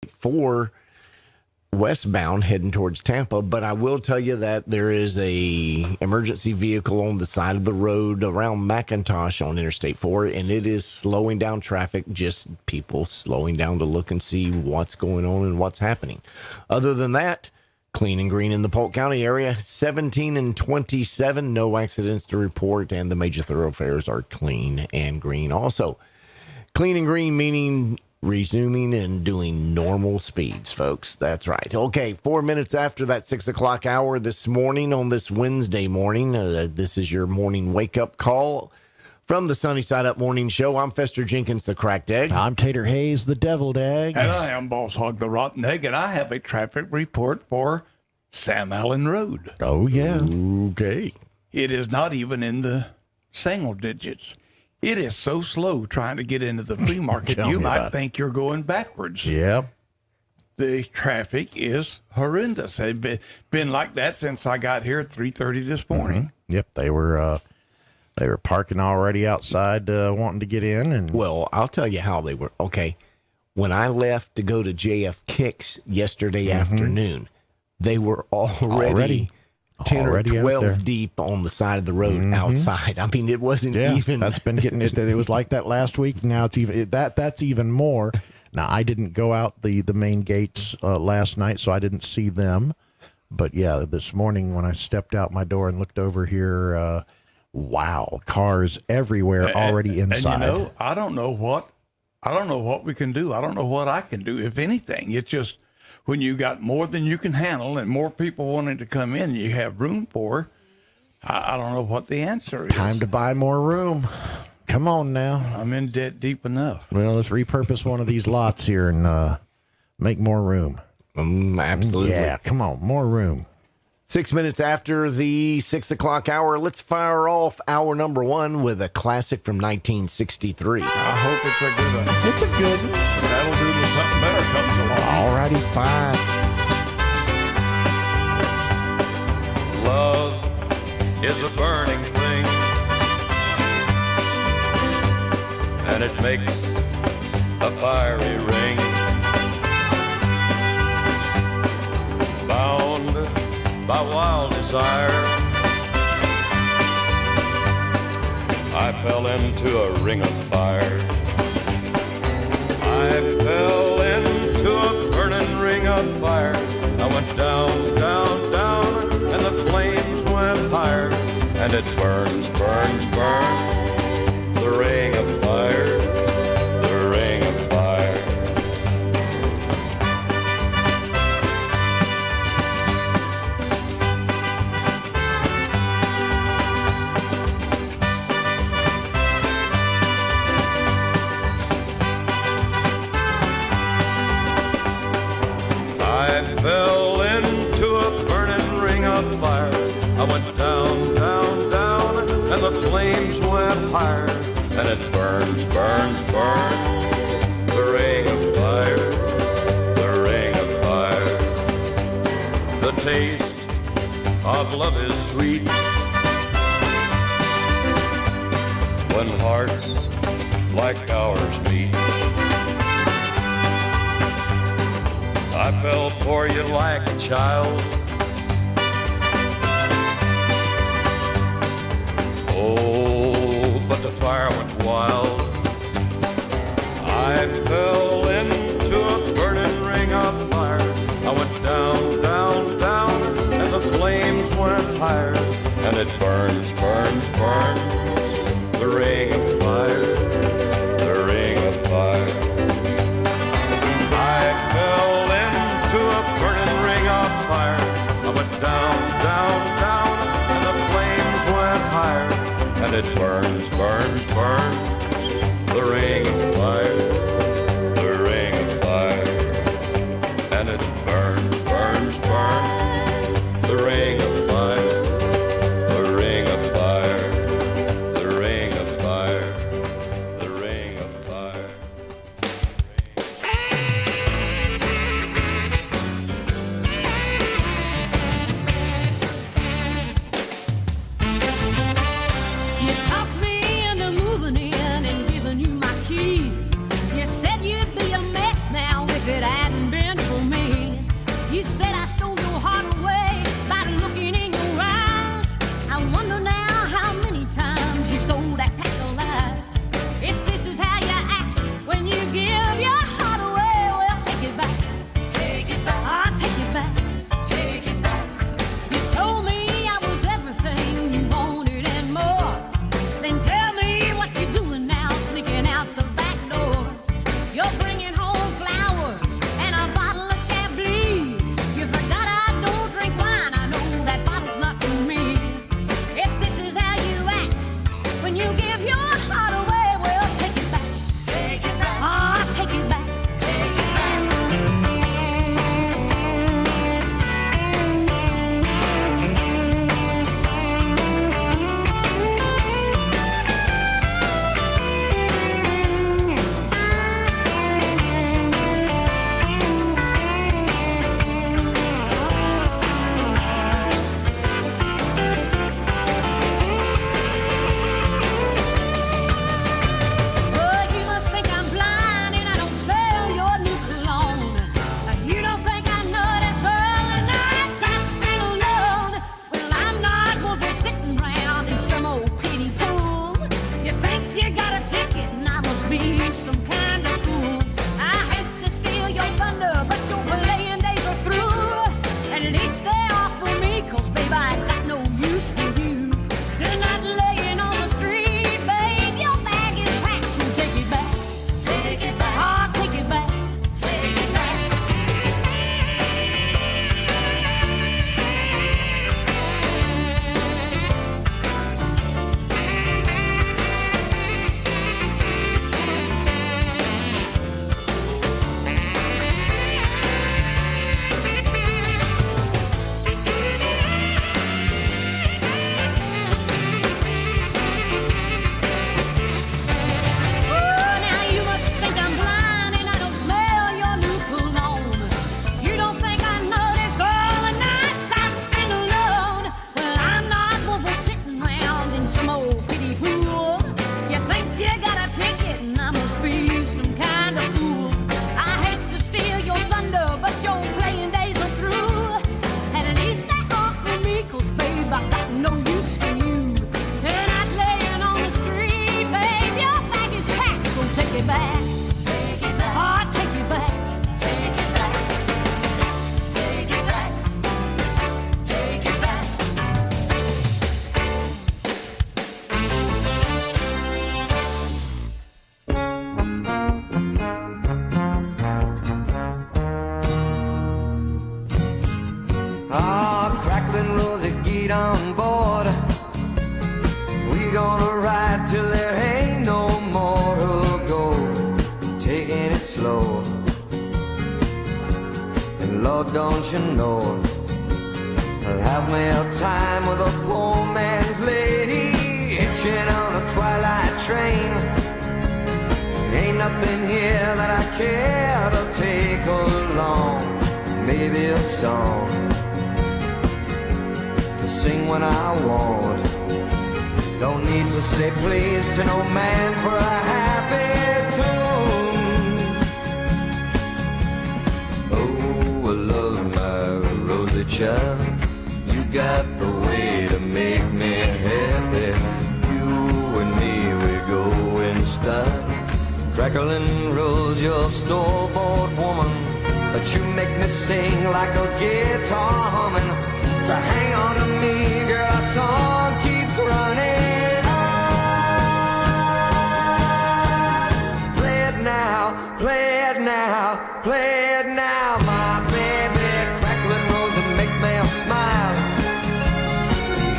4 westbound heading towards Tampa, but I will tell you that there is a emergency vehicle on the side of the road around McIntosh on Interstate 4, and it is slowing down traffic, just people slowing down to look and see what's going on and what's happening. Other than that, clean and green in the Polk County area, 17 and 27, no accidents to report, and the major thoroughfares are clean and green. Also, clean and green meaning resuming and doing normal speeds, folks. That's right. Okay, 4 minutes after that 6 o'clock hour this morning on this Wednesday morning, this is your morning wake-up call from the Sunny Side Up Morning Show. I'm Fester Jenkins, the Cracked Egg. I'm Tater Hayes, the Deviled Egg. And I am Boss Hog, the Rotten Egg, and I have a traffic report for Sam Allen Road. Oh, yeah. Okay. It is not even in the single digits. It is so slow trying to get into the flea market, you might think you're going backwards. Yep. The traffic is horrendous. It's been like that since I got here at 3:30 this morning. Mm-hmm. Yep, they were parking already outside wanting to get in. And well, I'll tell you how they were. Okay, when I left to go to JF Kicks yesterday afternoon, they were already 10 or 12 deep on the side of the road outside. I mean, it wasn't even. That's been getting it. It was like that last week. Now it's even that's even more. Now I didn't go out the main gates last night, so I didn't see them. But yeah, this morning when I stepped out my door and looked over here, wow, cars everywhere already inside. And I don't know what we can do. I don't know what I can do, if anything. It's just, when you got more than you can handle and more people wanting to come in you have room for, I don't know what the answer is. Time to buy more room. Come on now. I'm in debt deep enough. Well, let's repurpose one of these lots here and make more room. Absolutely. Yeah, come on, more room. 6 minutes after the 6 o'clock hour, let's fire off hour number 1 with a classic from 1963. I hope it's a good one. It's a good one. But that'll do till something better comes along. Alrighty, fine. Love is a burning thing, and it makes a fiery ring. Bound by wild desire, I fell into a ring of fire. I fell into a burning ring of fire. I went down, down, down, and the flames went higher. And it burns, burns, burns, the ring of fire, the ring of fire. I fell into a burning ring of fire. I went down, down, down, and the flames went higher. And it burns, burns, burns, the ring of fire, the ring of fire. The taste of love is sweet when hearts like ours meet. I fell for you like a child. Oh, but the fire went wild. I fell into a burning ring of fire. I went down, down, down, and the flames went higher. And it burns, burns, burns, the ring of fire, the ring of fire. I fell into a burning ring of fire. I went down, down, down, and the flames went higher. And it burns, burns, burns, the ring of fire, the ring of fire. And it burns, burns, burns, the ring of fire, the ring of fire, the ring of fire, the ring of fire. You talked me into moving feet on board. We gonna ride till there ain't no more to go, taking it slow. And Lord, don't you know, I'll have me a time with a poor man's lady, hitching on a twilight train. Ain't nothing here that I care to take along. Maybe a song to sing when I want. Don't need to say please to no man for a happy tune. Oh, I love my rosy child. You got the way to make me happy. You and me, we go in style. Crackling rose, your store-bought woman, but you make me sing like a guitar humming. So hang on to me, girl, our song keeps running on. Play it now, play it now, play it now, my baby. Crackling rose and make me smile.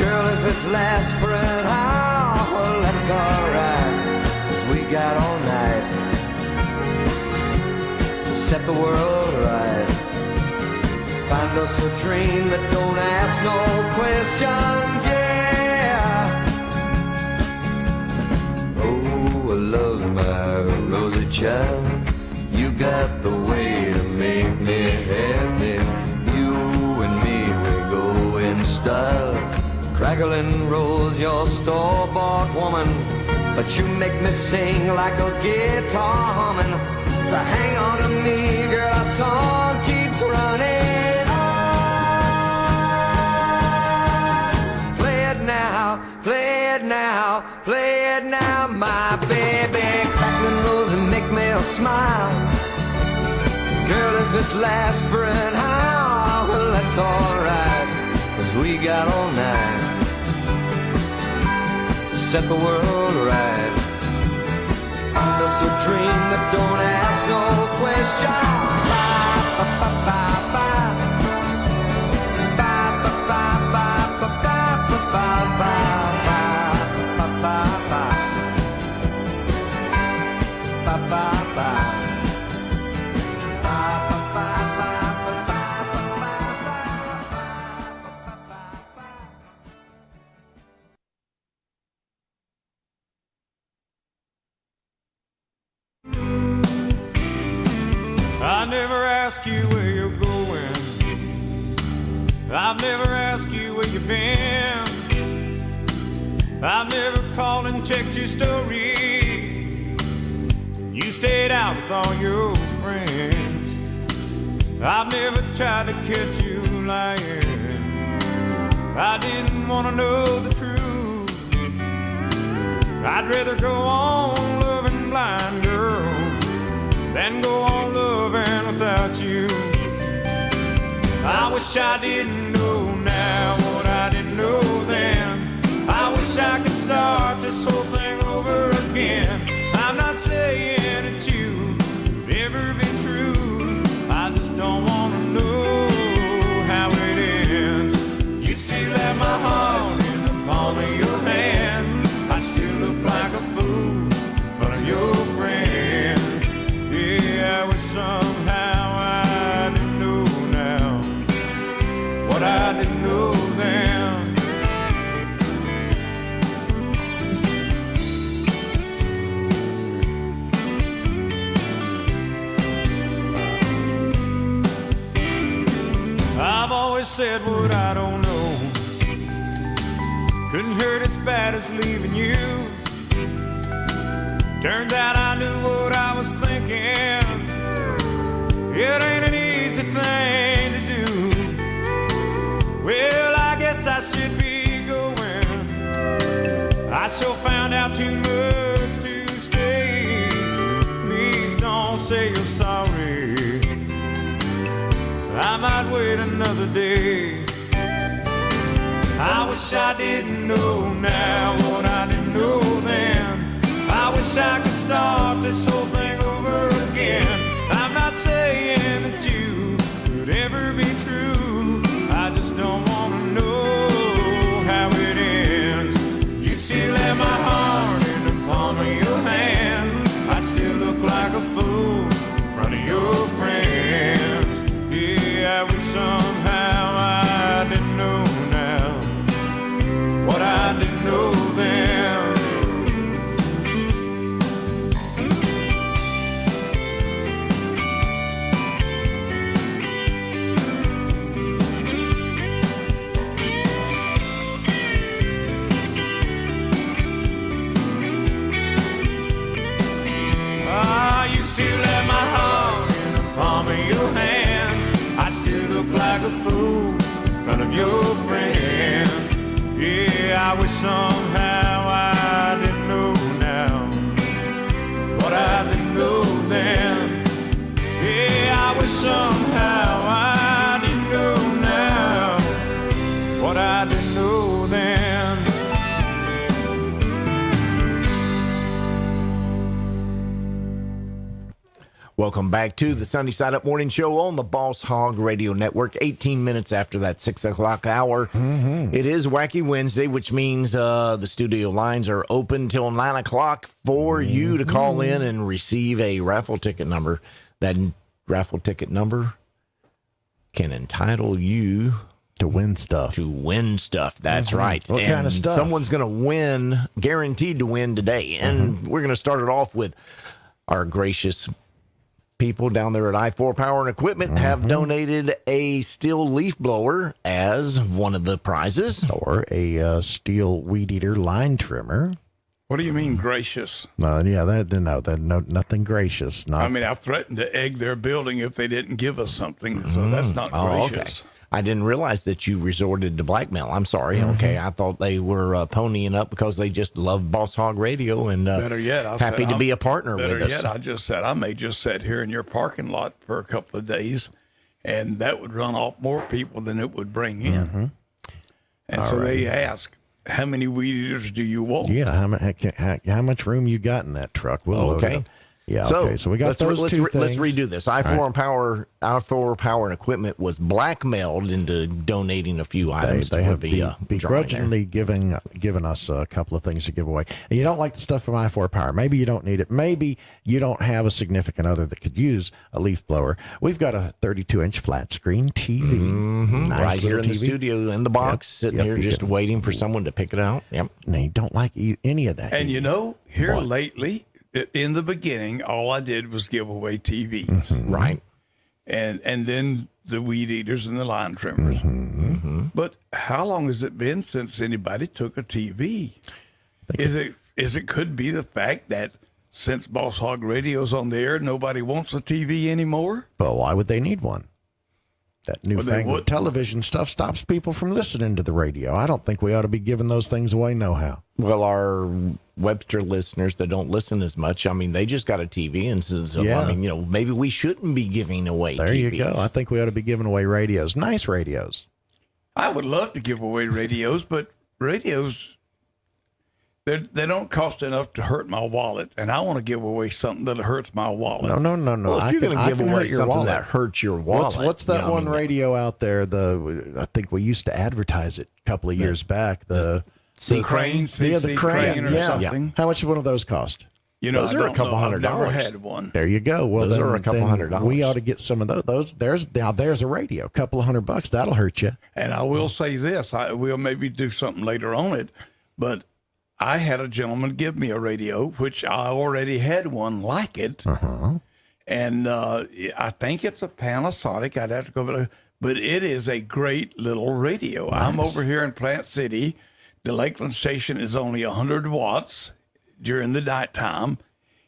Girl, if it lasts for an hour, well, that's alright, 'cause we got all night to set the world right. Find us a dream that don't ask no questions, yeah. Oh, I love my rosy child. You got the way to make me happy. You and me, we go in style. Crackling rose, your store-bought woman, but you make me sing like a guitar humming. So hang on to me, girl, our song keeps running on. Play it now, play it now, play it now, my baby. Crackling rose and make me smile. Girl, if it lasts for an hour, well, that's alright, 'cause we got all night to set the world right. Find us a dream that don't ask no questions. I never ask you where you're going. I've never asked you where you've been. I've never called and checked your story. You stayed out with all your friends. I've never tried to catch you lying. I didn't want to know the truth. I'd rather go on loving blind, girl, than go on loving without you. I wish I didn't know now what I didn't know then. I wish I could start this whole thing over again. I'm not saying that you would ever be true. I just don't want to know how it ends. You'd still have my heart in the palm of your hand. I'd still look like a fool in front of your friends. Yeah, I wish somehow I didn't know now what I didn't know then. I've always said what I don't know. Couldn't hurt as bad as leaving you. Turns out I knew what I was thinking. It ain't an easy thing to do. Well, I guess I should be going. I sure found out too much to stay. Please don't say you're sorry. I might wait another day. I wish I didn't know now what I didn't know then. I wish I could start this whole thing over again. I'm not saying that you could ever be true. I just don't want to know I wish somehow I didn't know now what I didn't know then. Yeah, I wish somehow I didn't know now what I didn't know then. Welcome back to the Sunny Side Up Morning Show on the Boss Hog Radio Network. 18 minutes after that 6 o'clock hour. It is Wacky Wednesday, which means the studio lines are open till 9 o'clock for you to call in and receive a raffle ticket number. That raffle ticket number can entitle you To win stuff. That's right. What kind of stuff? Someone's going to win, guaranteed to win today. And we're going to start it off with our gracious people down there at I4 Power and Equipment have donated a steel leaf blower as one of the prizes. Or a steel weed eater line trimmer. What do you mean gracious? Nothing gracious. Not, I mean, I threatened to egg their building if they didn't give us something, so that's not gracious. Okay. I didn't realize that you resorted to blackmail. I'm sorry. Okay, I thought they were ponying up because they just love Boss Hog Radio and Better yet, happy to be a partner with us. Better yet, I just said I may just sit here in your parking lot for a couple of days, and that would run off more people than it would bring in. And so they ask, how many weed eaters do you want? Yeah, how much room you got in that truck? We'll load it up. Yeah, so, so we got those two things. Let's redo this. I4 Power and Equipment was blackmailed into donating a few items. They have the begrudgingly given us a couple of things to give away. And you don't like the stuff from I4 Power. Maybe you don't need it. Maybe you don't have a significant other that could use a leaf blower. We've got a 32-inch flat screen TV. Nice right here in TV. the studio in the box, sitting here just waiting for someone to pick it out. Yep. Now, you don't like any of that. And here lately, in the beginning, all I did was give away TVs. Right. And then the weed eaters and the line trimmers. But how long has it been since anybody took a TV? Is it could be the fact that since Boss Hog Radio's on the air, nobody wants a TV anymore? Well, why would they need one? That newfangled television stuff stops people from listening to the radio. I don't think we ought to be giving those things away no-how. Well, our Webster listeners that don't listen as much, I mean, they just got a TV. And so I mean, maybe we shouldn't be giving away There TVs. you go. I think we ought to be giving away radios. Nice radios. I would love to give away radios, but radios, they don't cost enough to hurt my wallet, and I want to give away something that hurts my wallet. No. Well, if you're going to give away something that hurts your wallet. What's that one radio out there? I think we used to advertise it a couple of years back. The crane, the crane or something. How much one of those cost? Those are a couple $100. I've never had one. There you go. Well, those are a couple $100. We ought to get some of those. There's a radio, a couple of $100. That'll hurt you. And I will say this: we'll maybe do something later on it, but I had a gentleman give me a radio, which I already had one like it, and I think it's a Panasonic. I'd have to go, but it is a great little radio. Nice. I'm over here in Plant City. The Lakeland station is only 100 watts during the nighttime,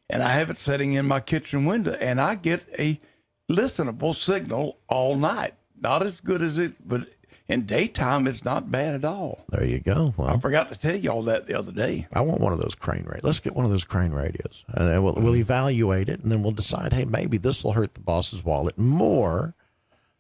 and I have it sitting in my kitchen window, and I get a listenable signal all night. Not as good as it, but in daytime, it's not bad at all. There you go. Well, I forgot to tell you all that the other day. I want one of those crane radios. Let's get one of those crane radios. And we'll evaluate it, and then we'll decide, hey, maybe this will hurt the boss's wallet more.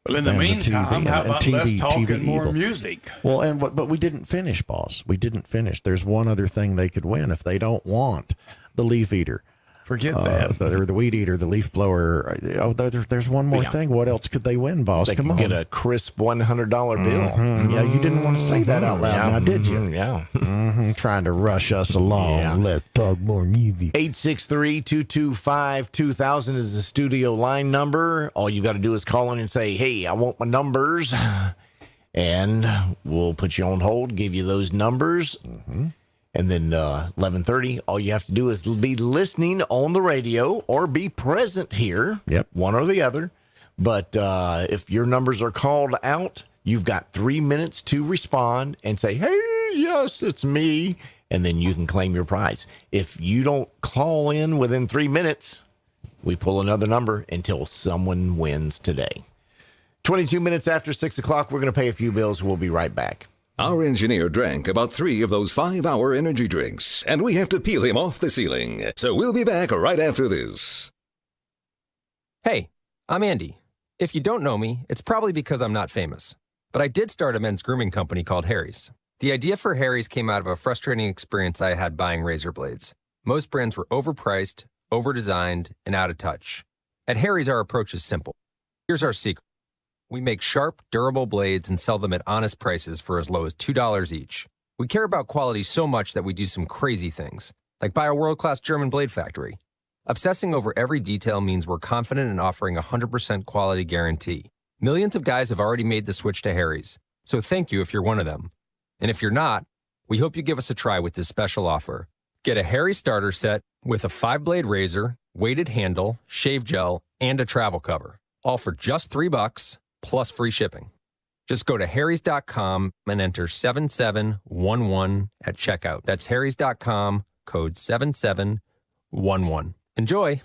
Well, in the meantime, how about less talk and more evil. music? Well, but we didn't finish, boss. We didn't finish. There's one other thing they could win if they don't want the leaf eater. Forget that. The weed eater, the leaf blower. There's one more thing. What else could they win, boss? They Come on. Get a crisp $100 bill. Yeah, you didn't want to say that out loud, now did you? Yeah. Trying to rush us along. Yeah. Let's talk more music. 863-225-2000 is the studio line number. All you got to do is call in and say, hey, I want my numbers. And we'll put you on hold, give you those numbers. And then 11:30, all you have to do is be listening on the radio or be present here. Yep. One or the other. But if your numbers are called out, you've got 3 minutes to respond and say, hey, yes, it's me. And then you can claim your prize. If you don't call in within 3 minutes, we pull another number until someone wins today. 22 minutes after 6 o'clock, we're going to pay a few bills. We'll be right back. Our engineer drank about 3 of those 5-hour energy drinks, and we have to peel him off the ceiling. So we'll be back right after this. Hey, I'm Andy. If you don't know me, it's probably because I'm not famous. But I did start a men's grooming company called Harry's. The idea for Harry's came out of a frustrating experience I had buying razor blades. Most brands were overpriced, overdesigned, and out of touch. At Harry's, our approach is simple. Here's our secret. We make sharp, durable blades and sell them at honest prices for as low as $2 each. We care about quality so much that we do some crazy things, like buy a world-class German blade factory. Obsessing over every detail means we're confident in offering a 100% quality guarantee. Millions of guys have already made the switch to Harry's, so thank you if you're one of them. And if you're not, we hope you give us a try with this special offer. Get a Harry starter set with a 5-blade razor, weighted handle, shave gel, and a travel cover. All for just $3 plus free shipping. Just go to harrys.com and enter 7711 at checkout. That's harrys.com, code 7711. Enjoy!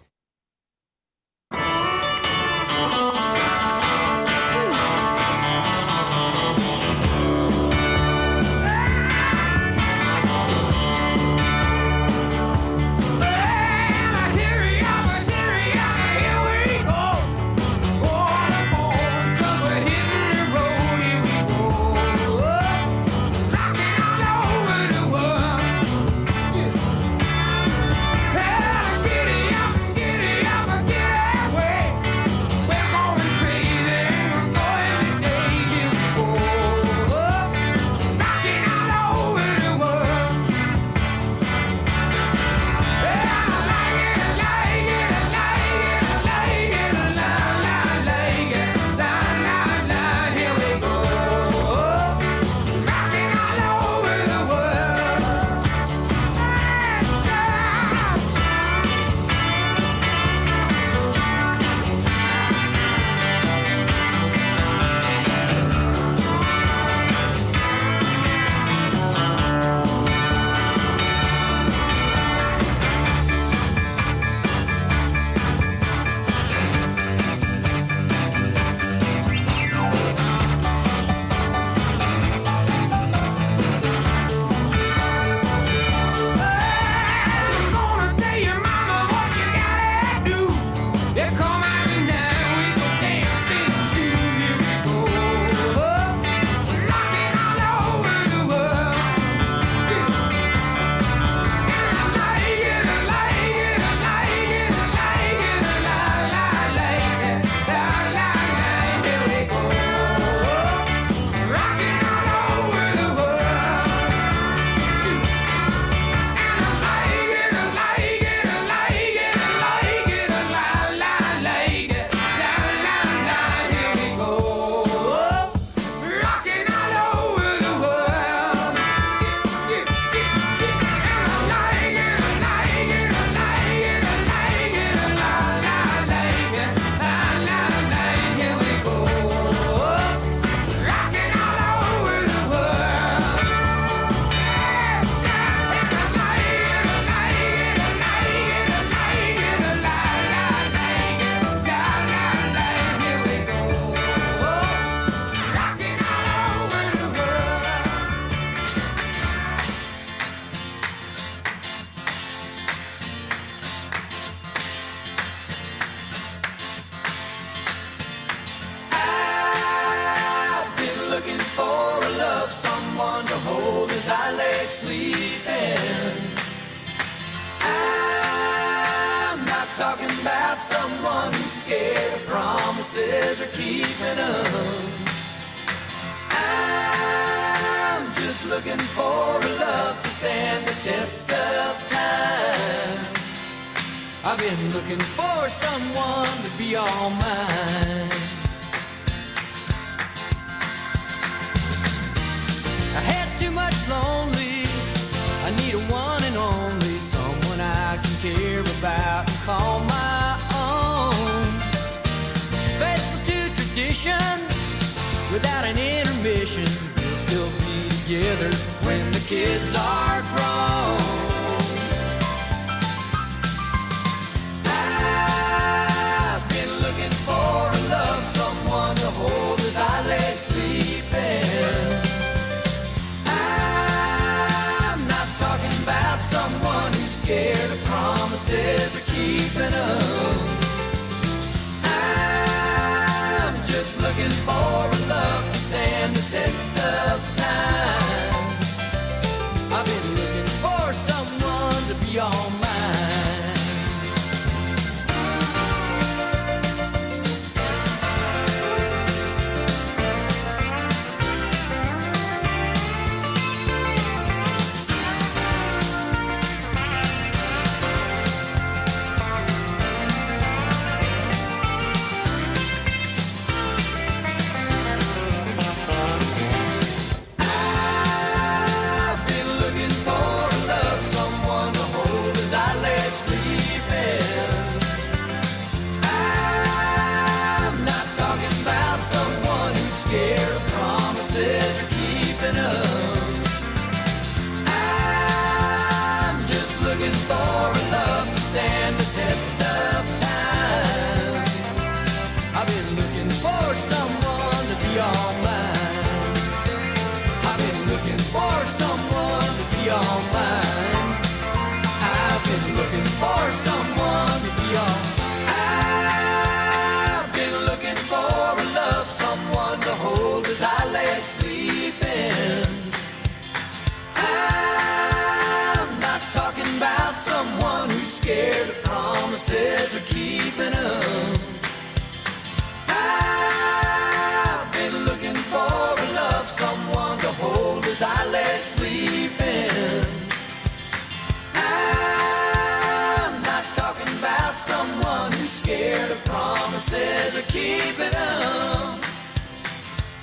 as I lay sleeping. I'm not talking about someone who's scared of promises or keeping them. I'm just looking for a love to stand the test of time. I've been looking for someone to be all mine. I had too much lonely. I need a one and only, someone I can care about and call my own. Faithful to tradition, without an intermission, we'll still be together when the kids are grown. I've been looking for a love, someone to hold as I lay sleeping. scared of promises or keeping them. I'm just looking for a love to stand the test of time. I've been looking for someone to be all mine. Scared of promises or keeping them. I've been looking for a love, someone to hold as I lay sleeping. I'm not talking about someone who's scared of promises or keeping them.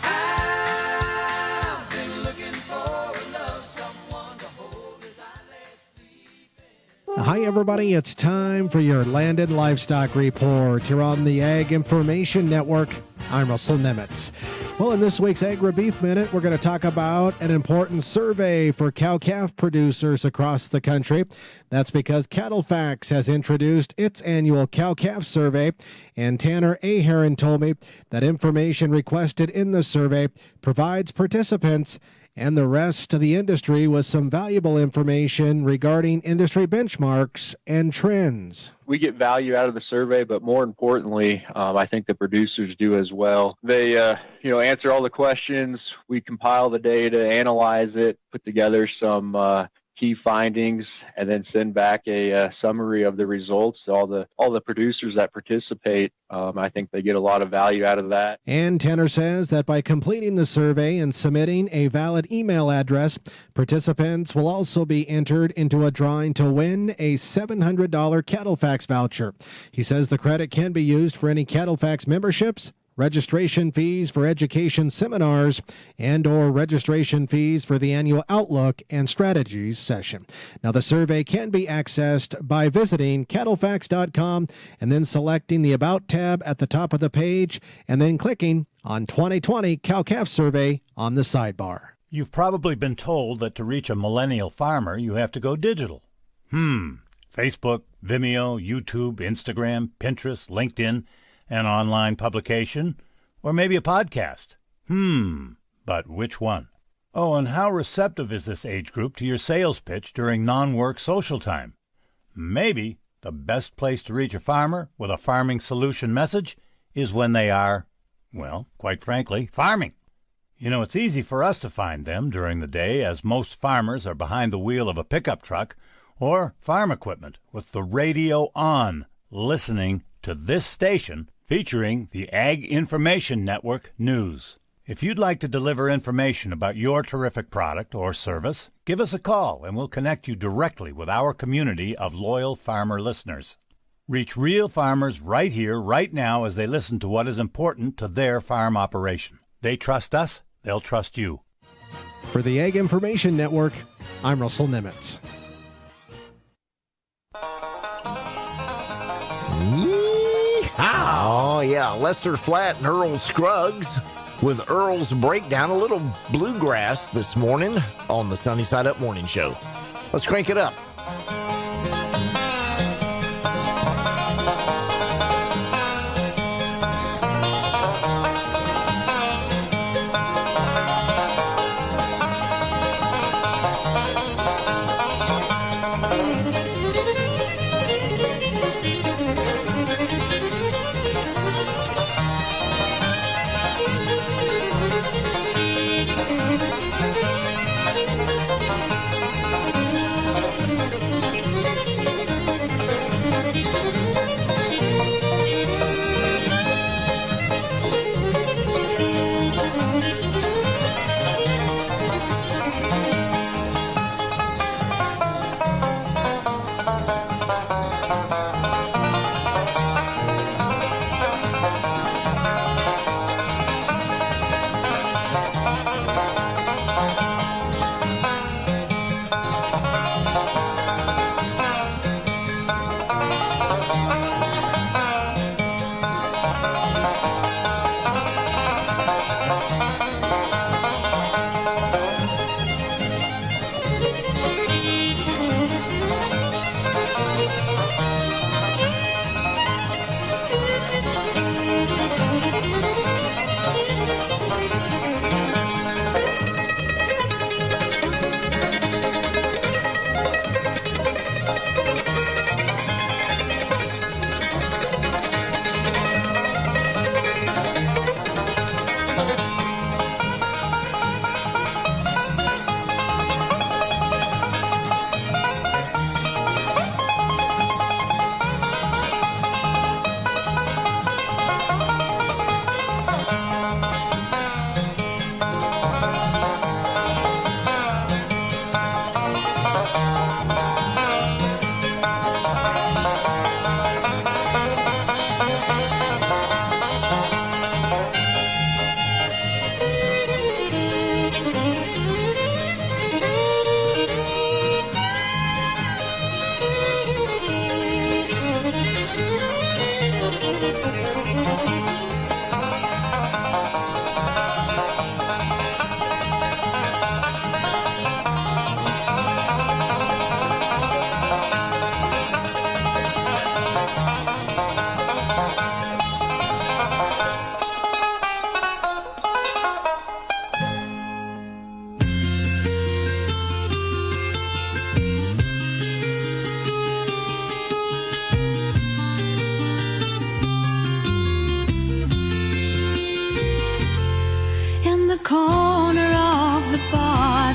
I've been looking for a love, someone to hold as I lay sleeping. Hi, everybody. It's time for your Land and Livestock Report here on the Ag Information Network. I'm Russell Nemitz. Well, in this week's Agri-Beef Minute, we're going to talk about an important survey for cow-calf producers across the country. That's because CattleFax has introduced its annual cow-calf survey, and Tanner Aheron told me that information requested in the survey provides participants and the rest of the industry with some valuable information regarding industry benchmarks and trends. We get value out of the survey, but more importantly, I think the producers do as well. They, answer all the questions. We compile the data, analyze it, put together some key findings, and then send back a summary of the results. All the producers that participate, I think they get a lot of value out of that. And Tanner says that by completing the survey and submitting a valid email address, participants will also be entered into a drawing to win a $700 CattleFax voucher. He says the credit can be used for any CattleFax memberships, registration fees for education seminars, and or registration fees for the annual Outlook and Strategies session. Now, the survey can be accessed by visiting cattlefax.com and then selecting the About tab at the top of the page and then clicking on 2020 Cow-Calf Survey on the sidebar. You've probably been told that to reach a millennial farmer, you have to go digital. Facebook, Vimeo, YouTube, Instagram, Pinterest, LinkedIn, an online publication, or maybe a podcast. But which one? Oh, and how receptive is this age group to your sales pitch during non-work social time? Maybe the best place to reach a farmer with a farming solution message is when they are, well, quite frankly, farming. You know, it's easy for us to find them during the day, as most farmers are behind the wheel of a pickup truck or farm equipment with the radio on, listening to this station featuring the Ag Information Network News. If you'd like to deliver information about your terrific product or service, give us a call and we'll connect you directly with our community of loyal farmer listeners. Reach real farmers right here, right now, as they listen to what is important to their farm operation. They trust us, they'll trust you. For the Ag Information Network, I'm Russell Nemitz. Oh, yeah. Lester Flatt and Earl Scruggs with Earl's Breakdown, a little bluegrass this morning on the Sunny Side Up Morning Show. Let's crank it up.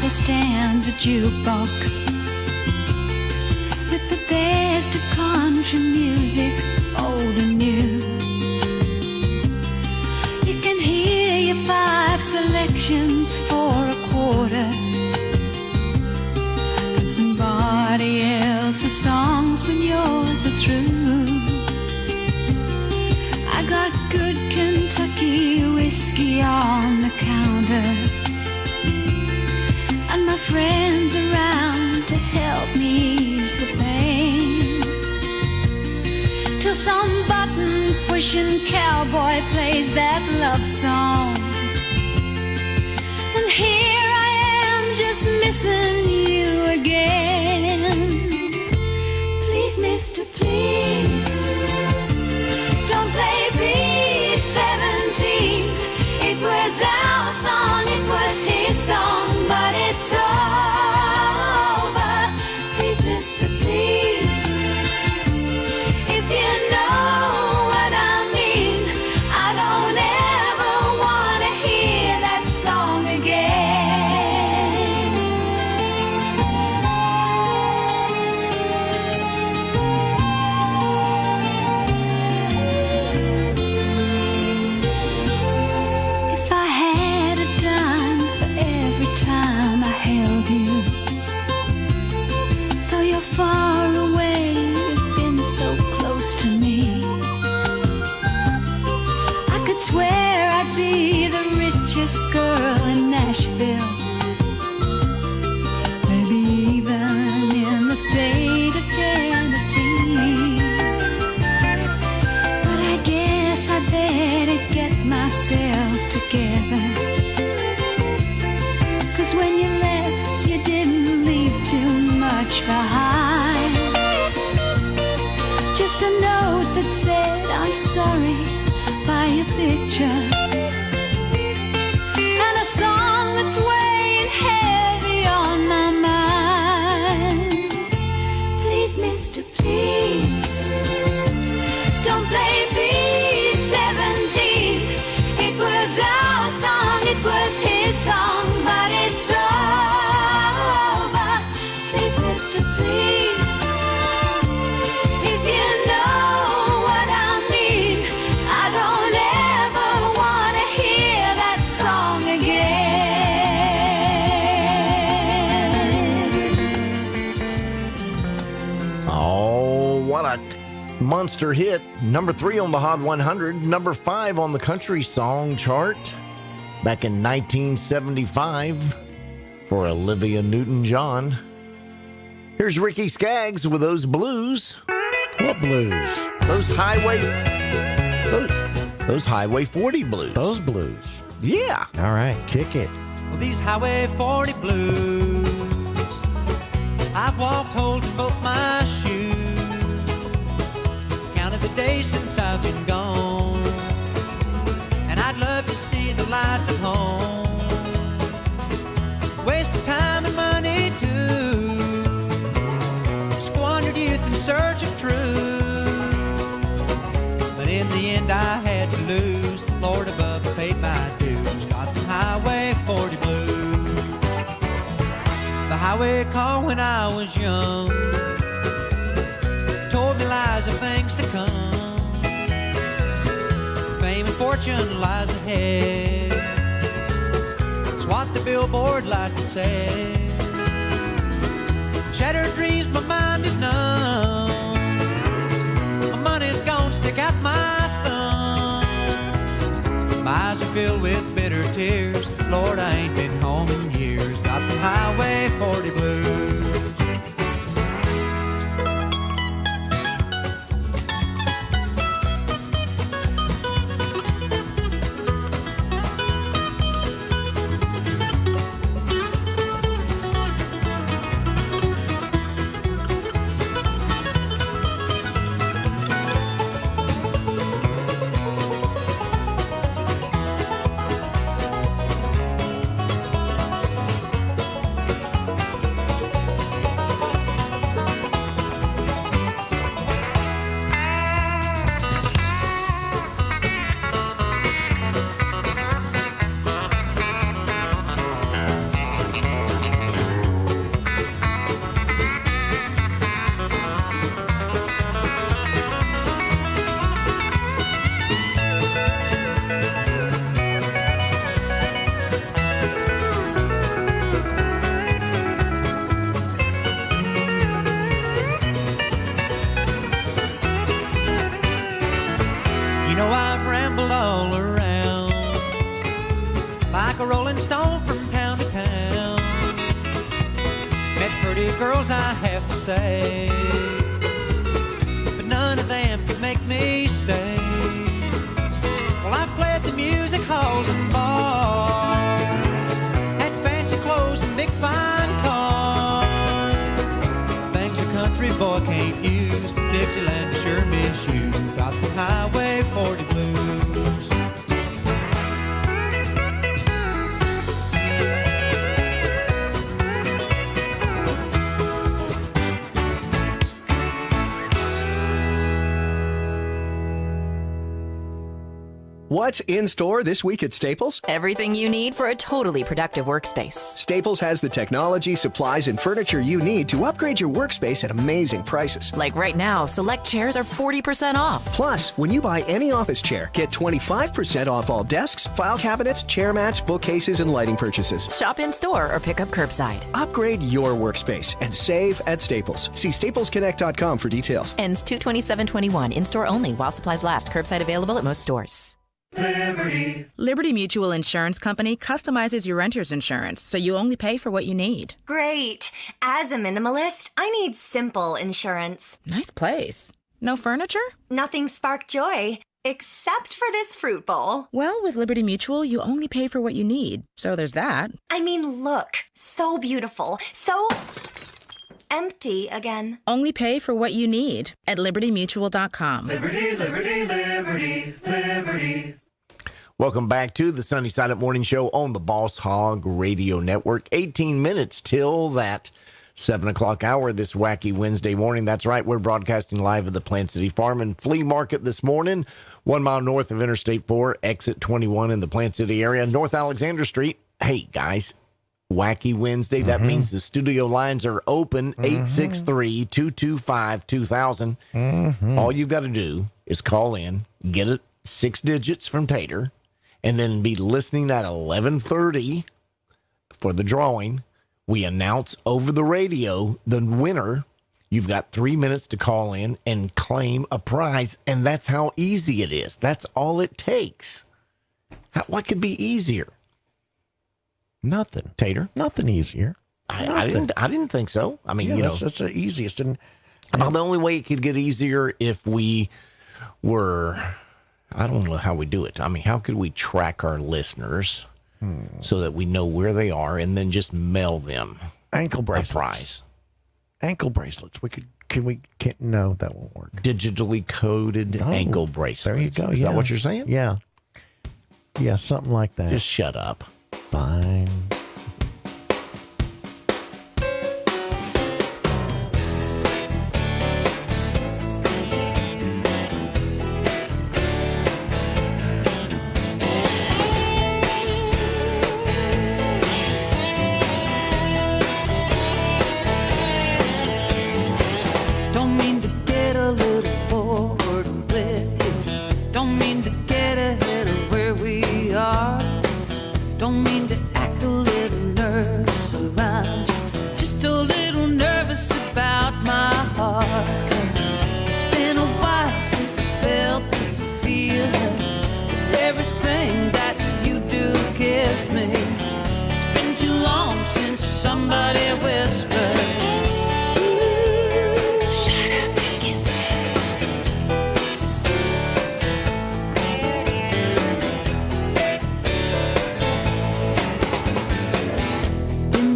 there stands a jukebox with the best of country music, old and new. You can hear your 5 selections for a quarter, but somebody else's songs when yours are through. I got good Kentucky whiskey on the counter, and my friends around to help me ease the pain, till some button-pushing cowboy plays that love song, and here I am just missing you again. Please, mister, please, don't play B-17. It was our song, it was his song, but it's over. Please, mister, please, if you know what I mean, I don't ever want to hear that song again. If I had a dime for every time I held you, though you're far away, you've been so close to me. I could swear I'd be the richest girl in Nashville, maybe even in the state of Tennessee. But I guess I better get myself together, 'cause when you left, you didn't leave too much behind. Just a note that said, I'm sorry, by your picture, and a song that's weighing heavy on my mind. Please, mister, please, don't play B-17. It was our song, it was his song, but it's over. Please, mister, please, if you know what I mean, I don't ever want to hear that song again. Oh, what a monster hit. Number 3 on the Hot 100, number 5 on the country song chart back in 1975 for Olivia Newton-John. Here's Ricky Skaggs with those blues. What blues? Those Highway 40 blues. Those blues. Yeah. All right, kick it. Well, these Highway 40 blues, I've walked holes in both my shoes, counted the days since I've been gone, and I'd love to see the lights at home. Wasted time and money too, squandered youth in search of truth, but in the end I had to lose. Lord above paid my dues, got the Highway 40 blues. The highway car when I was young told me lies of things to come. Fame and fortune lies ahead, it's what the billboard light would say. Shattered dreams, my mind is numb, my money's gone, stick out my thumb. My eyes are filled with bitter tears, Lord, I ain't been home in years. Got the Highway 40 blues. like a rolling stone from town to town. Met pretty girls, I have to say, but none of them could make me stay. Well, I played the music halls and bars, had fancy clothes and big fine cars, things a country boy can't use. Dixieland sure miss you. Got the Highway 40 blues. What's in store this week at Staples? Everything you need for a totally productive workspace. Staples has the technology, supplies, and furniture you need to upgrade your workspace at amazing prices. Like right now, select chairs are 40% off. Plus, when you buy any office chair, get 25% off all desks, file cabinets, chair mats, bookcases, and lighting purchases. Shop in store or pick up curbside. Upgrade your workspace and save at Staples. See staplesconnect.com for details. Ends 2/27/21. In-store only while supplies last. Curbside available at most stores. Liberty Mutual Insurance Company customizes your renter's insurance, so you only pay for what you need. Great. As a minimalist, I need simple insurance. Nice place. No furniture? Nothing spark joy, except for this fruit bowl. Well, with Liberty Mutual, you only pay for what you need, so there's that. I mean, look. So beautiful. So empty again. Only pay for what you need at libertymutual.com. Liberty, liberty, liberty, liberty. Welcome back to the Sunny Side Up Morning Show on the Boss Hog Radio Network. 18 minutes till that 7 o'clock hour this wacky Wednesday morning. That's right, we're broadcasting live at the Plant City Farm and Flea Market this morning, 1 mile north of Interstate 4, exit 21 in the Plant City area, North Alexander Street. Hey, guys, Wacky Wednesday. That means the studio lines are open, 863-225-2000. All you've got to do is call in, get it 6 digits from Tater, and then be listening at 11:30 for the drawing. We announce over the radio the winner. You've got 3 minutes to call in and claim a prize, and that's how easy it is. That's all it takes. What could be easier? Nothing. Tater? Nothing easier. I didn't think so. I mean, that's the easiest. And the only way it could get easier if we were, I don't know how we do it. I mean, how could we track our listeners so that we know where they are and then just mail them ankle bracelets? A prize. Ankle bracelets. No, that won't work. Digitally coded ankle bracelets. There you go. Is that what you're saying? Yeah. Yeah, something like that. Just shut up. Fine. Don't mean to get a little forward with you. Don't mean to get ahead of where we are. Don't mean to act a little nervous around you. Just a little nervous about my heart. 'Cause it's been a while since I felt this feeling. Everything that you do gives me. It's been too long since somebody whispered.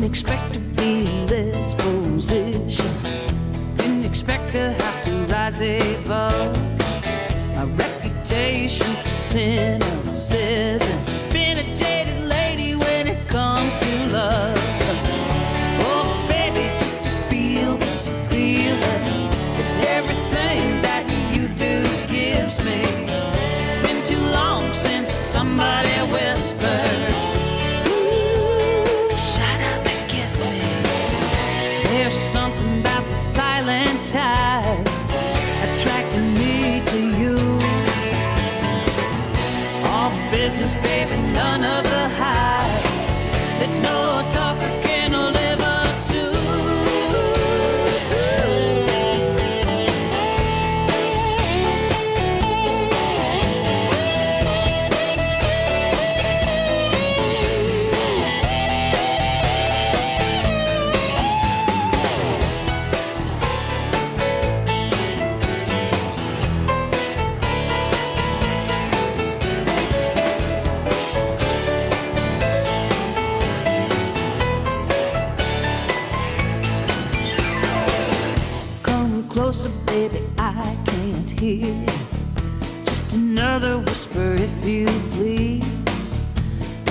Expect to be in this position. Didn't expect to have to rise above. My reputation for cynicism. Been a jaded lady when it comes to love. Oh, baby, just to feel this feeling that everything that you do gives me. It's been too long since somebody whispered. There's something about the silent tide attracting me to you. All business, baby, none of the hype that no talker can live up to.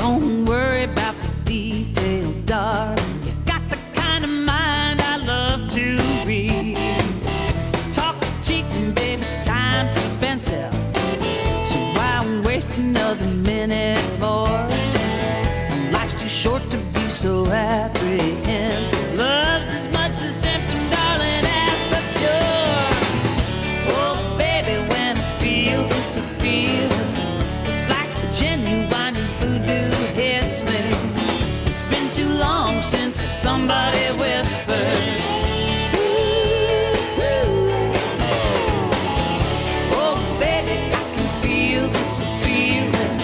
Don't worry about the details, darling. You got the kind of mind I love to read. Talk is cheap and baby, time's expensive. So why waste another minute more? Life's too short to be so apprehensive. Love's as much the symptom, darling, as the cure. Oh, baby, when I feel this, I feel it. It's like the genuine voodoo hits me. It's been too long since somebody whispered. Oh, baby, I can feel this feeling.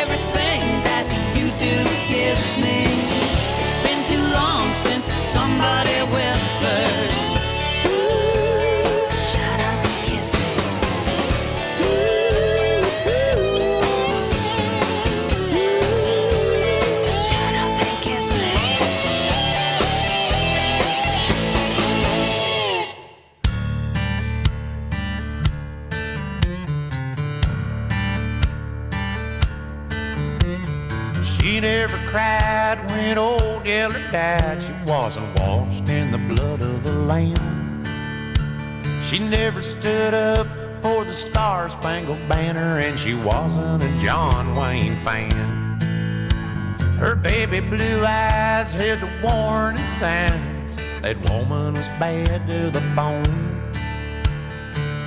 Everything that you do gives me. It's been too long since somebody whispered. Shut up and kiss me. Shut up and kiss me. She never cried when old Yeller died. She wasn't washed in the blood of the Lamb. She never stood up for the Star-Spangled Banner, and she wasn't a John Wayne fan. Her baby blue eyes hid the warning signs. That woman was bad to the bone.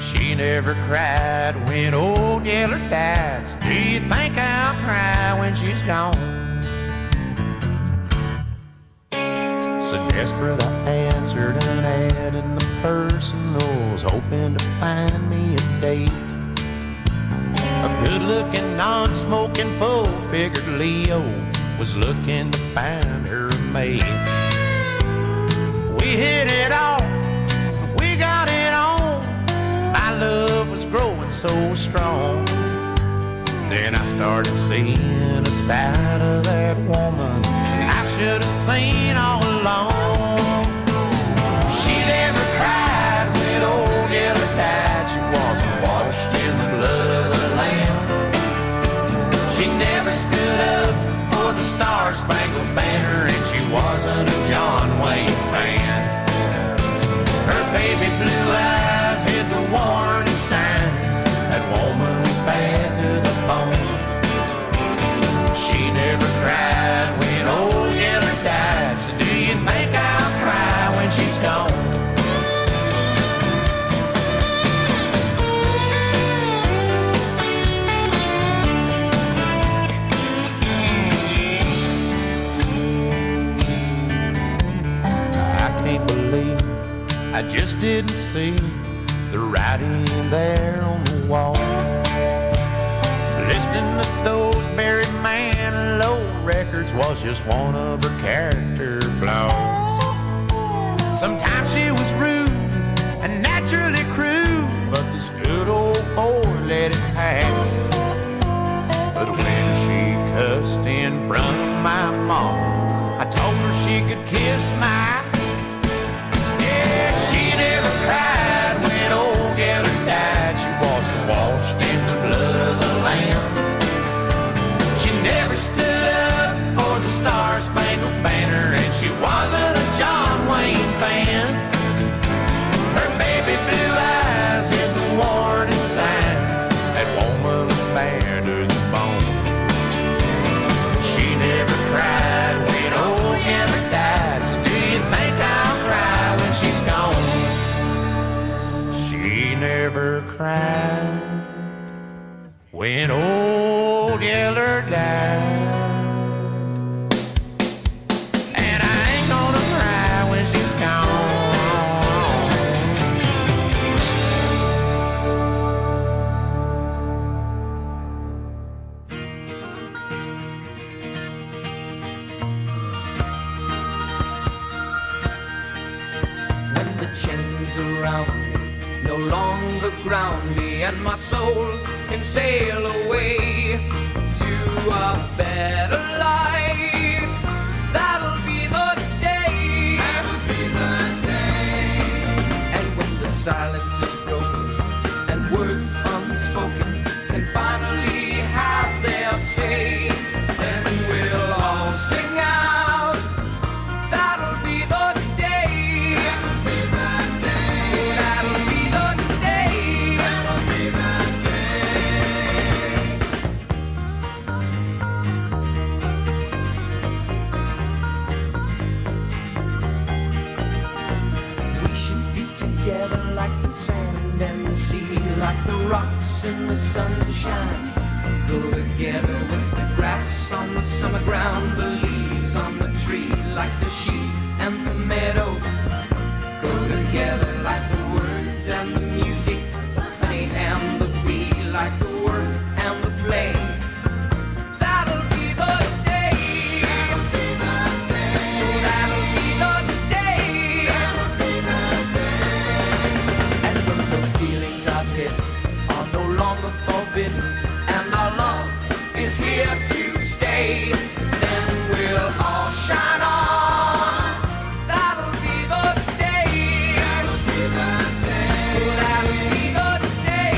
She never cried when old Yeller died. So do you think I'll cry when she's gone? So desperate I answered an ad in the personals, hoping to find me a date. A good-looking, non-smoking, full-figured Leo was looking to find her a mate. We hit it off, we got it on. My love was growing so strong. Then I started seeing a side of that woman I should have seen all along. She never cried when old Yeller died. She wasn't washed in the blood of the Lamb. She never stood up for the Star-Spangled Banner, and she wasn't a John Wayne fan. Her baby blue eyes hid the warning signs. That woman was bad to the bone. She never cried when old Yeller died. So do you think I'll cry when she's gone? I can't believe I just didn't see the writing there on the wall. Listening to those Barry Manilow records was just one of her character flaws. Sometimes she was rude and naturally cruel, but this good old boy let it pass. But when she cussed in front of my mom, I told her she could kiss my. Yeah, she never cried when old Yeller died. She wasn't washed in the blood of the Lamb. She never stood up for the Star-Spangled Banner, and she wasn't a John Wayne fan. Her baby blue eyes hid the warning signs. That woman was bad to the bone. She never cried when old Yeller died. So do you think I'll cry when she's gone? She never cried when old Yeller died. And I ain't gonna cry when she's gone. When the chains around me no longer ground me, and my soul can sail away to a better life, that'll be the day. That'll be the day. And when the silence is broken and words unspoken can finally have their say, then sunshine go together with the grass on the summer ground, the leaves on the tree, like the sheep and the meadow go together like the words and the music, the honey and the bee, like the work and the play. That'll be the day. Oh, that'll be the day. And when those feelings are dead, are no longer forbidden, and our love is here to stay, then we'll all shine on. That'll be the day. Oh, that'll be the day.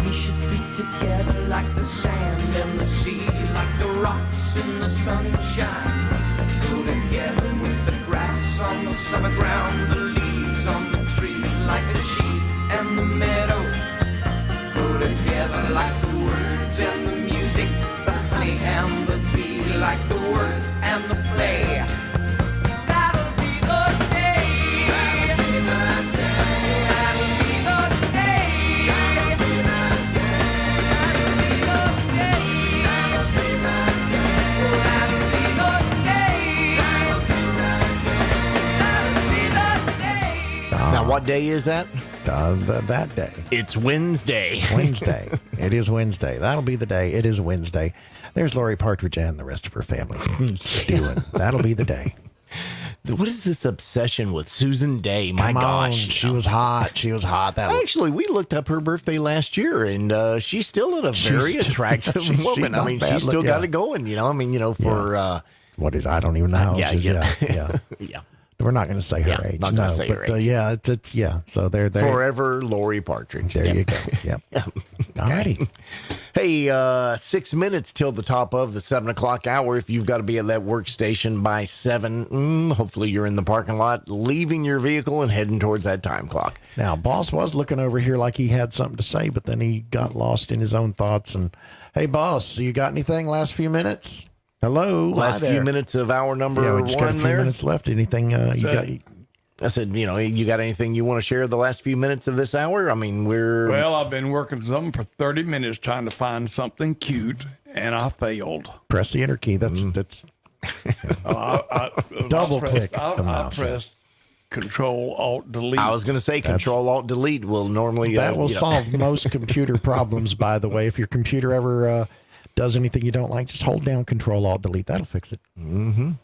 We should be together like the sand and the sea, like the rocks in the sunshine. Go together with the grass on the summer ground, the leaves on the trees, like the sheep and the meadow. Go together like the words and the music, the honey and the bee, like the work and the play. That'll be the day. That'll be the day. Now, what day is that? That day. It's Wednesday. Wednesday. It is Wednesday. That'll be the day. It is Wednesday. There's Lori Partridge and the rest of her family doing. That'll be the day. What is this obsession with Susan Day? My Come on, gosh. she was hot. She was hot. Actually, we looked up her birthday last year, and she's still a very attractive woman. I mean, she's still got it going, you know. I mean, you know, for... what is, I don't even know. Yeah. Yeah. We're not going to say her age. Not going to say her age. Yeah, it's yeah. So they're Forever Lori Partridge. There you go. Yep. All righty. Hey, 6 minutes till the top of the 7 o'clock hour. If you've got to be at that workstation by 7, hopefully you're in the parking lot, leaving your vehicle and heading towards that time clock. Now, boss was looking over here like he had something to say, but then he got lost in his own thoughts. And hey, boss, you got anything last few minutes? Hello. Last few minutes of hour number we one just got a few there. minutes left. Anything you got? I said, you know, you got anything you want to share the last few minutes of this hour? I mean, Well, I've been working something for 30 minutes trying to find something cute, and I failed. Press the enter key. That's double click the I mouse. pressed Control Alt Delete. I was going to say Control Alt Delete will normally that will solve most computer problems. By the way, if your computer ever does anything you don't like, just hold down Control Alt Delete. That'll fix it.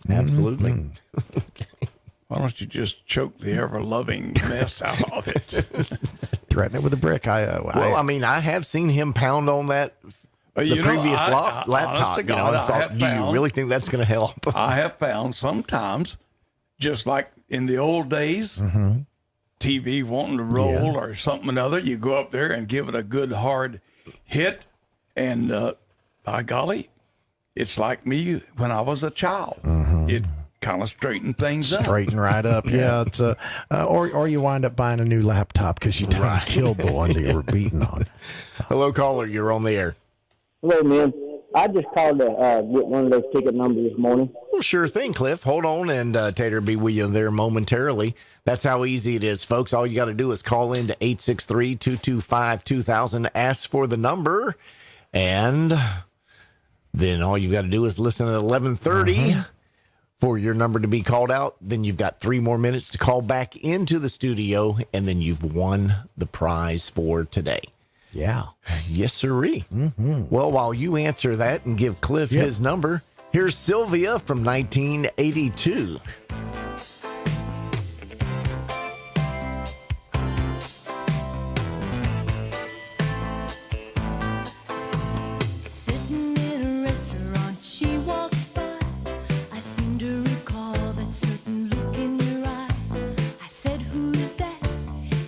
Absolutely. Why don't you just choke the ever-loving mess out of it? Threaten it with a brick. I mean, I have seen him pound on that the previous laptop. You know, I have do you really think that's going to help? I have found sometimes, just like in the old days, TV wanting to roll or something or another, you go up there and give it a good hard hit, and by golly, it's like me when I was a child. It kind of straightened things up. Straighten right up. Yeah. It's or you wind up buying a new laptop because you done killed the one that you were beating on. Hello, caller. You're on the air. Hello, man. I just called to get one of those ticket numbers this morning. Well, sure thing, Cliff. Hold on, and Tater will be with you there momentarily. That's how easy it is, folks. All you got to do is call in to 863-225-2000, ask for the number, and then all you got to do is listen at 11:30 for your number to be called out. Then you've got 3 more minutes to call back into the studio, and then you've won the prize for today. Yeah. Yes, sirree. Well, while you answer that and give Cliff his number, here's Sylvia from 1982. Sitting in a restaurant, she walked by. I seem to recall that certain look in your eye. I said, "Who's that?"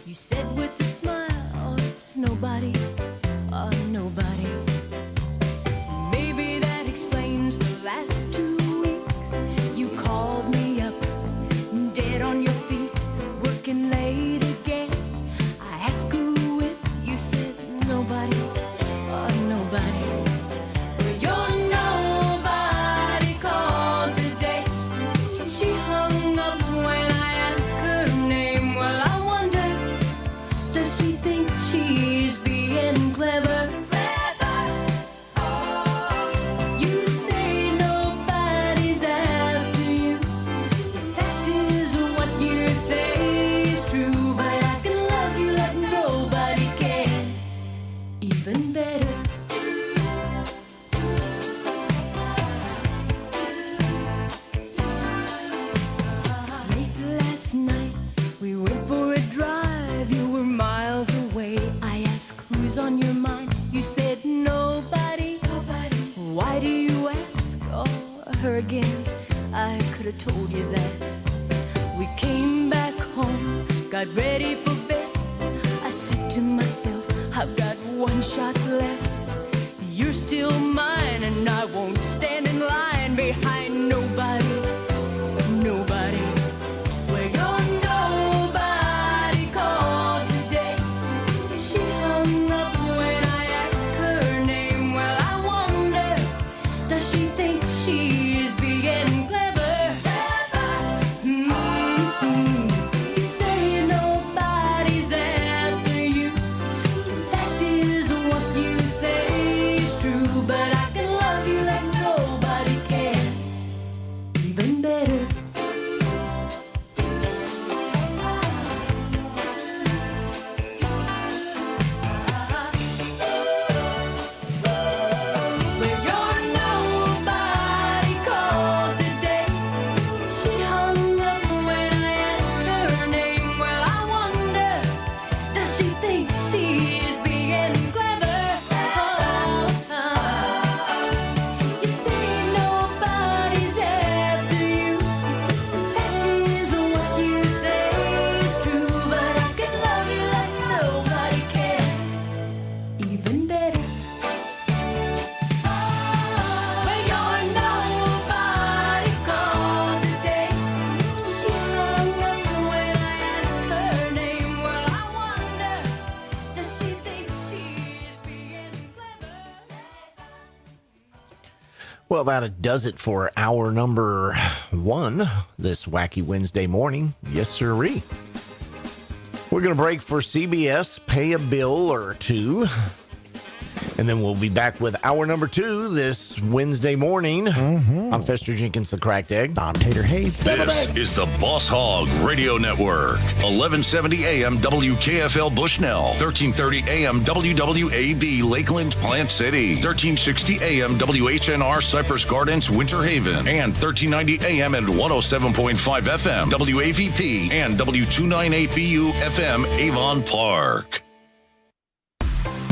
You said with a smile, "Oh, it's nobody, oh, nobody." Maybe that explains the last 2 weeks. You called me up told you that. We came back home, got ready for bed. I said to myself, I've got one shot left. You're still mine, and I won't stand in line behind nobody, nobody. Well, you're nobody called today. She hung up when I asked her name. Well, I wonder, does she think she is being clever? You say nobody's after you. That is what you say is true, but I can love you like nobody can. Even better. Well, you're nobody called today. She hung up when I asked her name. Well, I wonder, does she think she is being clever? You say nobody's after you. That is what you say is true, but I can love you like nobody can. Even better. Well, you're nobody called today. She hung up when I asked her name. Well, I wonder, does she think she is being clever? Well, that does it for hour number 1 this Wacky Wednesday morning. Yes, sirree. We're going to break for CBS, pay a bill or two, and then we'll be back with hour number 2 this Wednesday morning. I'm Fester Jenkins, the Cracked Egg. I'm Tater Hayes. This is the Boss Hog Radio Network. 1170 AM WKFL Bushnell. 1330 AM WWAB Lakeland Plant City. 1360 AM WHNR Cypress Gardens Winter Haven. And 1390 AM and 107.5 FM WAVP and W298BU FM Avon Park.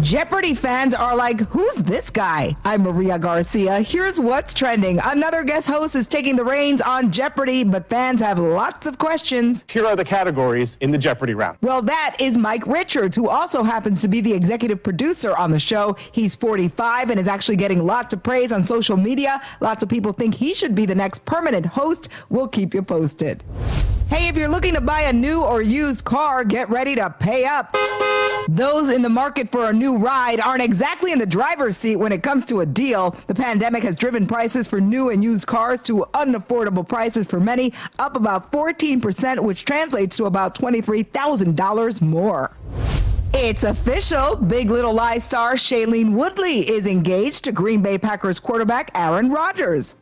Jeopardy fans are like, who's this guy? I'm Maria Garcia. Here's what's trending. Another guest host is taking the reins on Jeopardy, but fans have lots of questions. Here are the categories in the Jeopardy round. Well, that is Mike Richards, who also happens to be the executive producer on the show. He's 45 and is actually getting lots of praise on social media. Lots of people think he should be the next permanent host. We'll keep you posted. Hey, if you're looking to buy a new or used car, get ready to pay up. Those in the market for a new ride aren't exactly in the driver's seat when it comes to a deal. The pandemic has driven prices for new and used cars to unaffordable prices for many, up about 14%, which translates to about $23,000 more. It's official. Big Little Lies star Shailene Woodley is engaged to Green Bay Packers quarterback Aaron Rodgers.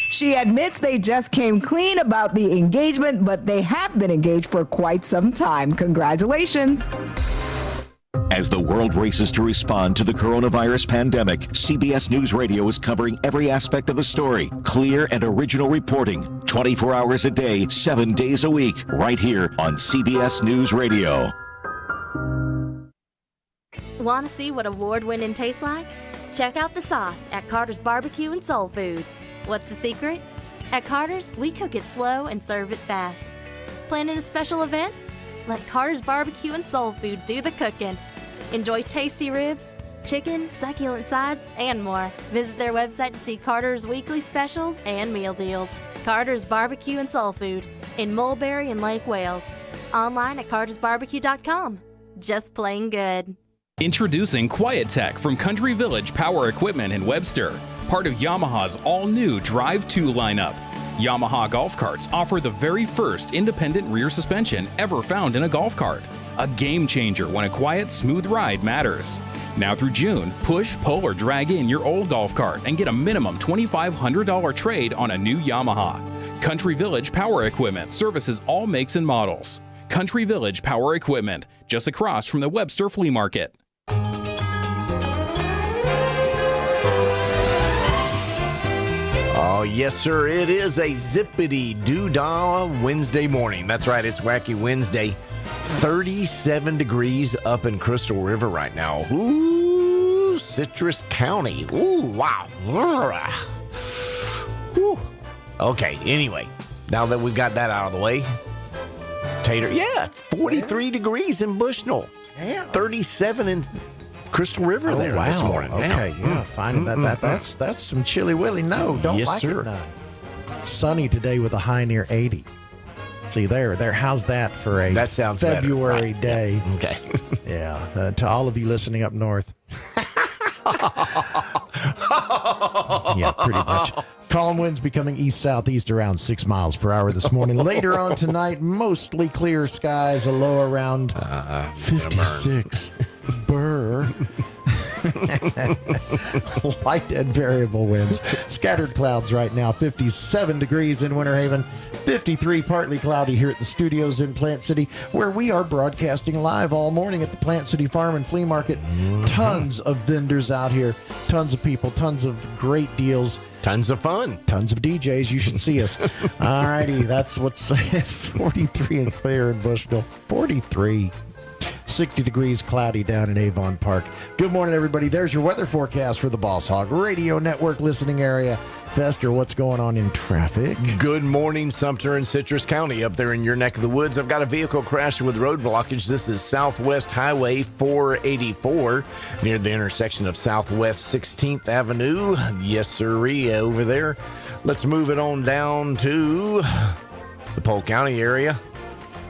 She admits they just came clean about the engagement, but they have been engaged for quite some time. Congratulations. As the world races to respond to the coronavirus pandemic, CBS News Radio is covering every aspect of the story. Clear and original reporting, 24 hours a day, 7 days a week, right here on CBS News Radio. Want to see what award-winning tastes like? Check out the sauce at Carter's Barbecue and Soul Food. What's the secret? At Carter's, we cook it slow and serve it fast. Planning a special event? Let Carter's Barbecue and Soul Food do the cooking. Enjoy tasty ribs, chicken, succulent sides, and more. Visit their website to see Carter's weekly specials and meal deals. Carter's Barbecue and Soul Food in Mulberry and Lake Wales. Online at cartersbarbecue.com. Just plain good. Introducing Quiet Tech from Country Village Power Equipment in Webster, part of Yamaha's all-new Drive 2 lineup. Yamaha golf carts offer the very first independent rear suspension ever found in a golf cart. A game changer when a quiet, smooth ride matters. Now through June, push, pull, or drag in your old golf cart and get a minimum $2,500 trade on a new Yamaha. Country Village Power Equipment services all makes and models. Country Village Power Equipment, just across from the Webster Flea Market. Oh, yes, sir. It is a zippity-doo-dah Wednesday morning. That's right. It's Wacky Wednesday. 37 degrees up in Crystal River right now. Ooh, Citrus County. Ooh, wow. Ooh. Okay, anyway, now that we've got that out of the way, Tater, 43 degrees in Bushnell. Yeah. 37 in Crystal River there this morning. Okay, finding that's some chilly willy. No, don't Yes, like sir. it none. Sunny today with a high near 80. See there. How's that for a That sounds better. February Right. day? Yeah. Okay. Yeah. To all of you listening up north. Yeah, pretty much. Calm winds becoming east-southeast around 6 miles per hour this morning. Later on tonight, mostly clear skies, a low around 56. Burr. Light and variable winds. Scattered clouds right now, 57 degrees in Winter Haven, 53 partly cloudy here at the studios in Plant City, where we are broadcasting live all morning at the Plant City Farm and Flea Market. Tons of vendors out here, tons of people, tons of great deals. Tons of fun. Tons of DJs. You should see us. All righty. That's what's 43 and clear in Bushnell. 43. 60 degrees cloudy down in Avon Park. Good morning, everybody. There's your weather forecast for the Boss Hog Radio Network listening area. Fester, what's going on in traffic? Good morning, Sumter and Citrus County up there in your neck of the woods. I've got a vehicle crash with road blockage. This is Southwest Highway 484 near the intersection of Southwest 16th Avenue. Yes, sirree, over there. Let's move it on down to the Polk County area.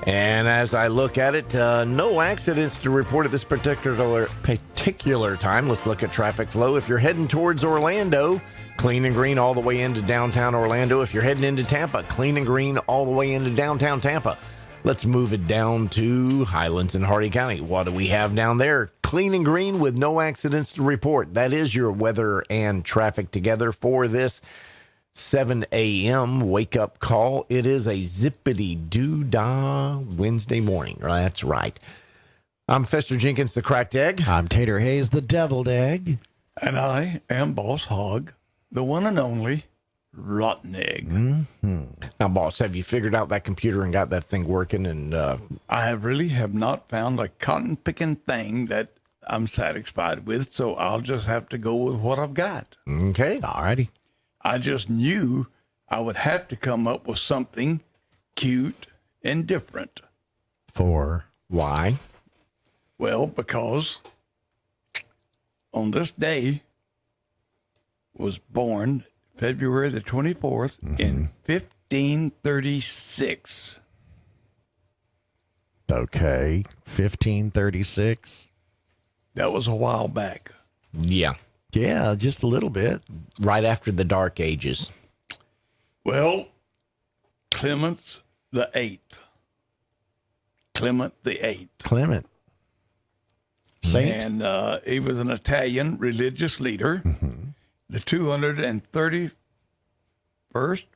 And as I look at it, no accidents to report at this particular time. Let's look at traffic flow. If you're heading towards Orlando, clean and green all the way into downtown Orlando. If you're heading into Tampa, clean and green all the way into downtown Tampa. Let's move it down to Highlands and Hardee County. What do we have down there? Clean and green with no accidents to report. That is your weather and traffic together for this 7 a.m. wake-up call. It is a zippity-doo-dah Wednesday morning. That's right. I'm Fester Jenkins, the cracked egg. I'm Tater Hayes, the deviled egg. And I am Boss Hog, the one and only rotten egg. Mm-hmm. Now, boss, have you figured out that computer and got that thing working? And I really have not found a cotton-picking thing that I'm satisfied with, so I'll just have to go with what I've got. Okay. All righty. I just knew I would have to come up with something cute and different. For why? Well, because on this day was born February the 24th in 1536. Okay, 1536. That was a while back. Yeah. Yeah, just a little bit. Right after the Dark Ages. Well, Clement the Eighth. Clement the Eighth. Clement. Saint. And he was an Italian religious leader. Mm-hmm. The 231st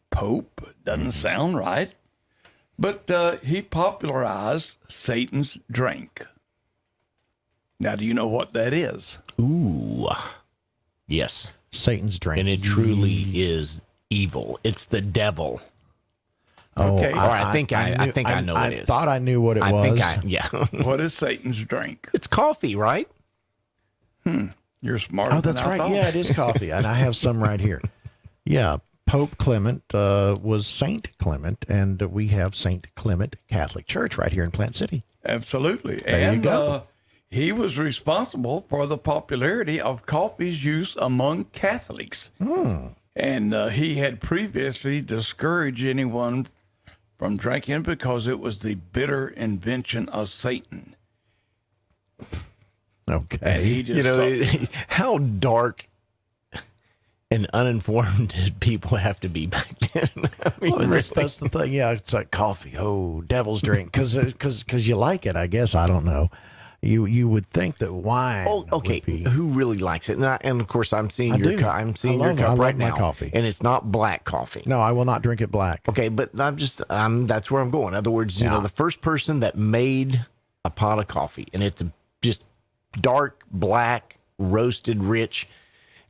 Pope. Doesn't sound right. But he popularized Satan's drink. Now, do you know what that is? Ooh. Yes. Satan's drink. And it truly is evil. It's the devil. Okay. Or I think I know what it is. I thought I knew what it was. Yeah. What is Satan's drink? It's coffee, right? You're smarter Oh, than that's I right. thought. Yeah, it is coffee. And I have some right here. Yeah. Pope Clement was Saint Clement, and we have Saint Clement Catholic Church right here in Plant City. Absolutely. There you go. He was responsible for the popularity of coffee's use among Catholics. And he had previously discouraged anyone from drinking because it was the bitter invention of Satan. Okay. And he just how dark and uninformed did people have to be back then? I mean, Well, that's the thing. Yeah, it's like coffee. Oh, devil's drink. Because you like it, I guess. I don't know. You would think that wine. Oh, okay. Would be, Who really likes it? And of course, I'm seeing I your do. cup. I'm seeing I your love it. I cup love right my now, coffee. and it's not black coffee. No, I will not drink it black. Okay, but that's where I'm going. In other words, you know, the first person that made a pot of coffee, and it's just dark black, roasted, rich,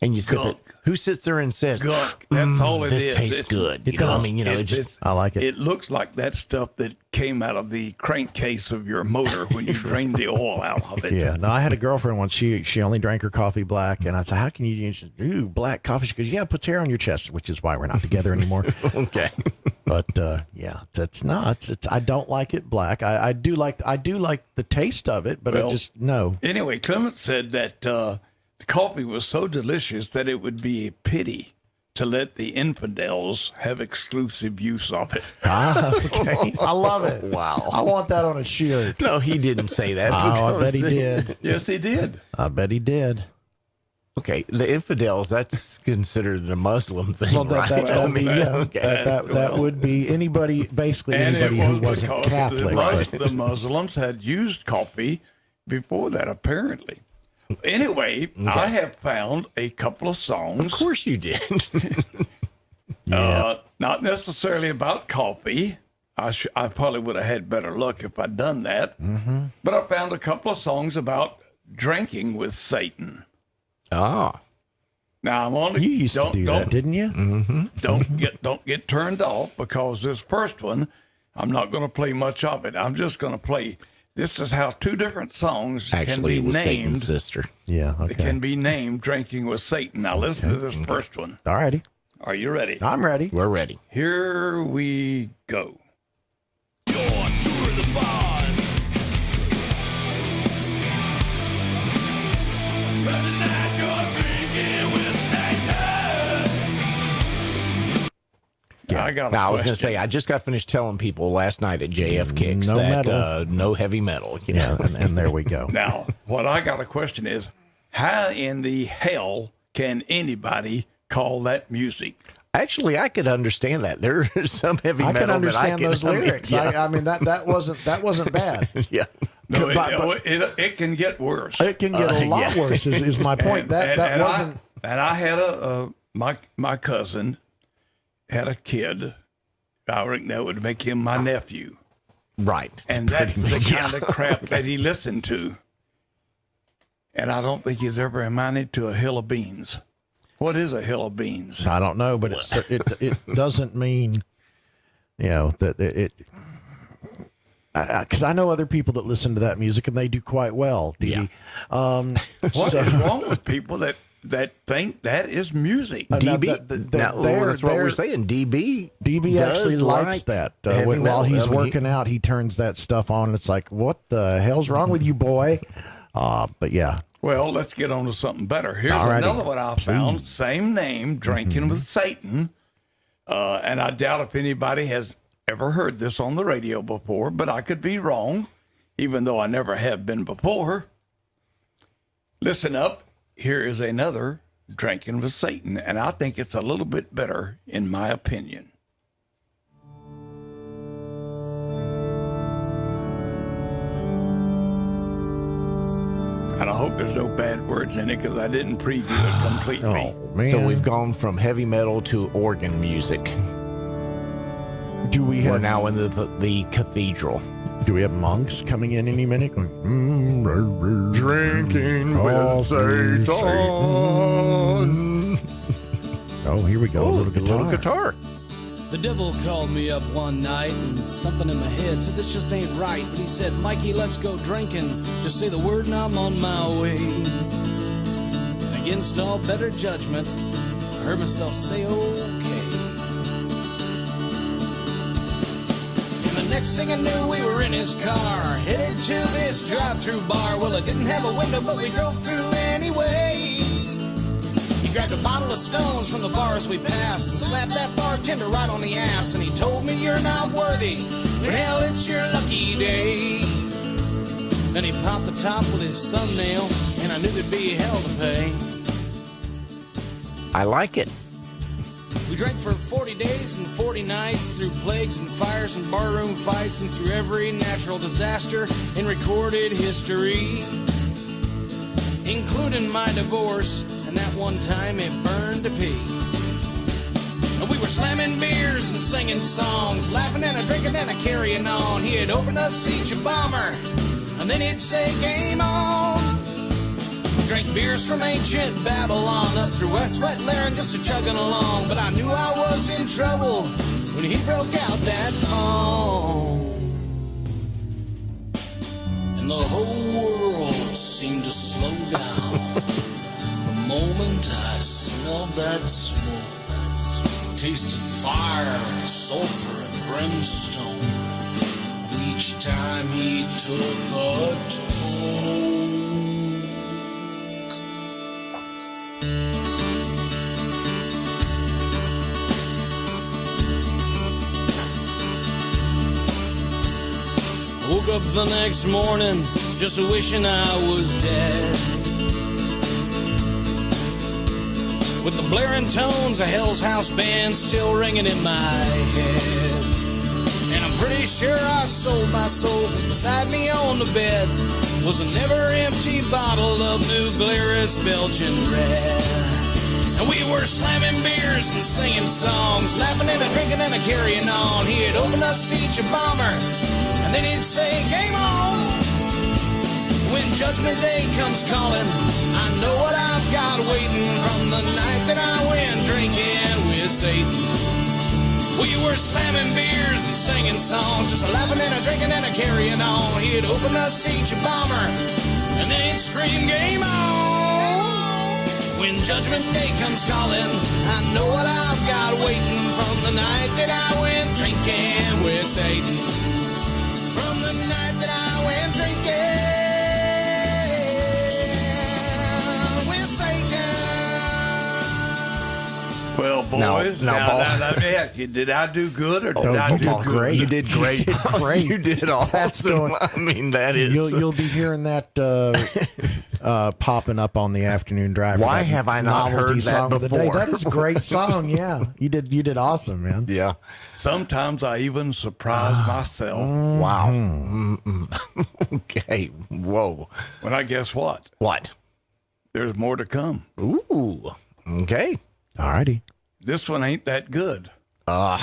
And you sit there, who sits there and says, Gunk. That's all it is. This tastes good. You know, I mean, you know, I like it. It looks like that stuff that came out of the crankcase of your motor when you drained the oil out of it. Yeah. No, I had a girlfriend once. She only drank her coffee black, and I said, "How can you do black coffee?" She goes, "Yeah, it puts hair on your chest," which is why we're not together anymore. Okay. But yeah, that's nuts. I don't like it black. I do like the taste of it, but I just no. Anyway, Clement said that the coffee was so delicious that it would be a pity to let the infidels have exclusive use of it. Okay. I love it. Wow. I want that on a shirt. No, he didn't say that. Oh, I bet he did. Yes, he did. I bet he did. Okay, the infidels, that's considered a Muslim thing, Well, right? that would be anybody, basically anybody who wasn't Catholic. The Muslims had used coffee before that, apparently. Anyway, I have found a couple of songs. Of course you did. Not necessarily about coffee. I probably would have had better luck if I'd done that. Mm-hmm. But I found a couple of songs about drinking with Satan. Ah. Now I'm on the. You used to do that, didn't you? Mm-hmm. Don't get turned off, because this first one, I'm not going to play much of it. I'm just going to play. This is how two different songs Actually, can it be was named. Satan's sister. Yeah, okay. They can be named "Drinking with Satan." Now listen to this first one. All righty. Are you ready? I'm ready. We're ready. Here we go. I was going to say, I just got finished telling people last night at JF Kicks No that metal. no heavy metal. You know? And there we go. Now, what I got a question is, how in the hell can anybody call that music? Actually, I could understand that. There's some heavy I metal can understand those lyrics. Yeah. I mean that wasn't bad. Yeah. No, it can get worse. It can get a lot worse. Is my point. I had my cousin had a kid. I reckon that would make him my nephew. Right. And that's the kind of crap that he listened to. And I don't think he's ever amounted to a hill of beans. What is a hill of beans? I don't know, but it doesn't mean, that it. Because I know other people that listen to that music and they do quite well. Yeah. What is wrong with people that think that is music? DB. That's what we're saying. DB actually likes that. While he's working out, he turns that stuff on. It's like, what the hell's wrong with you, boy? But yeah. Well, let's get on to something better. Here's Alrighty. another one I found. Same name, Drinking with Satan. And I doubt if anybody has ever heard this on the radio before, but I could be wrong, even though I never have been before. Listen up. Here is another Drinking with Satan, and I think it's a little bit better, in my opinion. And I hope there's no bad words in it, because I didn't preview it completely. Oh, man. So we've gone from heavy metal to organ music. Do we We're have now in the cathedral. Do we have monks coming in any minute? Going, Drinking with Satan. Oh, here we go. A little guitar. The devil called me up one night and something in my head said this just ain't right. But he said, Mikey, let's go drinking. Just say the word and I'm on my way. And against all better judgment, I heard myself say, okay. And the next thing I knew, we were in his car, headed to this drive-through bar. Well, it didn't have a window, but we drove through anyway. He grabbed a bottle of Stones from the bars we passed and slapped that bartender right on the ass. And he told me, you're not worthy. Well, it's your lucky day. Then he popped the top with his thumbnail, and I knew there'd be hell to pay. I like it. We drank for 40 days and 40 nights through plagues and fires and barroom fights and through every natural disaster in recorded history, including my divorce. And that one time it burned to pee. And we were slamming beers and singing songs, laughing and a drinking and a carrying on. He had opened us each a bomber, and then he'd say, game on. drank beers from ancient Babylon, up through West Wet Laren just a chugging along. But I knew I was in trouble when he broke out that song. And the whole world seemed to slow down the moment I smelled that smoke. Tasted fire and sulfur and brimstone each time he took a toke. Woke up the next morning just wishing I was dead. With the blaring tones of Hell's House Band still ringing in my head. And I'm pretty sure I sold my soul, 'cause beside me on the bed was a never-empty bottle of New Glarus Belgian Red. And we were slamming beers and singing songs, laughing and a-drinking and a-carrying on. He'd open us each a bomber, and then he'd say, game on. When Judgment Day comes calling, I know what I've got waiting from the night that I went drinking with Satan. We were slamming beers and singing songs, just laughing and a-drinking and a-carrying on. He'd open us each a bomber, and then he'd scream, game on. When Judgment Day comes calling, I know what I've got waiting from the night that I went drinking with Satan. From the night that I went drinking with Satan. Well, boys, now, let me ask you, did I do good or did I do good? Great. You did great. You did great. You did awesome. I mean, that is. You'll be hearing that popping up on the afternoon drive. Why have I not heard that song of the day? before? That is a great song. Yeah, you did awesome, man. Yeah. Sometimes I even surprise myself. Wow. Okay. Whoa. When I guess what? What? There's more to come. Ooh. Okay. All righty. This one ain't that good. But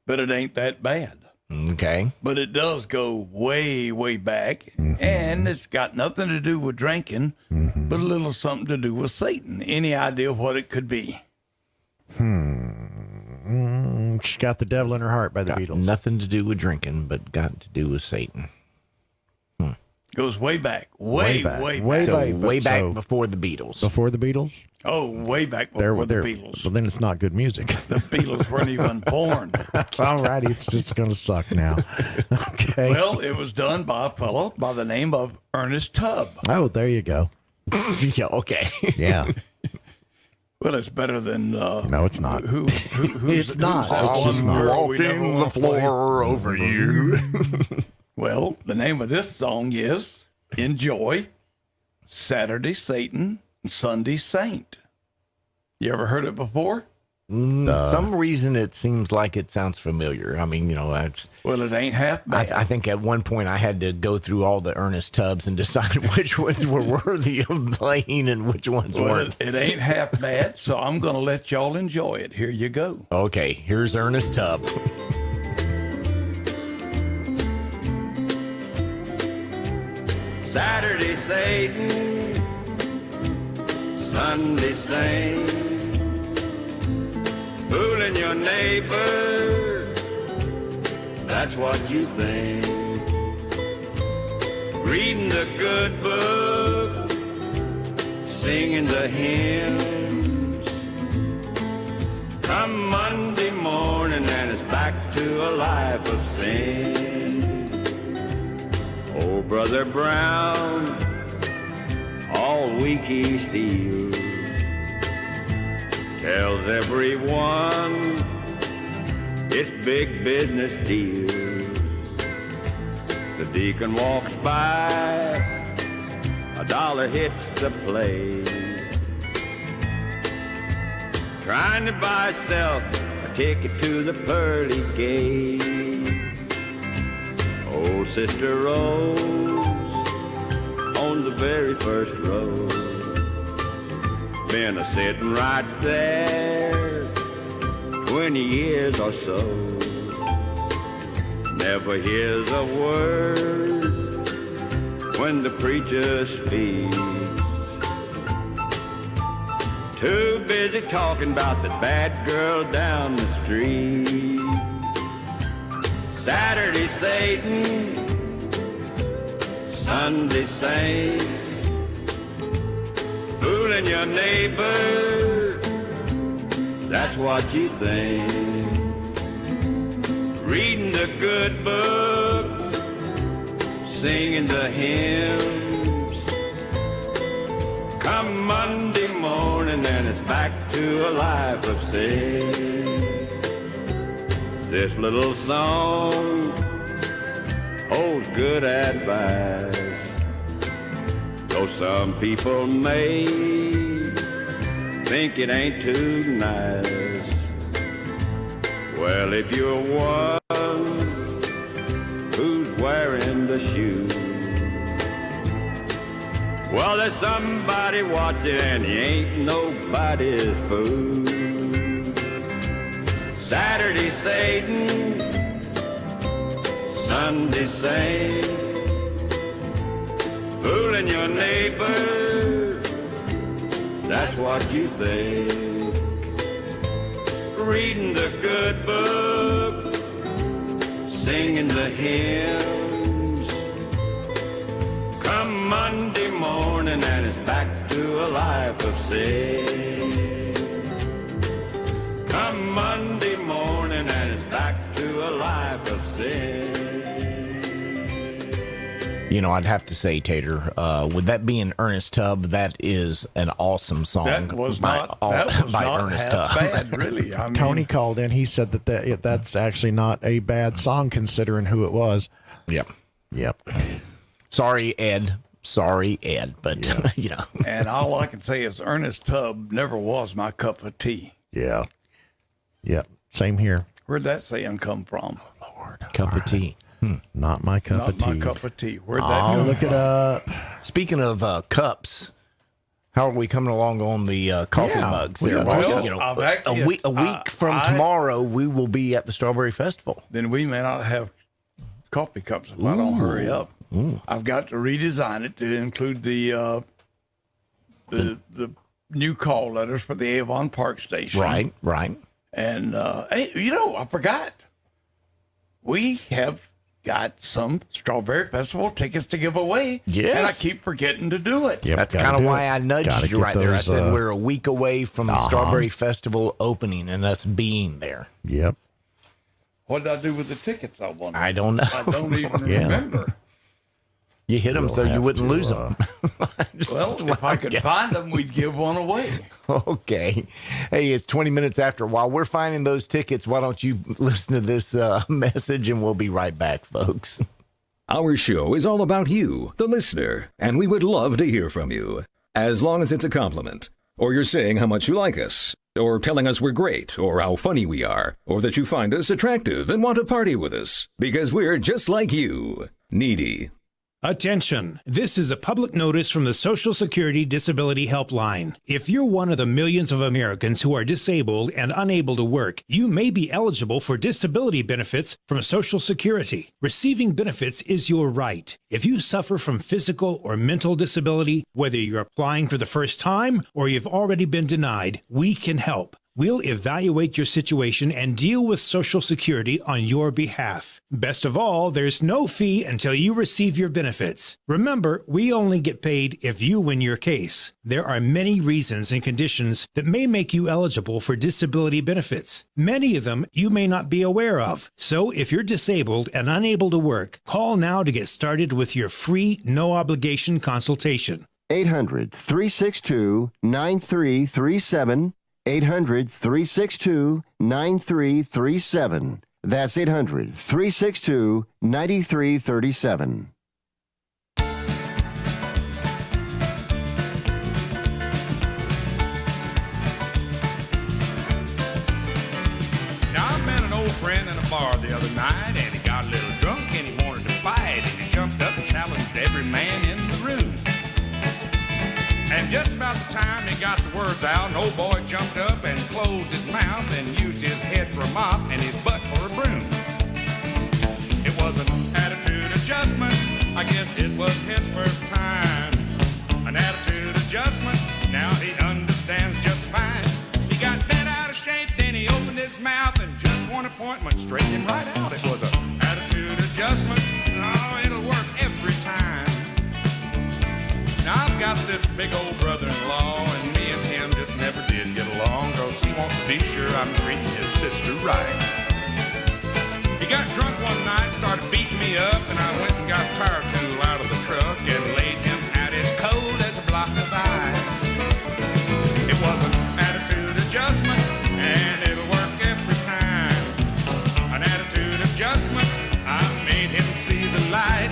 it ain't that bad. Okay. But it does go way, way back. And it's got nothing to do with drinking, but a little something to do with Satan. Any idea what it could be? She got the devil in her heart by the Beatles. Nothing to do with drinking, but got to do with Satan. Goes way back. Way back. Way back before the Beatles. Before the Beatles? Oh, way back before the Beatles. Well, then it's not good music. The Beatles weren't even born. All righty. It's just going to suck now. Okay. Well, it was done by a fellow by the name of Ernest Tubb. Oh, there you go. Yeah, okay. Yeah. Well, it's better than... no, it's not. Who's it's not. It's just not. Walking the floor over you. Well, the name of this song is Enjoy, Saturday Satan, Sunday Saint. You ever heard it before? Some reason it seems like it sounds familiar. I mean, well, it ain't half bad. I think at one point I had to go through all the Ernest Tubbs and decide which ones were worthy of playing and which ones weren't. It ain't half bad, so I'm going to let y'all enjoy it. Here you go. Okay, here's Ernest Tubb. Saturday Satan, Sunday Saint, fooling your neighbor, that's what you think. Reading the good book, singing the hymns. Come Monday morning and it's back to a life of sin. Oh, Brother Brown, all week he steals, tells everyone it's big business deals. The deacon walks by, $1 hits the plate, trying to buy self a ticket to the pearly gate. Oh, Sister Rose, on the very first row, been a-sitting right there 20 years or so. Never hears a word when the preacher speaks. Too busy talking about the bad girl down the street. Saturday Satan, Sunday saint, fooling your neighbor, that's what you think. Reading the good book, singing the hymns. Come Monday morning and it's back to a life of sin. This little song holds good advice, though some people may think it ain't too nice. Well, if you're one who's wearing the shoe, well, there's somebody watching and he ain't nobody's fool. Saturday Satan, Sunday saint, fooling your neighbor, that's what you think. Reading the good book, singing the hymns. Come Monday morning and it's back to a life of sin. Come Monday morning and it's back to a life of sin. You know, I'd have to say, Tater, with that being Ernest Tubb, that is an awesome song. That was not Ernest Tubb. bad, really. I mean, Tony called in. He said that's actually not a bad song considering who it was. Yep. Yep. Sorry, Ed. But, you know. And all I can say is Ernest Tubb never was my cup of tea. Yeah. Yep. Same here. Where'd that saying come from? Lord. Cup of tea. Not my cup of tea. Not my cup of tea. Where'd that I'll come look from? it up. Speaking of cups, how are we coming along on the coffee mugs there? Well, You know, I've actually- a week from tomorrow, we will be at the Strawberry Festival. Then we may not have coffee cups if I don't hurry up. I've got to redesign it to include the new call letters for the Avon Park Station. Right. And, hey, you know, I forgot. We have got some Strawberry Festival tickets to give away. Yes. And I keep forgetting to do it. Yep, That's kind of why I nudged you right there. I those, said we're a week away from the Strawberry Festival opening and us being there. Yep. What did I do with the tickets, I wonder? I don't know. I don't even Yeah. remember. You hit them so you wouldn't lose them. Well, if I could find them, we'd give one away. Okay. Hey, it's 20 minutes after. While we're finding those tickets, why don't you listen to this message and we'll be right back, folks. Our show is all about you, the listener, and we would love to hear from you. As long as it's a compliment, or you're saying how much you like us, or telling us we're great, or how funny we are, or that you find us attractive and want to party with us, because we're just like you. Needy. Attention! This is a public notice from the Social Security Disability Helpline. If you're one of the millions of Americans who are disabled and unable to work, you may be eligible for disability benefits from Social Security. Receiving benefits is your right. If you suffer from physical or mental disability, whether you're applying for the first time or you've already been denied, we can help. We'll evaluate your situation and deal with Social Security on your behalf. Best of all, there's no fee until you receive your benefits. Remember, we only get paid if you win your case. There are many reasons and conditions that may make you eligible for disability benefits. Many of them you may not be aware of. So if you're disabled and unable to work, call now to get started with your free, no-obligation consultation. 800-362-9337. 800-362-9337. That's 800-362-9337. Now, I met an old friend in a bar the other night, and he got a little drunk, and he wanted to fight, and he jumped up and challenged every man in the room. And just about the time he got the words out, an old boy jumped up and closed his mouth and used his head for a mop and his butt for a broom. It was an attitude adjustment. I guess it was his first time. An attitude adjustment. Now he understands just fine. this big old brother-in-law, and me and him just never did get along, 'cause he wants to be sure I'm treating his sister right. He got drunk one night, started beating me up, and I went and got a tire tool out of the truck and laid him out as cold as a block of ice. It was an attitude adjustment, and it'll work every time. An attitude adjustment, I made him see the light.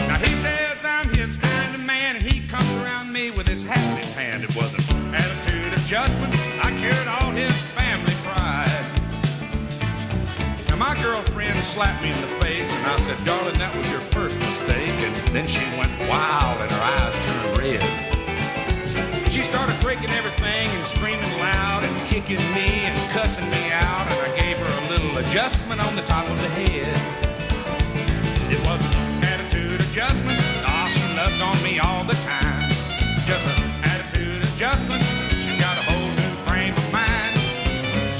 Now he says I'm his kind of man, and he comes around me with his hat in his hand. It was an attitude adjustment, I carried all his family pride. Now my girlfriend slapped me in the face, and I said, darling, that was your first mistake. And then she went wild and her eyes turned red. She started breaking everything and screaming loud and kicking me and cussing me out, and I gave her a little adjustment on the top of the head. It was an attitude adjustment, oh, she loves on me all the time. Just an attitude adjustment, she's got a whole new frame of mind.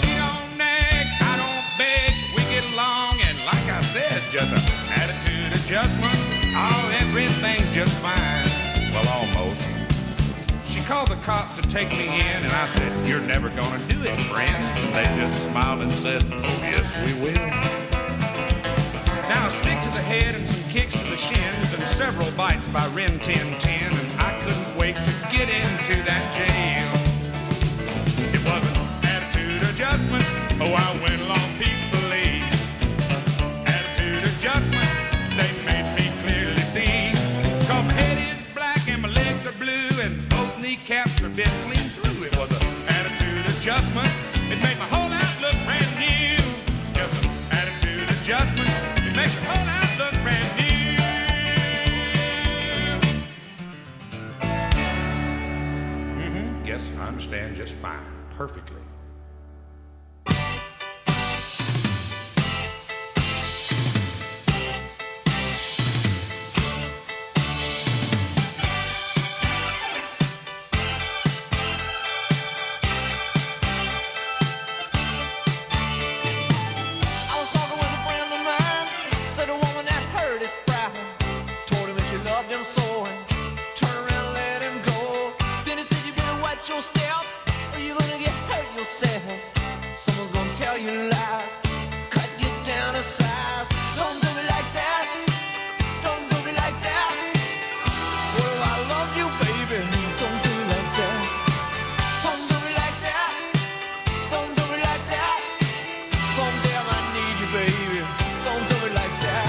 She don't nag, I don't beg, we get along, and like I said, just an attitude adjustment, oh, everything's just fine. Well, almost. She called the cops to take me in, and I said, you're never gonna do it, friends. And they just smiled and said, oh, yes, we will. Now a stick to the head and some kicks to the shins and several bites by Rin Tin Tin, and I couldn't wait to get into that jail. It was an attitude adjustment, oh, I went along peacefully. Attitude adjustment, they made me clearly see. 'Cause my head is black and my legs are blue and both kneecaps are bit clean through. It was an attitude adjustment, it made my whole outlook brand new. Just an attitude adjustment, it makes your whole outlook brand new. Yes, I understand just fine, perfectly. Someone's gonna tell you lies, cut you down to size. Don't do me like that, don't do me like that. Well, I love you, baby, don't do me like that. Don't do me like that, don't do me like that. Someday I might need you, baby, don't do me like that.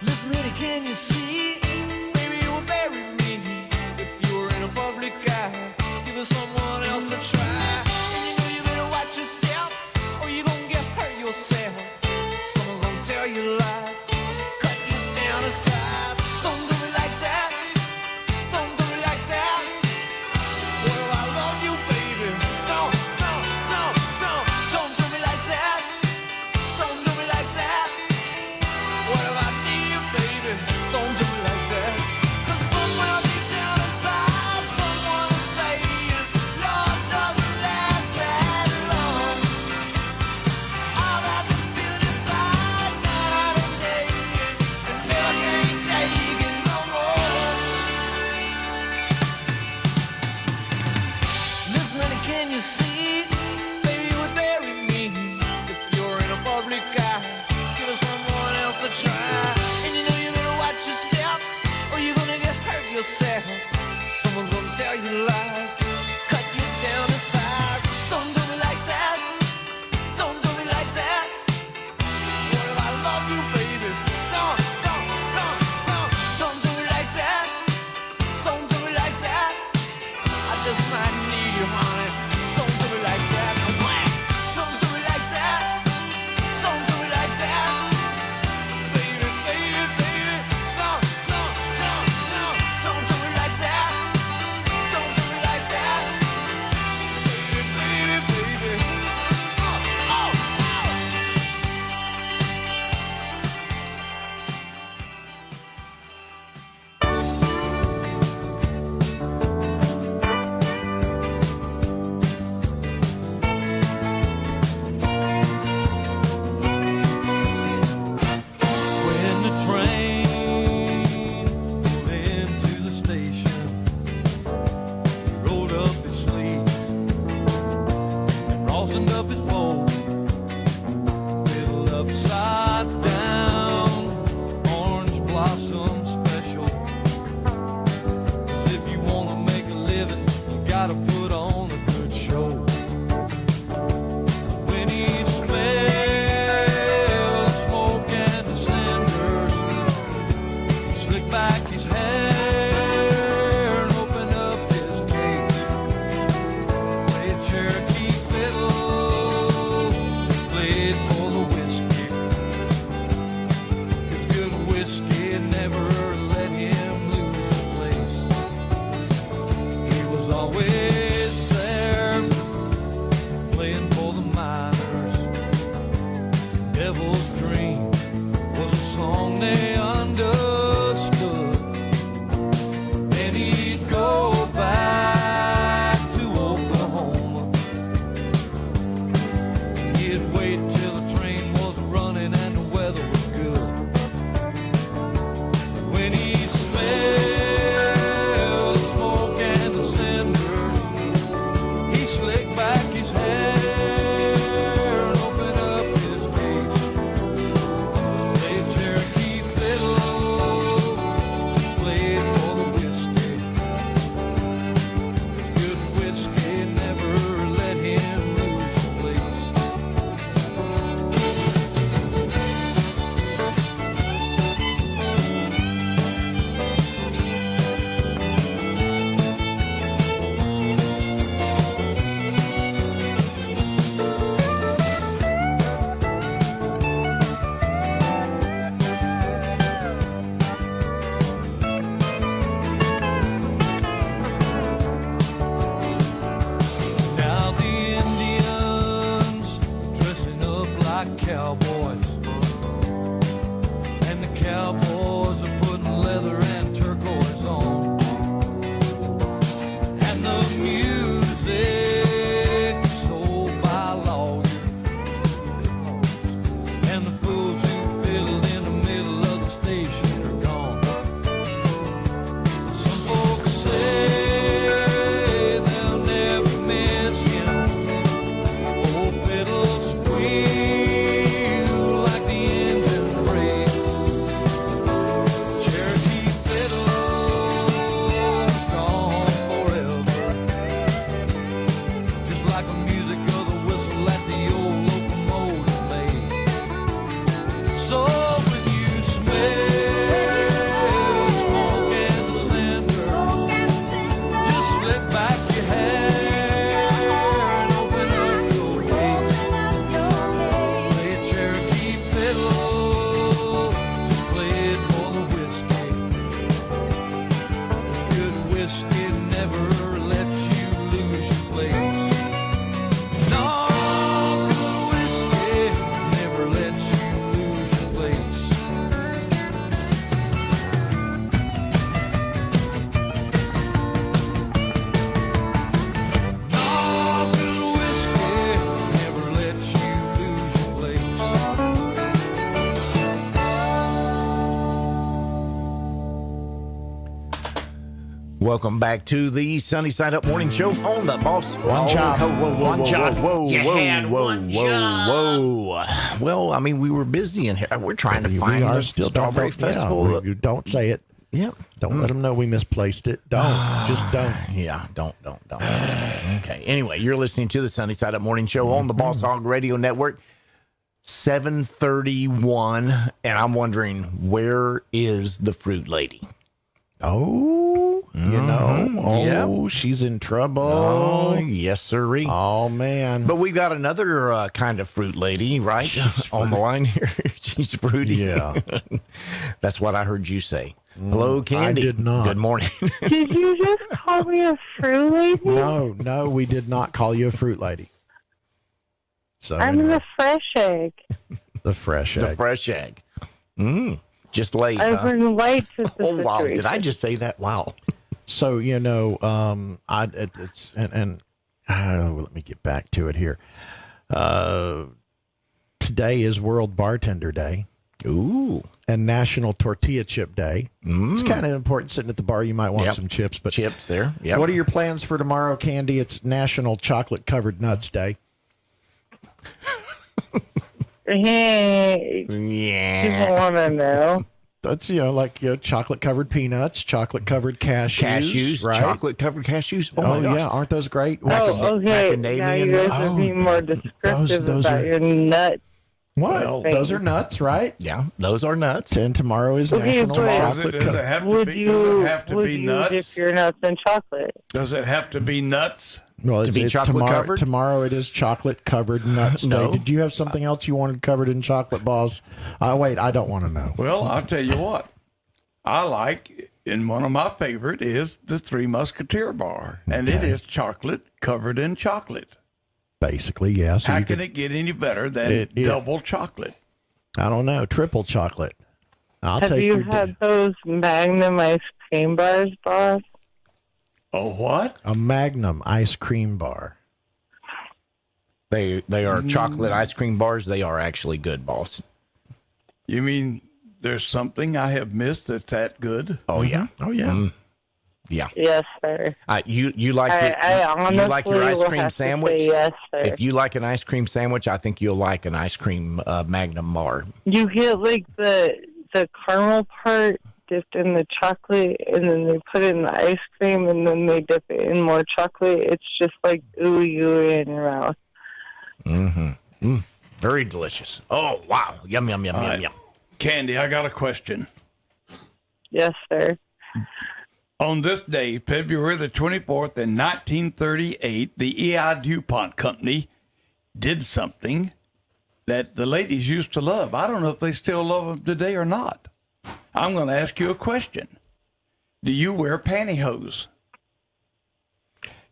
Listen, honey, can you see? Baby, you will bury me if you were in a public eye. Give someone else a try. Step, or you gonna get hurt yourself. Someone's gonna tell you lies, cut you down to size. Don't do me like that, don't do me like that. Well, I love you, baby. Don't do me like that. Don't do me like that. What if I need you, baby? Don't do me like that. 'Cause somewhere deep down inside, someone is saying love doesn't last as long. Can you see? Baby, you would bury me if you're in a public eye. Give someone else a try. And you know you're gonna watch your step, or you're gonna get hurt yourself. Someone's gonna tell you lies, cut you down to size. Don't do me like that, don't do me like that. What if I love you, baby? Don't do me like that, don't do me like that. I just might need you, honey. Don't do me like that. No way. Don't do me like that. Don't do me like that. Baby, baby, baby. Don't do me like back his hair and open up his case. Play a Cherokee fiddle, just play it for the whiskey. His good whiskey never let him lose his place. He was always there, playing for the miners. Devil's Dream was a song they understood. Then he'd go back to Oklahoma. He'd wait till the train was running and the weather was good. When he smelled the smoke and the cinders, he slicked back his hair and opened up his case. Play a Cherokee fiddle, just play it for the whiskey. His good whiskey never let him lose his place. Now the Indians dressing up like cowboys, and the cowboys are putting leather and turquoise on, and the music is sold by lawyers, and the fools who fiddled in the middle of the station are gone. Some folks say they'll never miss him. Old fiddle squeal like the engine brakes. Cherokee fiddle's gone forever, just like the music of the whistle that the old locomotive made. So when you smell smoke and the cinders, just slip back your hair and open up your case. Play a Cherokee fiddle, just play it for the whiskey. This good whiskey never lets you lose your place. No, good whiskey never lets you lose your place. No, good whiskey never lets you lose your place. Welcome back to the Sunny Side Up Morning Show on the Boss. One job. One job. Whoa, You had whoa, one whoa. Well, I mean, we were busy in here. We're trying to find we are the still Strawberry Festival. Yeah, don't say it. Yep. Don't let them know we misplaced it. Don't. Just don't. Yeah, don't. Okay. Anyway, you're listening to the Sunny Side Up Morning Show on the Boss Hog Radio Network. 7:31, and I'm wondering, where is the fruit lady? Oh, she's in trouble. Oh, yes, sirree. Oh, man. But we got another kind of fruit lady, right? On the line here. She's fruity. Yeah. That's what I heard you say. Hello, Candy. I did not. Good morning. Did you just call me a fruit lady? No, we did not call you a fruit lady. So I'm the fresh egg. The fresh egg. The fresh egg. Just late. I've been late to the Oh, wow. situation. Did I just say that? Wow. So, let me get back to it here. Today is World Bartender Day. Ooh. And National Tortilla Chip Day. It's kind of important sitting at the bar. You might want some chips. But chips there. Yep. What are your plans for tomorrow, Candy? It's National Chocolate Covered Nuts Day. Hey, yeah. people want to know. That's, chocolate covered peanuts, chocolate covered cashews, right? Chocolate covered cashews. Oh, Oh, my gosh. yeah. Aren't those great? Oh, okay. Now you guys are being more descriptive about your nut What? Well, Those are nuts, right? Yeah, those are nuts. And tomorrow is Okay, National but- Chocolate Does it Cover. have to Would be? you, Does it have to would be you nuts? dip your nuts in chocolate? Does it have to be nuts? Well, To be chocolate tomorrow, covered? Tomorrow it is chocolate covered nuts. No. Day. Did you have something else you wanted covered in chocolate balls? Wait, I don't want to know. Well, I'll tell you what. I like, and one of my favorite is the Three Musketeer bar, and it is chocolate covered in chocolate. Basically, yes. How can it get any better than double chocolate? I don't know. Triple chocolate. I'll Have take you your had those Magnum ice cream bars, boss? Oh, what? a Magnum ice cream bar. They are chocolate ice cream bars. They are actually good, boss. You mean there's something I have missed that's that good? Oh yeah. Oh yeah. Yeah. Yes, sir. You like I you like your honestly ice will cream have to sandwich? say yes, sir. If you like an ice cream sandwich, I think you'll like an ice cream Magnum bar. You get like the caramel part dipped in the chocolate, and then they put it in the ice cream, and then they dip it in more chocolate. It's just like ooey in your mouth. Very delicious. Oh wow. Yum yum yum yum yum. Candy, I got a question. Yes, sir. On this day, February the 24th in 1938, the E.I. DuPont Company did something that the ladies used to love. I don't know if they still love them today or not. I'm going to ask you a question. Do you wear pantyhose?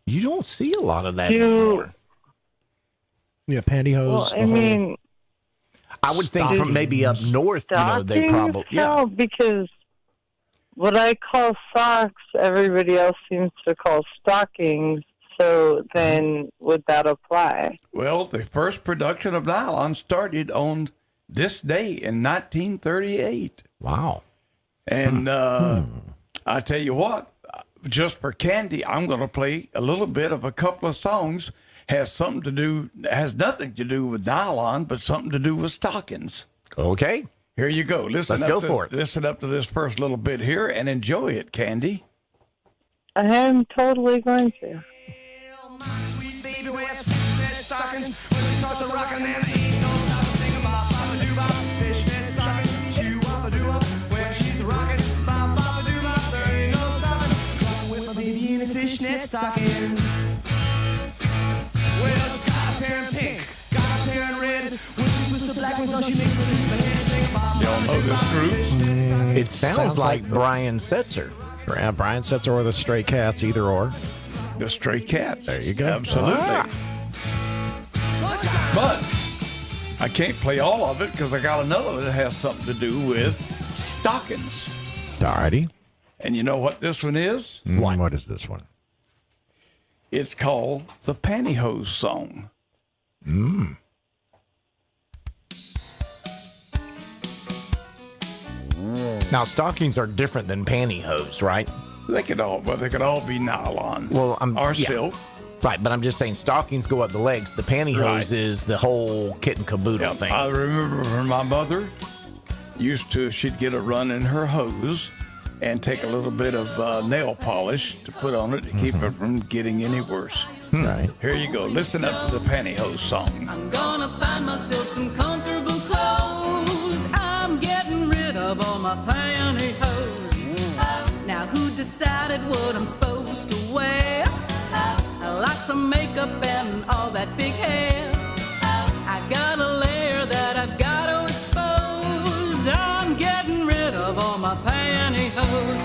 You don't see a lot of that You- anymore. Yeah, pantyhose. Well, the I whole- mean, I would think from maybe up north, they stockings probably count because what I call socks, everybody else seems to call stockings. So then, would that apply? Well, the first production of nylon started on this day in 1938. Wow. And I tell you what, just for Candy, I'm going to play a little bit of a couple of songs. Has nothing to do with nylon, but something to do with stockings. Okay. Here you go. Let's go for it. Listen up to this first little bit here and enjoy it, Candy. I am totally going to. Baby wears fishnet stockings when she starts a rockin' and ain't no stopping. Sing about Papa Doo-Bop, fishnet stockings, shoo-wop-a-doo-wop. When she's rockin', Papa Doo-Bop, there ain't no stopping. Rockin' with my baby in the fishnet stockings. Well, she's got a pair in pink, got a pair in red. When she puts the black ones on, she makes me lose my head. Sing about Y'all know this group? It sounds like Brian Setzer. Yeah, Brian Setzer or the Stray Cats, either or. The Stray Cats. There you go. Absolutely. But I can't play all of it because I got another one that has something to do with stockings. Alrighty. And you know what this one is? What is this one? It's called the Pantyhose Song. Now stockings are different than pantyhose, right? They could all be nylon. Well, or silk. Right, but I'm just saying stockings go up the legs. The pantyhose Right. is the whole kit and caboodle thing. I remember when my mother she'd get a run in her hose and take a little bit of nail polish to put on it to keep it from getting any worse. Right. Here you go. Listen up to the Pantyhose Song. I'm gonna find myself some comfortable clothes. I'm getting rid of all my pantyhose. Now who decided what I'm supposed to wear? I like some makeup and all that big hair. I got a layer that I've got to expose. I'm getting rid of all my pantyhose.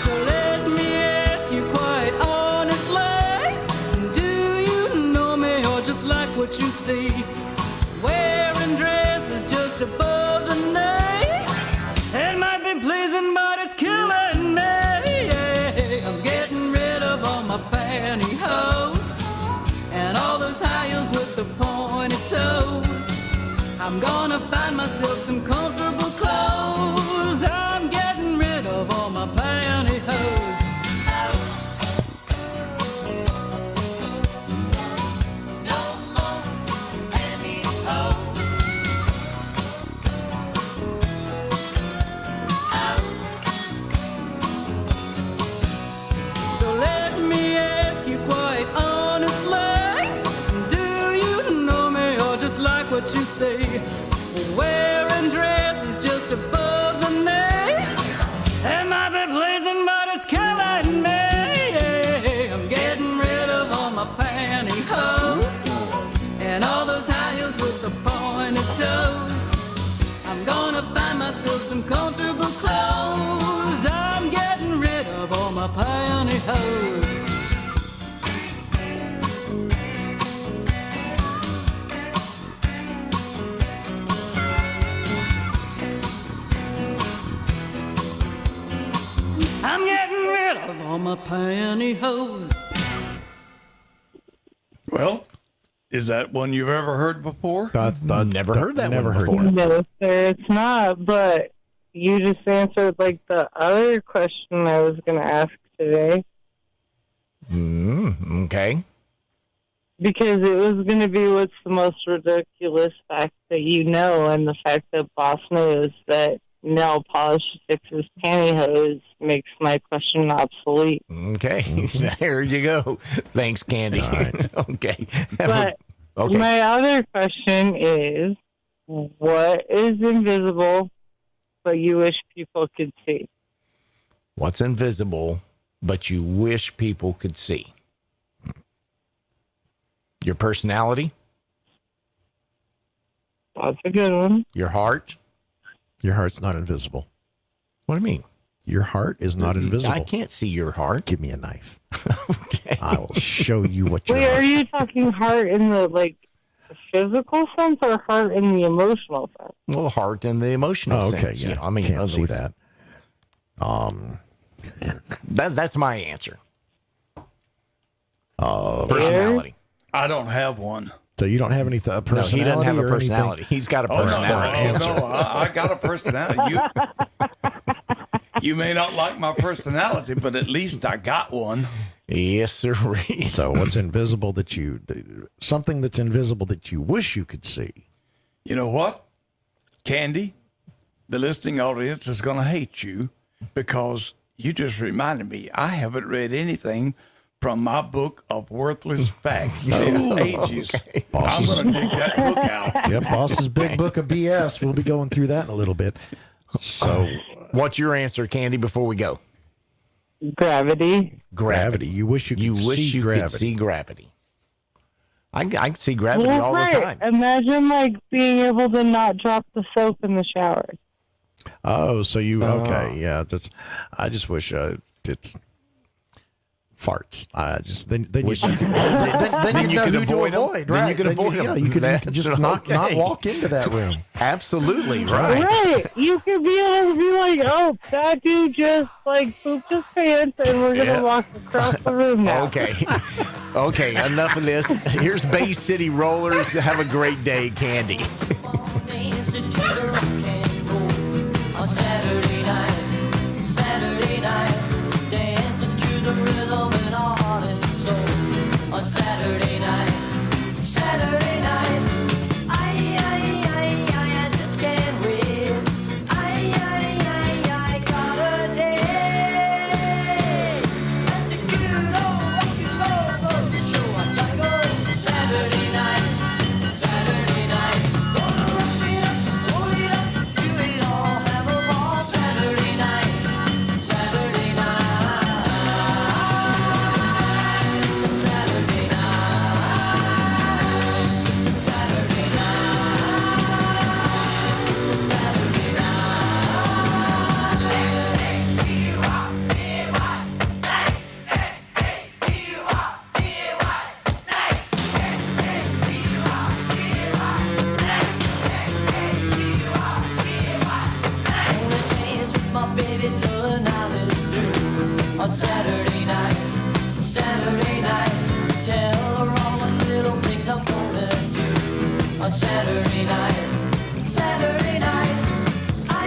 So let me ask you quite honestly, do you know me or just like what you see? Wearing dresses just above the knee. It might be pleasing, but it's killing me. I'm getting rid of all my pantyhose and all those high heels with the pointy toes. I'm gonna find myself some comfortable clothes. I'm getting rid of all my pantyhose. No more pantyhose. So let me ask you quite honestly, do you know me or just like what you see? I'm getting rid of all my pantyhose. Well, is that one you've ever heard before? Never heard that never one heard before. No, sir, it's not. But you just answered like the other question I was going to ask today. Okay. Because it was going to be what's the most ridiculous fact that you know, and the fact that Boss knows that nail polish fixes pantyhose makes my question obsolete. Okay. There you go. Thanks, Candy. Okay. But Okay. my other question is, what is invisible but you wish people could see? What's invisible but you wish people could see? Your personality? That's a good one. Your heart? Your heart's not invisible. What do you mean? Your heart is not invisible. I can't see your heart. Give me a knife. I will show you what your Wait, heart are you talking heart in the physical sense or heart in the emotional sense? Well, heart in the emotional sense. Yeah. You know, I mean, can't see that. That's my answer. Personality. I don't have one. So you don't have any personality? No, he doesn't have a or personality. anything? He's got a personality. No, I got a personality. You may not like my personality, but at least I got one. Yes, sir. So what's invisible something that's invisible that you wish you could see? You know what, Candy? The listening audience is going to hate you because you just reminded me I haven't read anything from my book of worthless facts in ages. Okay. I'm going to dig that book out. Yep, Boss's big book of BS. We'll be going through that in a little bit. So, what's your answer, Candy, before we go? Gravity. Gravity. You wish you could see gravity. Could see gravity. I can see gravity all the time. Imagine being able to not drop the soap in the shower. Oh, so okay, yeah. I just wish it's farts. Then you could avoid them. Right? Then You could avoid them. Yeah, you could just not walk into that room. Absolutely right. Right. You could be able to be like, oh, that dude just pooped his pants, and we're gonna walk across the room now. Okay. Okay. Enough of this. Here's Bay City Rollers. Have a great day, Candy. On Saturday night, dancing to the rhythm in our heart and soul. On Saturday night, I just can't wait. I got a day at the good old rock and roll show. I gotta go Saturday night, gonna rock it up, roll it up, do it all, have a ball Saturday night. On Saturday night, tell her all the little things I'm gonna do. On Saturday night, I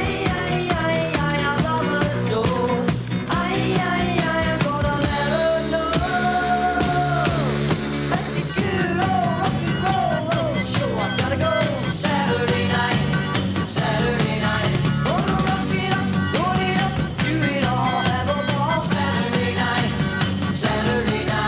love her so. I'm gonna let her know. At the good old rock and roll show, I gotta go Saturday night. Gonna rock it up, roll it up, do it all, have a ball Saturday night. Saturday night.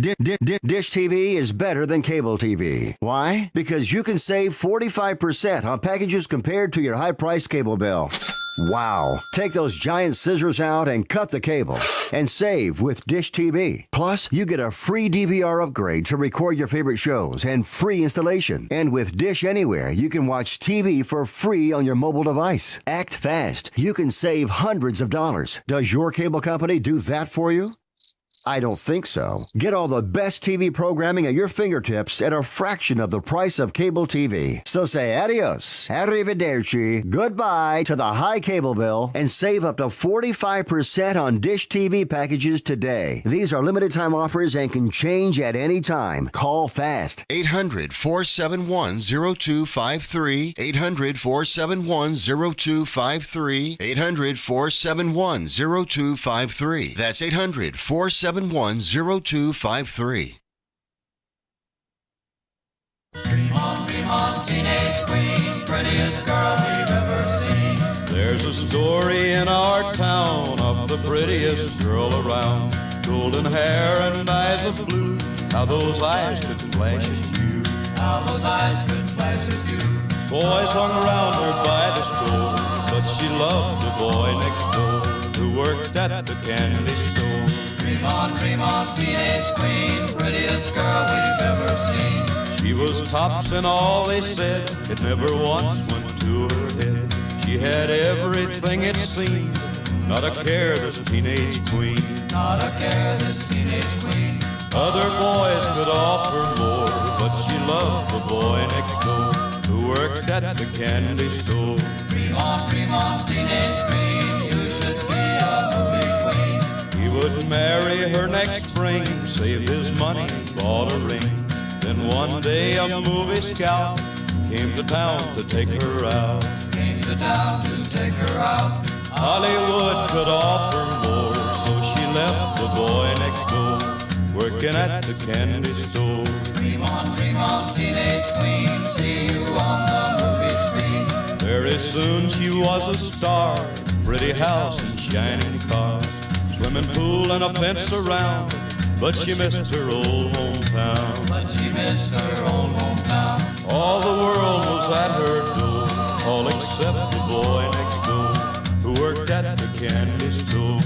Dish TV is better than cable TV. Why? Because you can save 45% on packages compared to your high-priced cable bill. Wow. Take those giant scissors out and cut the cable and save with Dish TV. Plus, you get a free DVR upgrade to record your favorite shows and free installation. And with Dish Anywhere, you can watch TV for free on your mobile device. Act fast. You can save hundreds of dollars. Does your cable company do that for you? I don't think so. Get all the best TV programming at your fingertips at a fraction of the price of cable TV. So say adios, arrivederci, goodbye to the high cable bill and save up to 45% on Dish TV packages today. These are limited time offers and can change at any time. Call fast. 800-471-0253. 800-471-0253. 800-471-0253. That's 800-471-0253. Dream on, teenage queen, prettiest girl we've ever seen. There's a story in our town of the prettiest girl around. Golden hair and eyes of blue, how those eyes could flash at you. How those eyes could flash at you. Boys hung around her by the store, but she loved the boy next door who worked at the candy store. Dream on, teenage queen, prettiest girl we've ever seen. She was tops in all they said, it never once went to her head. She had everything it seemed, not a care, this teenage queen. Not a care, this teenage queen. Other boys could offer more, but she loved the boy next door who worked at the candy store. Dream on, teenage queen, you should be a movie queen. He would marry her next spring, save his money, bought a ring. Then one day a movie scout came to town to take her out. Came to town to take her out. Hollywood could offer more, so she left the boy next door, working at the candy store. Dream on, teenage queen, see you on the movie screen. Very soon she was a star, pretty house and shining cars, swimming pool and a fence around, but she missed her old hometown. But she missed her old hometown. All the world was at her door, all except the boy next door who worked at the candy store.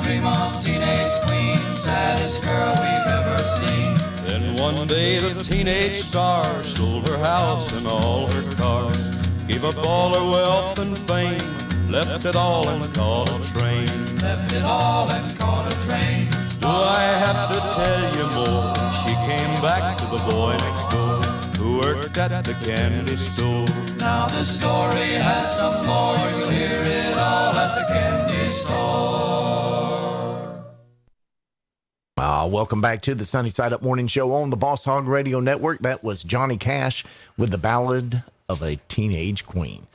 Dream on, teenage queen, saddest girl we've ever seen. Then one day the teenage star sold her house and all her cars, gave up all her wealth and fame, left it all and caught a train. Left it all and caught a train. Do I have to tell you more? She came back to the boy next door who worked at the candy store. Now the story has some more. You'll hear it all at the candy store. Welcome back to the Sunny Side Up Morning Show on the Boss Hog Radio Network. That was Johnny Cash with the Ballad of a Teenage Queen.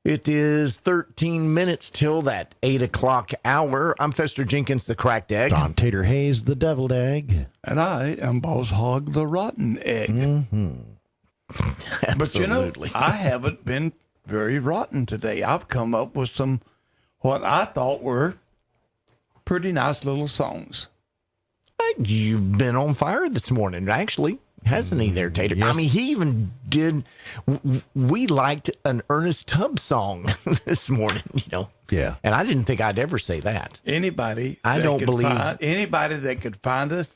It is 13 minutes till that 8 o'clock hour. I'm Fester Jenkins, the cracked egg. Tom Tater Hayes, the deviled egg. And I am Boss Hog, the rotten egg. Mm-hmm. But you know, I haven't been very rotten today. I've come up with some, what I thought were pretty nice little songs. You've been on fire this morning, actually. Hasn't he there, Tater? Yes. I mean, he even did. We liked an Ernest Tubb song this morning, you know. Yeah. And I didn't think I'd ever say that. Anybody that could find a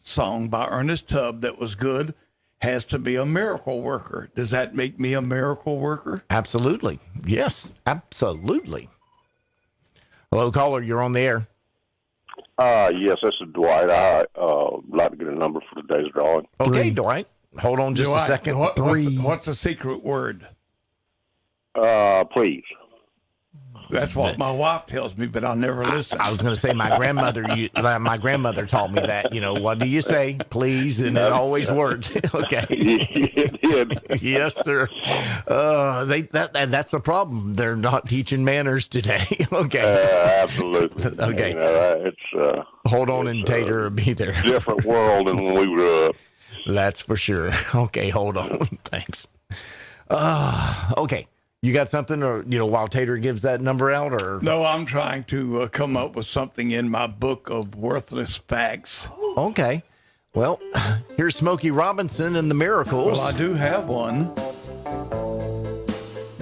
song by Ernest Tubb that was good has to be a miracle worker. Does that make me a miracle worker? Absolutely. Yes, absolutely. Hello, caller. You're on the air. Yes, this is Dwight. I like to get a number for today's drawing. Okay, Dwight. Hold on just a second. What's the secret word? Please. That's what my wife tells me, but I'll never listen. I was going to say my grandmother taught me that. You know, what do you say, please? And it always worked. Okay. Yes, sir. That's the problem. They're not teaching manners today. Okay. Absolutely. Okay. You know, it's hold on, and Tater will be there. Different world than when we grew up. That's for sure. Okay, hold on. Thanks. Okay. You got something, or, you know, while Tater gives that number out, or? No, I'm trying to come up with something in my book of worthless facts. Okay. Well, here's Smokey Robinson and the Miracles. Well, I do have one.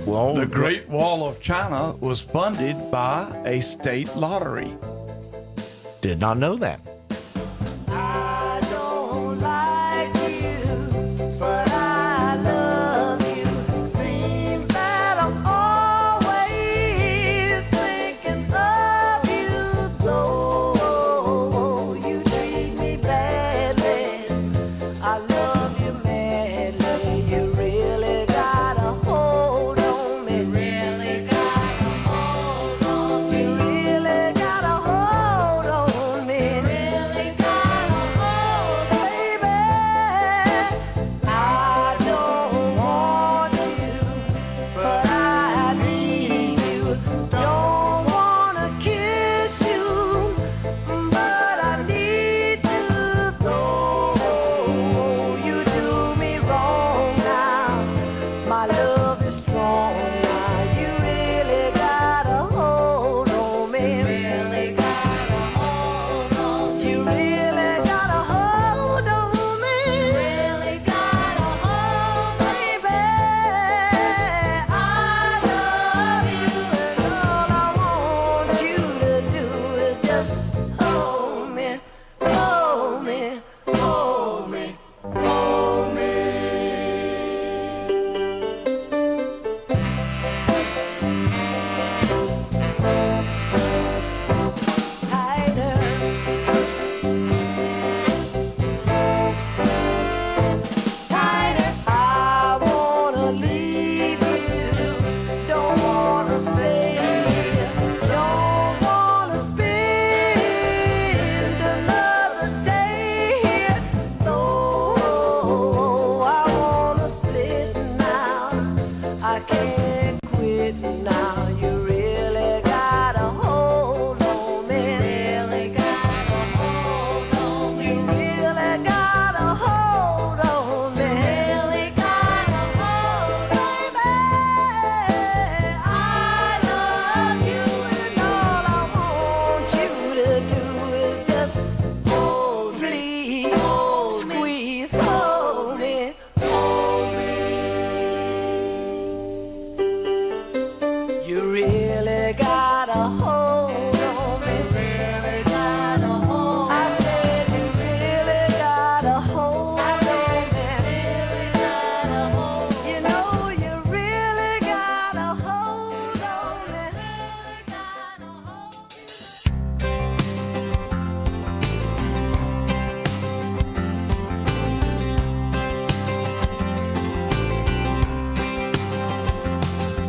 Well, the Great Wall of China was funded by a state lottery. Did not know that. I don't like you, but I love you. Seems that I'm always thinking of you, though you treat me badly. I love you madly. You really got a hold on me. Really got a hold on me. You really got a hold on me. Really got a hold, baby. I don't want you, but I need you. Don't wanna kiss you, but I need to, though you do me wrong now. My love is strong now. You really got a hold on me. Really got a hold on me. You really got a hold on me. Really got a hold, baby. I love you, and all I want you to do is just hold me, hold me, hold me, hold me. Tighter. Tighter. I wanna leave you. Don't wanna stay here. Don't wanna spend another day here. Though I wanna split now. I can't quit now. You really got a hold on me. Really got a hold on me. You really got a hold on me. Really got a hold, baby. I love you, and all I want you to do is just hold me, squeeze, hold me, hold me. You really got a hold on me. Really got a hold. I said you really got a hold on me. Really got a hold. You know you really got a hold on me. Really got a hold.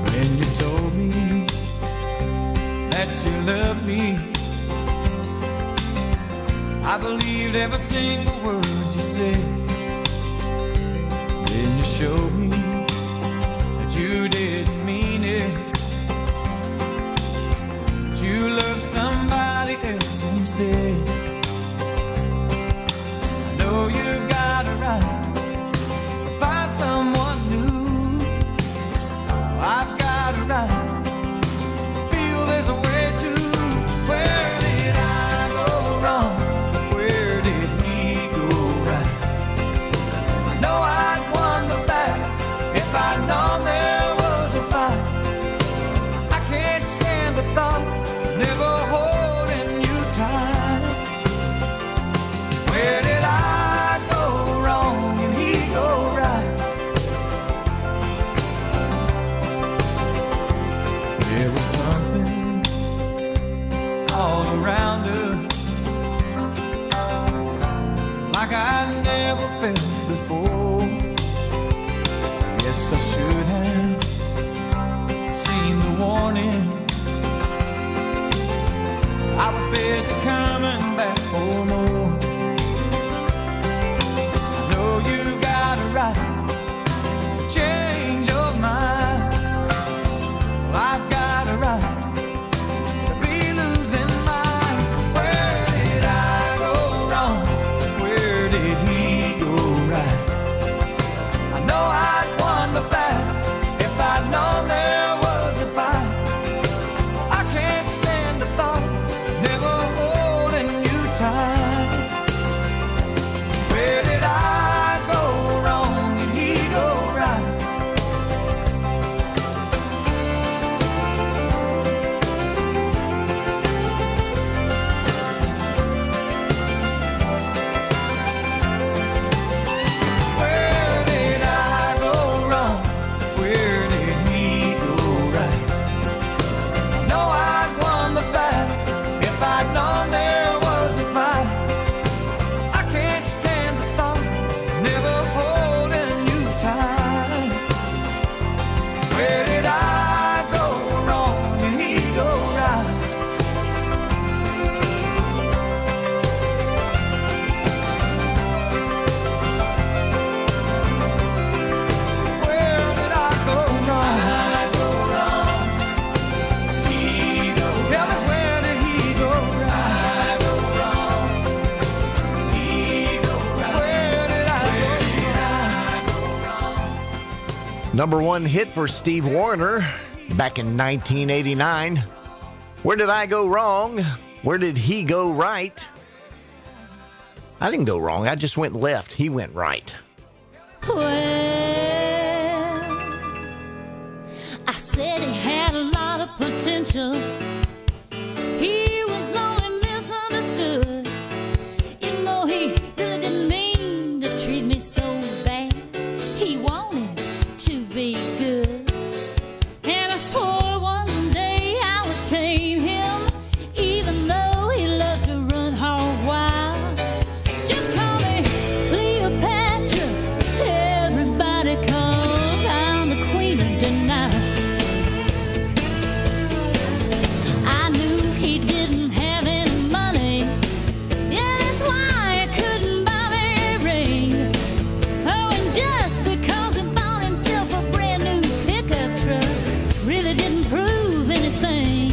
When you told me that you loved me, I believed every single word you said. Then you showed me that you didn't mean it, that you loved somebody else instead. I know you got a right to find someone new. I've got a right. Feel there's a way to. Where did I go wrong? Where did he go right? I know I'd won the battle if I'd known there was a fight. I can't stand the thought of never holding you tight. Where did I go wrong and he go right? There was something all around us like I never felt before. Yes, I should have seen the warning. I was busy coming back for more. I know you got a right to change your mind. Well, I've got a right to be losing mine. Where did I go wrong? Where did he go right? I know I'd won the battle if I'd known there was a fight. I can't stand the thought of never holding you tight. Number one hit for Steve Wariner back in 1989. Where did I go wrong? Where did he go right? I didn't go wrong. I just went left. He went right. Well, I said he had a lot of potential. He was only misunderstood. You know, he really didn't mean to treat me so bad. He wanted to be good. And I swore one day I would tame him, even though he loved to run hog wild. Just call me Cleopatra. Everybody calls I'm the queen of denial. I knew he didn't have any money. Yeah, that's why I couldn't buy me a ring. Oh, and just because he bought himself a brand new pickup truck really didn't prove anything.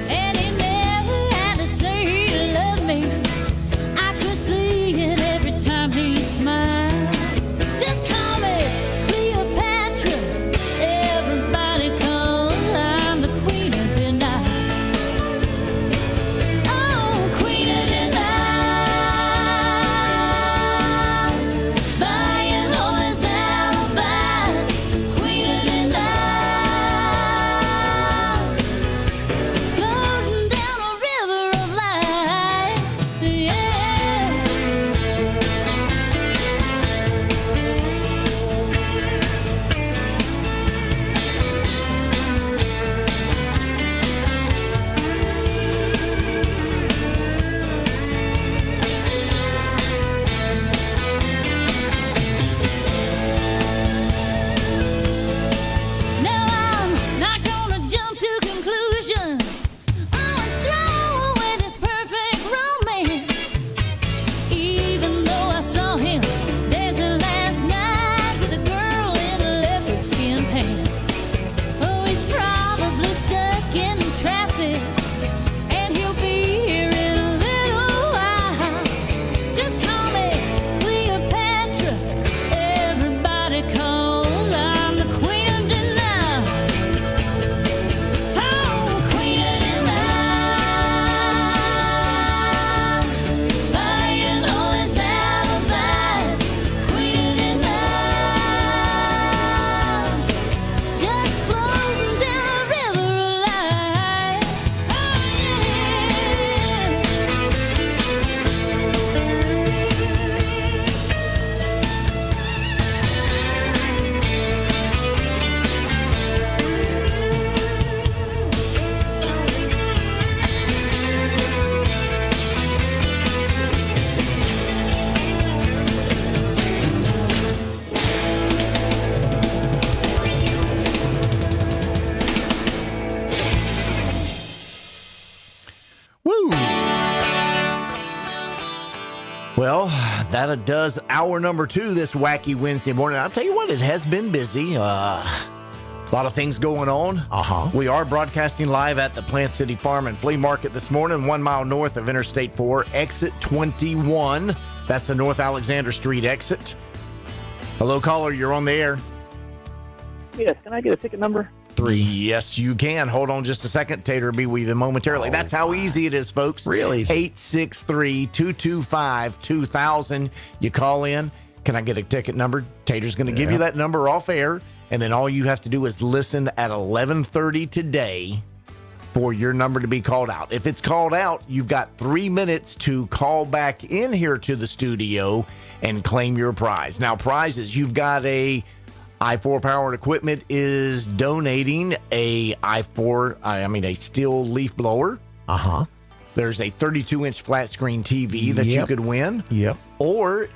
And he never had to say he loved me. I could see it every time he smiled. Just call me Cleopatra. Everybody calls I'm the queen of denial. Oh, queen of denial. Buying all his alibis. Queen of denial. Floating down a river of lies. Yeah. Now I'm not gonna jump to conclusions. I'ma throw away this perfect romance. Even though I saw him dancing last night with a girl in leopard skin pants. Oh, he's probably stuck in traffic, and he'll be here in a little while. Just call me Cleopatra. Everybody calls I'm the queen of denial. Oh, queen of denial. Buying all his alibis. Queen of denial. Just floating down a river of lies. Oh, Woo! Well, that does hour number 2 this wacky Wednesday morning. I'll tell you what, it has been busy. A lot of things going on. We are broadcasting live at the Plant City Farm and Flea Market this morning, 1 mile north of Interstate 4, exit 21. That's the North Alexander Street exit. Hello, caller. You're on the air. Yes, can I get a ticket number? 3. Yes, you can. Hold on just a second. Tater will be with you momentarily. That's how easy it is, folks. Really? 863-225-2000. You call in. Can I get a ticket number? Tater's going to give you that number off air, and then all you have to do is listen at 11:30 today for your number to be called out. If it's called out, you've got 3 minutes to call back in here to the studio and claim your prize. Now, prizes, you've got a I4 Power and Equipment is donating a steel leaf blower. There's a 32-inch flat screen TV that you could win. Yep. Or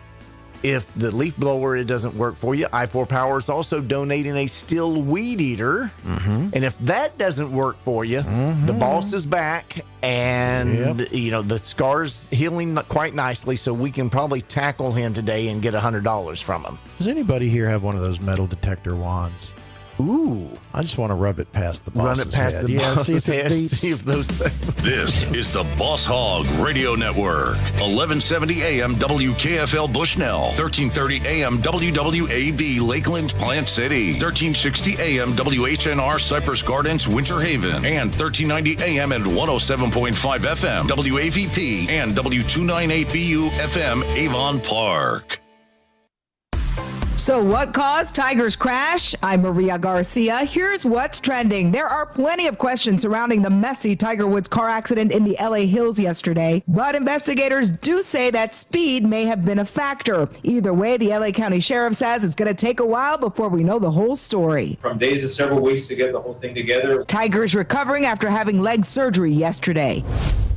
if the leaf blower, it doesn't work for you, I4 Power is also donating a steel weed eater. And if that doesn't work for you, the boss is back, and the scar's healing quite nicely, so we can probably tackle him today and get $100 from him. Does anybody here have one of those metal detector wands? Ooh. I just want to rub it past the Run boss's it past head. the Yeah, boss's see if it head. beeps. See if those things. This is the Boss Hog Radio Network. 1170 AM WKFL Bushnell. 1330 AM WWAV Lakeland Plant City. 1360 AM WHNR Cypress Gardens Winter Haven. And 1390 AM and 107.5 FM WAVP and W298BU FM Avon Park. So what caused Tiger's crash? I'm Maria Garcia. Here's what's trending. There are plenty of questions surrounding the messy Tiger Woods car accident in the LA Hills yesterday, but investigators do say that speed may have been a factor. Either way, the LA County Sheriff says it's going to take a while before we know the whole story. From days to several weeks to get the whole thing together. Tiger's recovering after having leg surgery yesterday.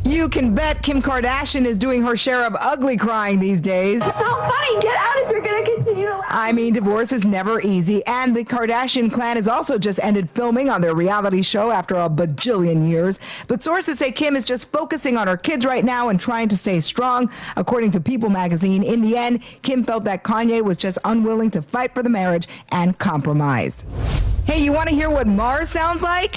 You can bet Kim Kardashian is doing her share of ugly crying these days. It's not funny. Get out if you're going to continue to laugh. I mean, divorce is never easy, and the Kardashian clan has also just ended filming on their reality show after a bajillion years. But sources say Kim is just focusing on her kids right now and trying to stay strong. According to People magazine, in the end, Kim felt that Kanye was just unwilling to fight for the marriage and compromise. Hey, you want to hear what Mars sounds like?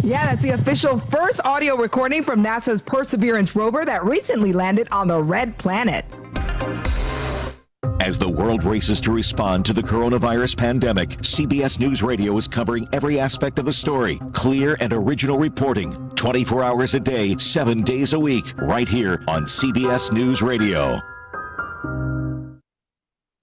Yeah, that's the official first audio recording from NASA's Perseverance rover that recently landed on the red planet. As the world races to respond to the coronavirus pandemic, CBS News Radio is covering every aspect of the story. Clear and original reporting, 24 hours a day, 7 days a week, right here on CBS News Radio.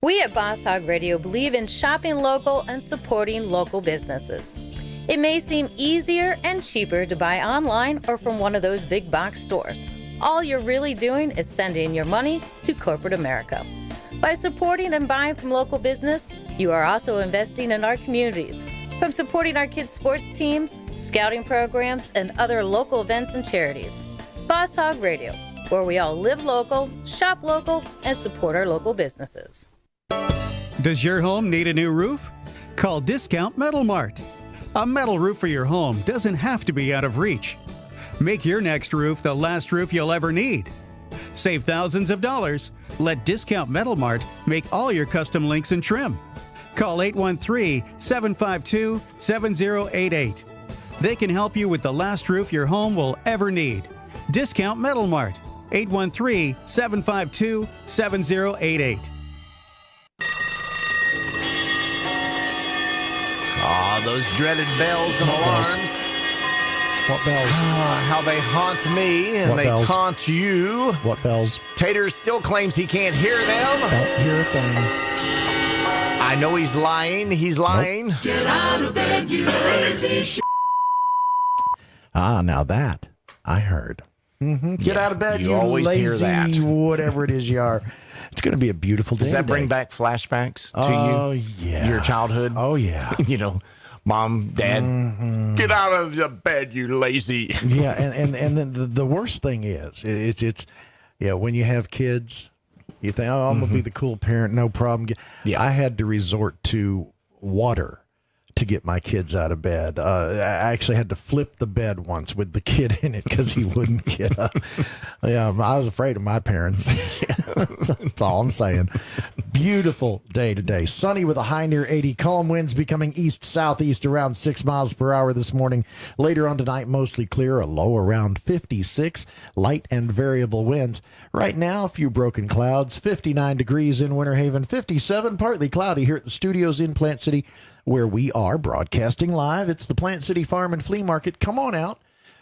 We at Boss Hog Radio believe in shopping local and supporting local businesses. It may seem easier and cheaper to buy online or from one of those big box stores. All you're really doing is sending your money to corporate America. By supporting and buying from local business, you are also investing in our communities, from supporting our kids' sports teams, scouting programs, and other local events and charities. Boss Hog Radio, where we all live local, shop local, and support our local businesses. Does your home need a new roof? Call Discount Metal Mart. A metal roof for your home doesn't have to be out of reach. Make your next roof the last roof you'll ever need. Save thousands of dollars. Let Discount Metal Mart make all your custom links and trim. Call 813-752-7088. They can help you with the last roof your home will ever need. Discount Metal Mart, 813-752-7088. Those dreaded bells and alarms. What bells? How they haunt me and What they bells? taunt you. What bells? Taters still claims he can't hear them. Don't hear a thing. I know he's lying. He's lying. Get out of bed, you lazy sh**. Now that I heard. Get out of bed, you you always lazy, hear that. whatever it is you are. It's going to be a beautiful day. Does that bring today. back flashbacks to Oh, you? yeah. Your childhood? Oh, yeah. You know, mom, dad, get out of the bed, you lazy. Yeah, and then the worst thing is, it's when you have kids, you think, oh, I'm going to be the cool parent, no problem. Yeah. I had to resort to water to get my kids out of bed. I actually had to flip the bed once with the kid in it because he wouldn't get up. Yeah, I was afraid of my parents. That's all I'm saying. Beautiful day today. Sunny with a high near 80. Calm winds becoming east-southeast around 6 miles per hour this morning. Later on tonight, mostly clear, a low around 56. Light and variable winds. Right now, a few broken clouds. 59 degrees in Winter Haven. 57, partly cloudy here at the studios in Plant City, where we are broadcasting live. It's the Plant City Farm and Flea Market. Come on out.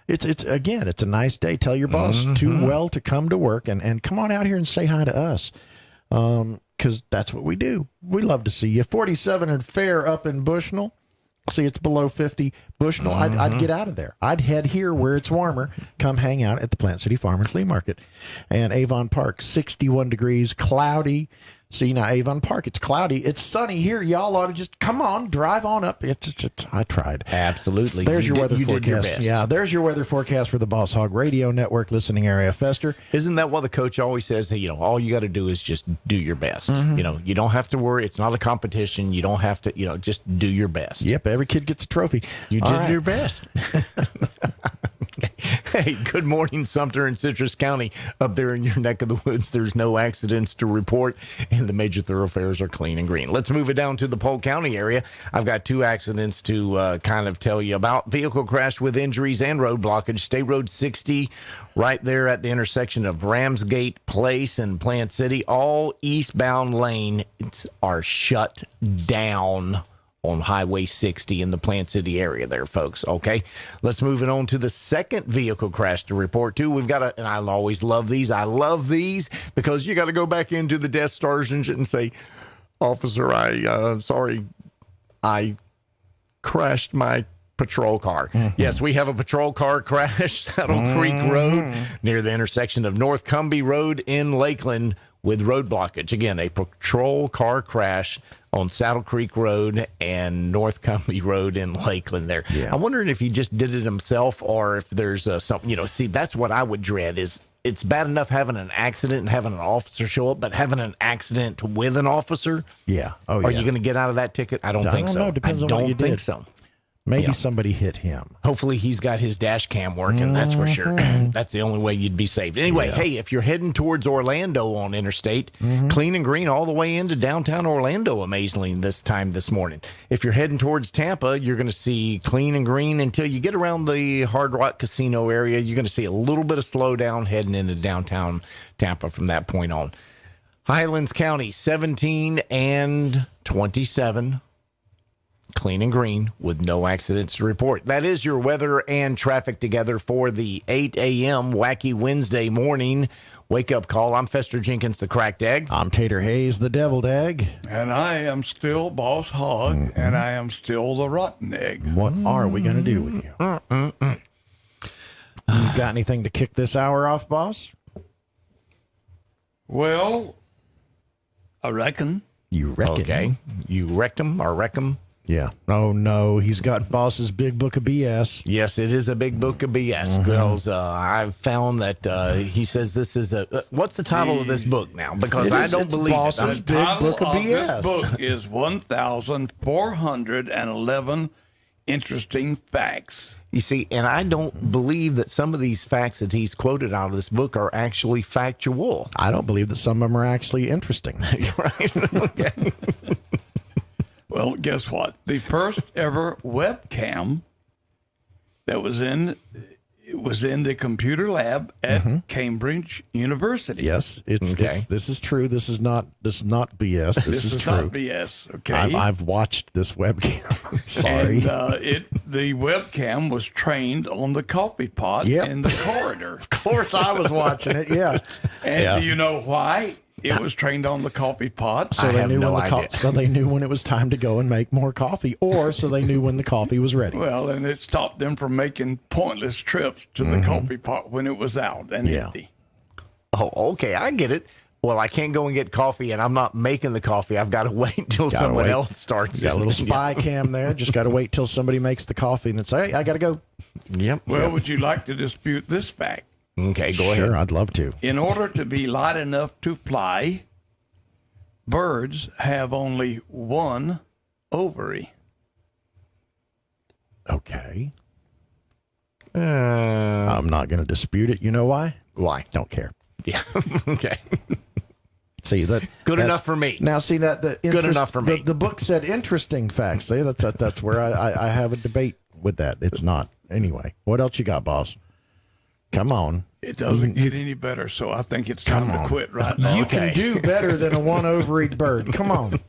It's a nice day. Tell your boss too well to come to work and come on out here and say hi to us. Because that's what we do. We love to see you. 47 and fair up in Bushnell. See, it's below 50 Bushnell. I'd get out of there. I'd head here where it's warmer. Come hang out at the Plant City Farm and Flea Market. And Avon Park, 61 degrees, cloudy. See, now Avon Park, it's cloudy. It's sunny here. Y'all ought to just come on, drive on up. I tried. Absolutely. There's your weather you forecast. Did your best. Yeah, there's your weather forecast for the Boss Hog Radio Network listening area. Fester. Isn't that what the coach always says? Hey, all you got to do is just do your best. You don't have to worry. It's not a competition. You don't have to, just do your best. Yep, every kid gets a trophy. You did your best. Hey, good morning, Sumter and Citrus County. Up there in your neck of the woods, there's no accidents to report, and the major thoroughfares are clean and green. Let's move it down to the Polk County area. I've got 2 accidents to kind of tell you about. Vehicle crash with injuries and road blockage. State Road 60, right there at the intersection of Ramsgate Place and Plant City. All eastbound lanes are shut down on Highway 60 in the Plant City area there, folks. Okay, let's move it on to the second vehicle crash to report to. We've got and I always love these. I love these because you got to go back into the desk sergeant and say, officer, sorry, I crashed my patrol car. Mm-hmm. Yes, we have a patrol car crash, Saddle Creek Road, near the intersection of North Cumbie Road in Lakeland with road blockage. Again, a patrol car crash on Saddle Creek Road and North Cumbie Road in Lakeland there. Yeah. I'm wondering if he just did it himself or if there's something, see, that's what I would dread is it's bad enough having an accident and having an officer show up, but having an accident with an officer. Yeah. Oh, Are you going to get out of that ticket? I don't think so. Know. Depends on what you think did. So. Maybe somebody hit him. Hopefully he's got his dash cam working, that's for sure. That's the only way you'd be saved. Anyway, hey, if you're heading towards Orlando on Interstate, clean and green all the way into downtown Orlando, amazingly, this morning. If you're heading towards Tampa, you're going to see clean and green until you get around the Hard Rock Casino area. You're going to see a little bit of slowdown heading into downtown Tampa from that point on. Highlands County, 17 and 27. Clean and green with no accidents to report. That is your weather and traffic together for the 8 a.m. Wacky Wednesday morning wake-up call. I'm Fester Jenkins, the Cracked Egg. I'm Tater Hayes, the Deviled Egg. And I am still Boss Hog, and I am still the Rotten Egg. What are we going to do with you? You got anything to kick this hour off, boss? Well, I reckon. You reckon? Okay. You wrecked him or wreck him? Yeah. Oh, no. He's got Boss's big book of BS. Yes, it is a big book of BS. Girls, I've found that he says this is what's the title of this book now? Because I don't believe Boss's big book of BS. This book is 1,411 interesting facts. You see, and I don't believe that some of these facts that he's quoted out of this book are actually factual. I don't believe that some of them are actually interesting. Right? Okay. Well, guess what? The first ever webcam that was in the computer lab at Cambridge University. Yes, it's this is true. This is not BS. This is true. Not BS. Okay, I've watched this webcam. Sorry, and, the webcam was trained on the coffee pot in the corridor. Of course, I was watching it. Yeah, and do you know why? It was trained on the coffee pot. So they knew so they knew when it was time to go and make more coffee, or so they knew when the coffee was ready. Well, and it stopped them from making pointless trips to the coffee pot when it was out and empty. Oh, okay, I get it. Well, I can't go and get coffee, and I'm not making the coffee. I've got to wait until someone else starts. Got a little spy cam there. Just got to wait till somebody makes the coffee and then say, "Hey, I got to go." Yep. Well, would you like to dispute this fact? Okay, go ahead. Sure, I'd love to. In order to be light enough to fly, birds have only one ovary. Okay. I'm not going to dispute it. You know why? Why? Don't care. Yeah. Okay. See that good enough for me. Now, see that good enough for me. The book said interesting facts. See, that's where I have a debate with that. It's not anyway. What else you got, boss? Come on. It doesn't get any better, so I think it's time to quit right now. You can do better than a one-ovaried bird. Come on.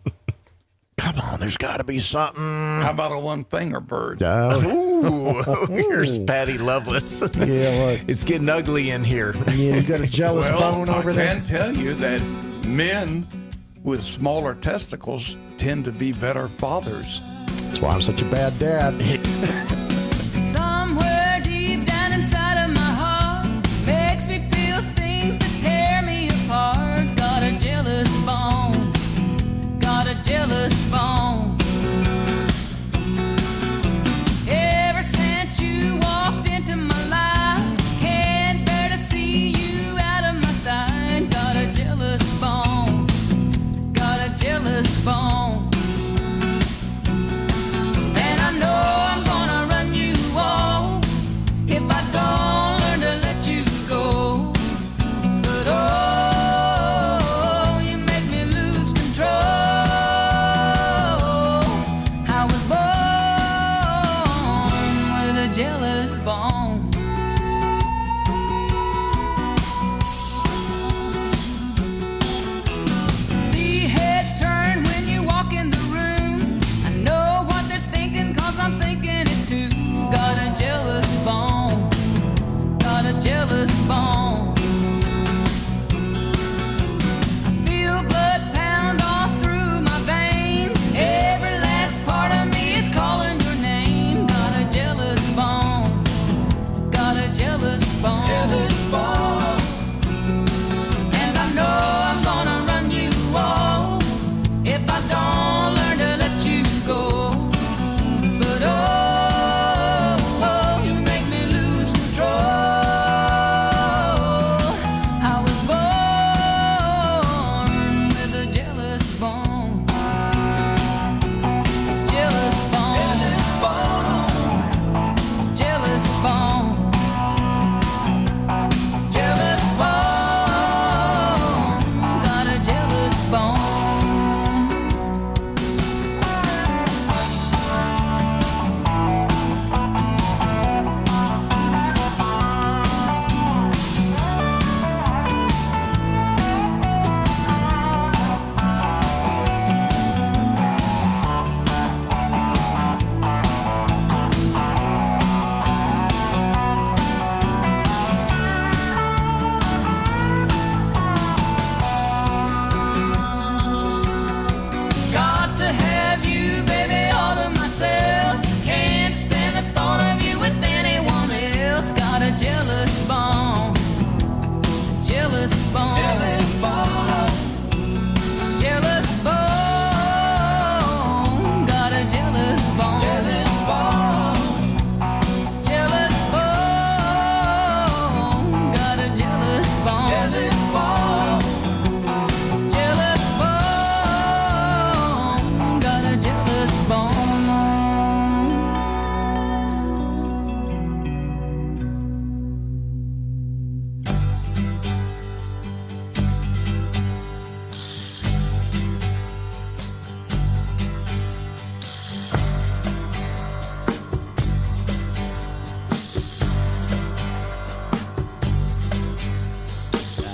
Come on, there's got to be something. How about a one-finger bird? Ooh, here's Patty Loveless. Yeah, look. It's getting ugly in here. Yeah, you got a jealous bone over there? I can tell you that men with smaller testicles tend to be better fathers. That's why I'm such a bad dad. Somewhere deep down inside of my heart makes me feel things that tear me apart. Got a jealous bone. Got a jealous bone. Ever since you walked into my life, can't bear to see you out of my sight. Got a jealous bone. Got a jealous bone. And I know I'm gonna run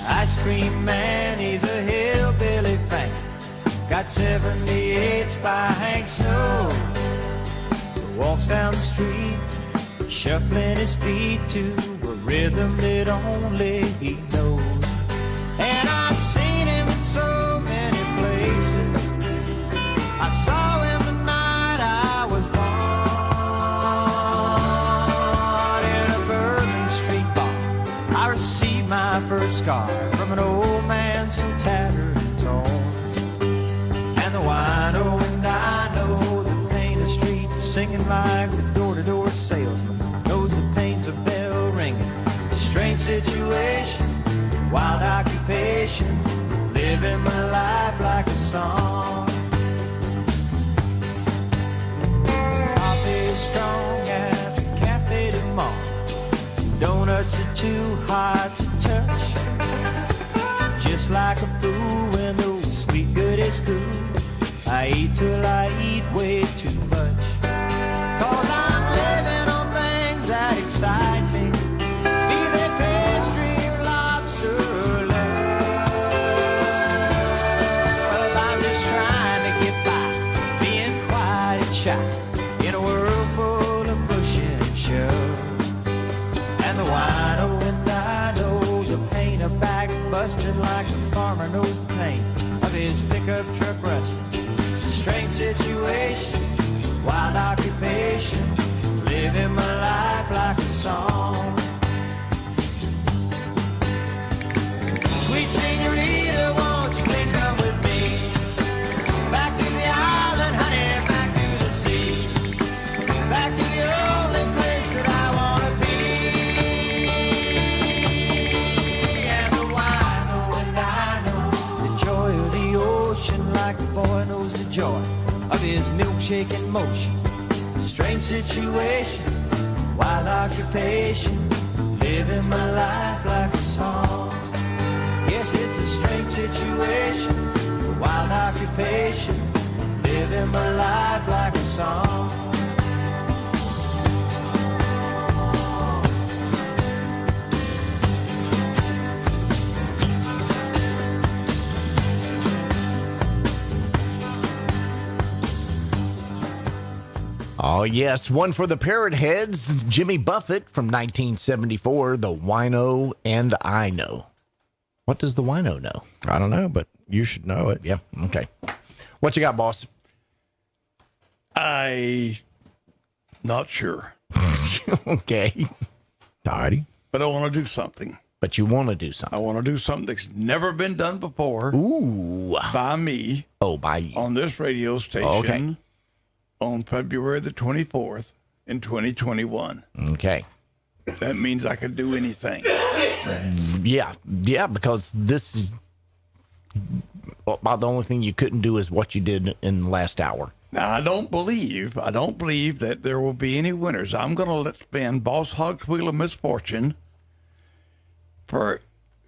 Ice cream man, he's a hillbilly fan. Got 78s by Hank Snow. Walks down the street, shuffling his feet to a rhythm that only he knows. And I've seen him in so many places. I saw him the night I was born in a Bourbon Street bar. I received my first scar from an old man so tattered and torn. And the wino and I know the pain of street singing like the door-to-door salesman knows the pain's a bell ringing. Strange situation, wild occupation, living my life like a song. Coffee is strong at the Cafe du Monde. Donuts are too hard to touch. Just like a fool when those sweet goodies cool. I eat till I eat way too much. 'Cause I'm living on things that excite me. Be they pastry or lobster love. I'm just trying to get by, being quiet and shy in a world full of push and shove. And the wino and I know the pain of back busting like the farmer knows the pain of his pickup truck rusting. Strange situation, wild occupation, living my life like a song. Sweet senorita, won't you please come with me? Back to the island, honey, back to the sea. Back to the only place that I wanna be. And the wino and I know the joy of the ocean like the boy knows the joy of his milkshake in motion. Strange situation, wild occupation, living my life like a song. Yes, it's a strange situation, wild occupation, living my life like a song. Oh, yes. One for the Parrot Heads, Jimmy Buffett from 1974, The Wino and I Know. What does the wino know? I don't know, but you should know it. Yeah. Okay. What you got, boss? Not sure. Okay. Alrighty. But I want to do something. But you want to do something. I want to do something that's never been done before. Ooh. By me. Oh, by you. On this radio station. Okay. On February the 24th in 2021. Okay. That means I could do anything. Yeah, because this is about the only thing you couldn't do is what you did in the last hour. Now, I don't believe that there will be any winners. I'm going to let spin Boss Hog's Wheel of Misfortune for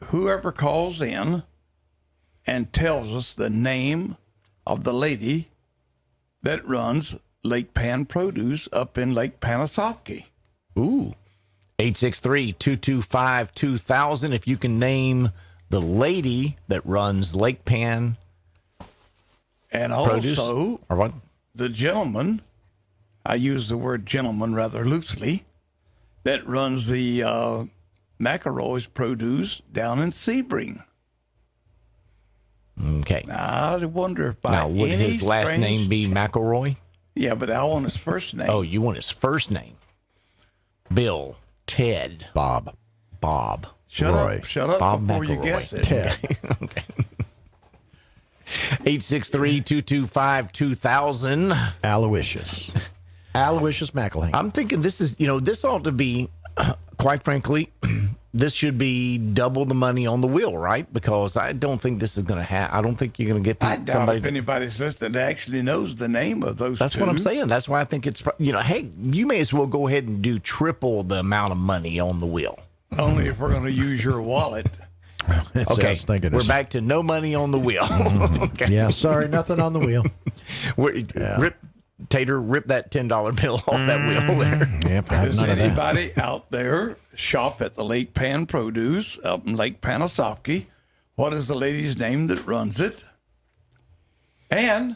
whoever calls in and tells us the name of the lady that runs Lake Pan Produce up in Lake Panasoffkee. Ooh. 863-225-2000. If you can name the lady that runs Lake Pan and Produce, also or what? The gentleman, I use the word gentleman rather loosely, that runs the McElroy's Produce down in Sebring. Okay. Now, I wonder if by now would any his last name be McElroy? Yeah, but I want his first name. Oh, you want his first name? Bill, Ted, Bob. Shut Roy. up! Shut up Bob before you McElroy. guess it. Ted. Okay. 863-225-2000. Aloysius McElhaney. I'm thinking this is, this ought to be, quite frankly, this should be double the money on the wheel, right? Because I don't think this is going to happen. I don't think you're going to get I doubt somebody. if anybody's listening that actually knows the name of those That's two. what I'm saying. That's why I think it's, hey, you may as well go ahead and do triple the amount of money on the wheel. Only if we're going to use your wallet. Okay, we're back to no money on the wheel. Okay. Yeah, sorry, nothing on the wheel. Rip that $10 bill off that wheel there. Yep, Is anybody out there shop at the Lake Pan Produce up in Lake Panasoffkee. What is the lady's name that runs it? And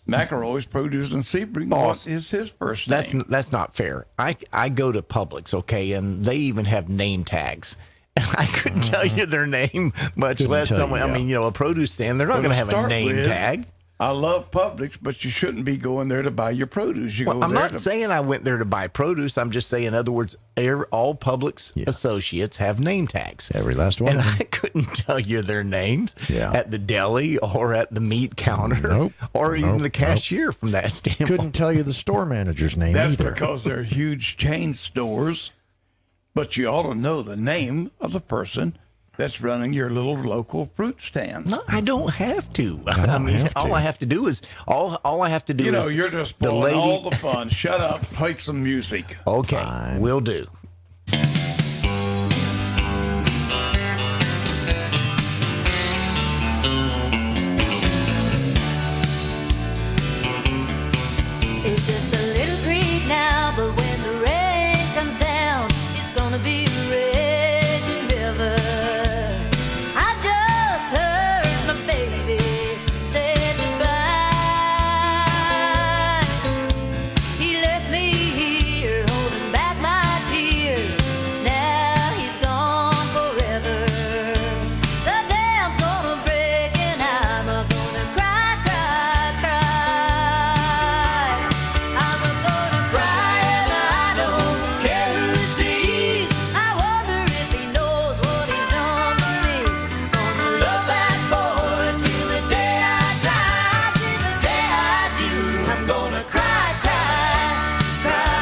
McElroy's Produce and Sebring. What is his first name? That's not fair. I go to Publix, okay, and they even have name tags. I couldn't tell you their name, much less someone. I mean, a produce stand. They're not going to have a name tag. I love Publix, but you shouldn't be going there to buy your produce. I'm not saying I went there to buy produce. I'm just saying, in other words, all Publix associates have name tags. Every last one. And I couldn't tell you their names at the deli or at the meat counter or even the cashier from that standpoint. Couldn't tell you the store manager's name That's either. because they're huge chain stores, but you ought to know the name of the person that's running your little local fruit stand. No, I don't have to. All I have to do is you're just spoiling all the fun. Shut up. Play some music. Okay, will do. It's just a little creek now, but when the rain comes down, it's gonna be a raging river. I just heard my baby say goodbye. He left me here holding back my tears. Now he's gone forever. The dam's gonna break and I'm gonna cry, cry, cry. I'm gonna cry and I don't care who sees. I wonder if he knows what he's done to me. Gonna love that boy till the day I die, till the day I do. I'm gonna cry, cry, cry.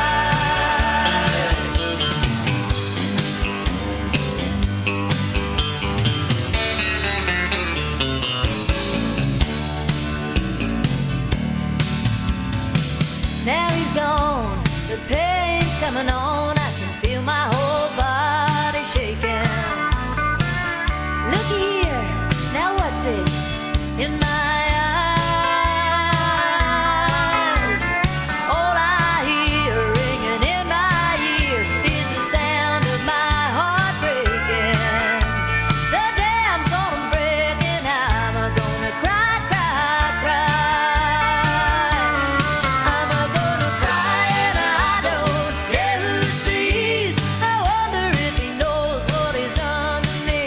Now he's gone, the pain's coming on. I can feel my whole body shaking. Looky here, now what's it in my eyes? All I hear ringing in my ear is the sound of my heart breaking. The dam's gonna break and I'm gonna cry, cry, cry. I'm gonna cry and I don't care who sees. I wonder if he knows what he's done to me.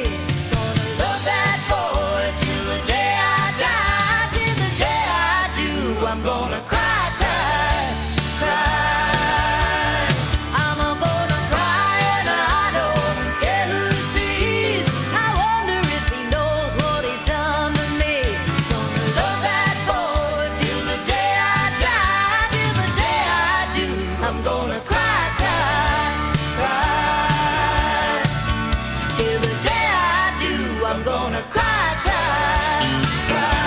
Gonna love that boy till the day I die, till the day I do. I'm gonna cry, cry, cry. I'm gonna cry and I don't care who sees. I wonder if he knows what he's done to me. Gonna love that boy till the day I die, till the day I do. I'm gonna cry, cry, cry. Till the day I do, I'm gonna cry, cry, cry.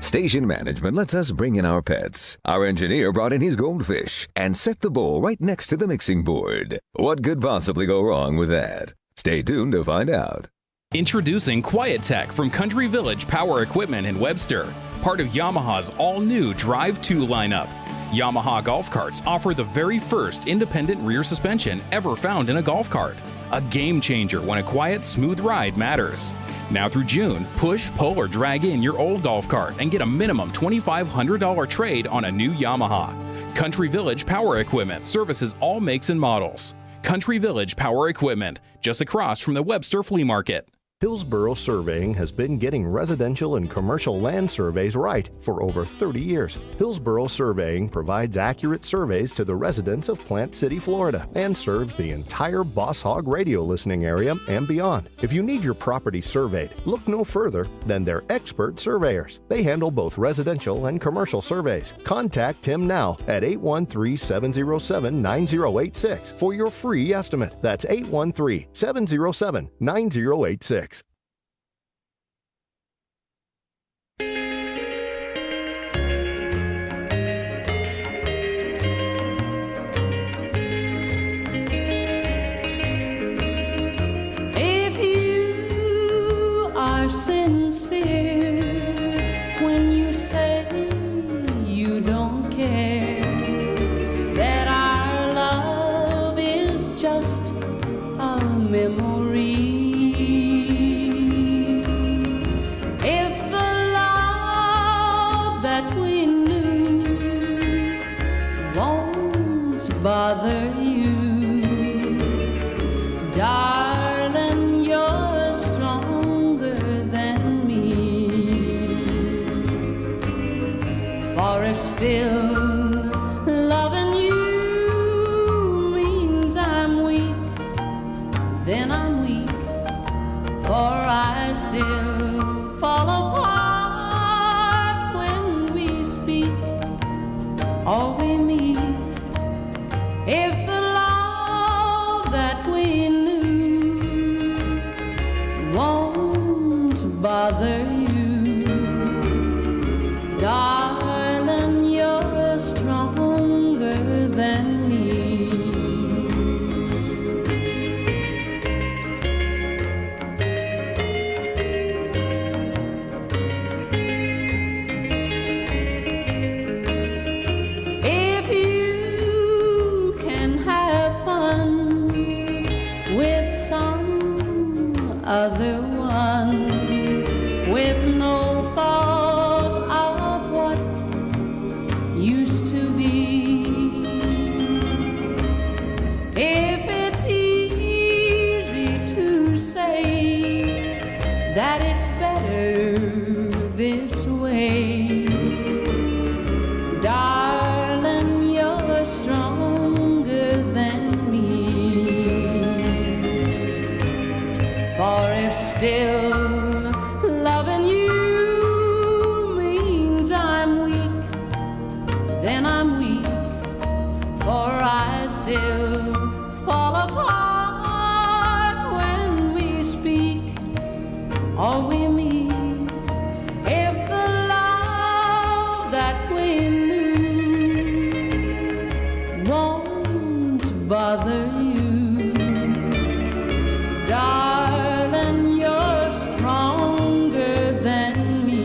Station management lets us bring in our pets. Our engineer brought in his goldfish and set the bowl right next to the mixing board. What could possibly go wrong with that? Stay tuned to find out. Introducing Quiet Tech from Country Village Power Equipment in Webster, part of Yamaha's all-new Drive 2 lineup. Yamaha golf carts offer the very first independent rear suspension ever found in a golf cart. A game changer when a quiet, smooth ride matters. Now through June, push, pull, or drag in your old golf cart and get a minimum $2,500 trade on a new Yamaha. Country Village Power Equipment services all makes and models. Country Village Power Equipment, just across from the Webster Flea Market. Hillsborough Surveying has been getting residential and commercial land surveys right for over 30 years. Hillsborough Surveying provides accurate surveys to the residents of Plant City, Florida, and serves the entire Boss Hog radio listening area and beyond. If you need your property surveyed, look no further than their expert surveyors. They handle both residential and commercial surveys. Contact Tim now at 813-707-9086 for your free estimate. That's 813-707-9086. If you are sincere when you say you don't care, you. Darling, you're stronger than me. For if still loving you means I'm weak, then I'm weak, for I still fall apart when we speak or we meet. If the love that we knew won't bother you, darling, you're stronger than me. If you can have fun with some other one, with no thought of what used to be, if it's easy to say that it's better this way, darling, you're stronger than me. For if still loving you means I'm weak, then I'm weak, for I still fall apart when we speak or we meet. If the love that we knew won't bother you, darling, you're stronger than me.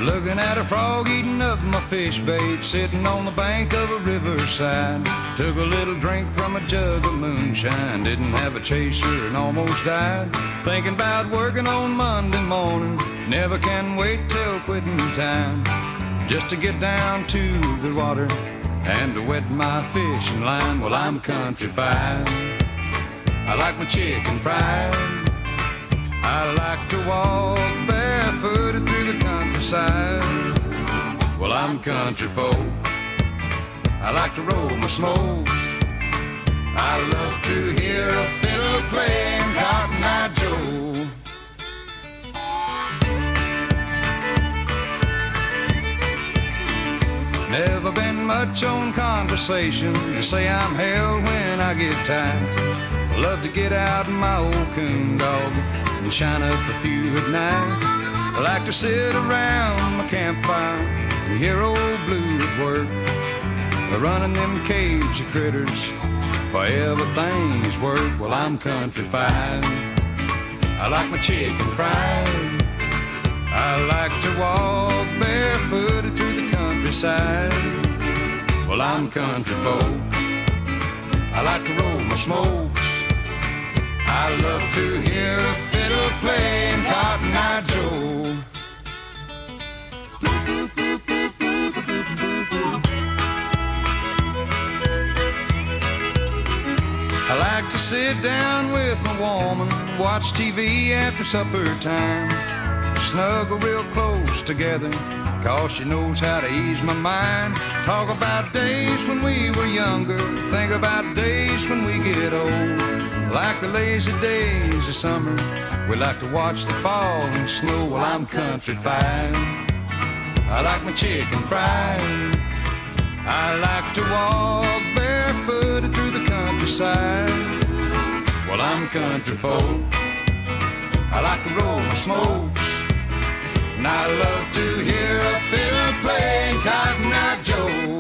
Looking at a frog eating up my fish bait, sitting on the bank of a riverside. Took a little drink from a jug of moonshine, didn't have a chaser and almost died. Thinking about working on Monday morning, never can wait till quitting time. Just to get down to the water and to wet my fishing line. Well, I'm country-fied. I like my chicken fried. I like to walk barefooted through the countryside. Well, I'm country folk. I like to roll my smokes. I love to hear a fiddle playing Cotton Eye Joe. Never been much on conversation. You say I'm hell when I get tired. Love to get out in my old coon dog and shine up a few at night. I like to sit around my campfire and hear old Blue at work, running them cage of critters for everything's worth. Well, I'm country-fied. I like my chicken fried. I like to walk barefooted through the countryside. Well, I'm country folk. I like to roll my smokes. I love to hear a fiddle playing Cotton Eye Joe. I like to sit down with my woman, watch TV after supper time. Snuggle real close together, 'cause she knows how to ease my mind. Talk about days when we were younger, think about days when we get old. Like the lazy days of summer, we like to watch the fall and snow. Well, I'm country-fied. I like my chicken fried. I like to walk barefooted through the countryside. Well, I'm country folk. I like to roll my smokes. And I love to hear a fiddle playing Cotton Eye Joe.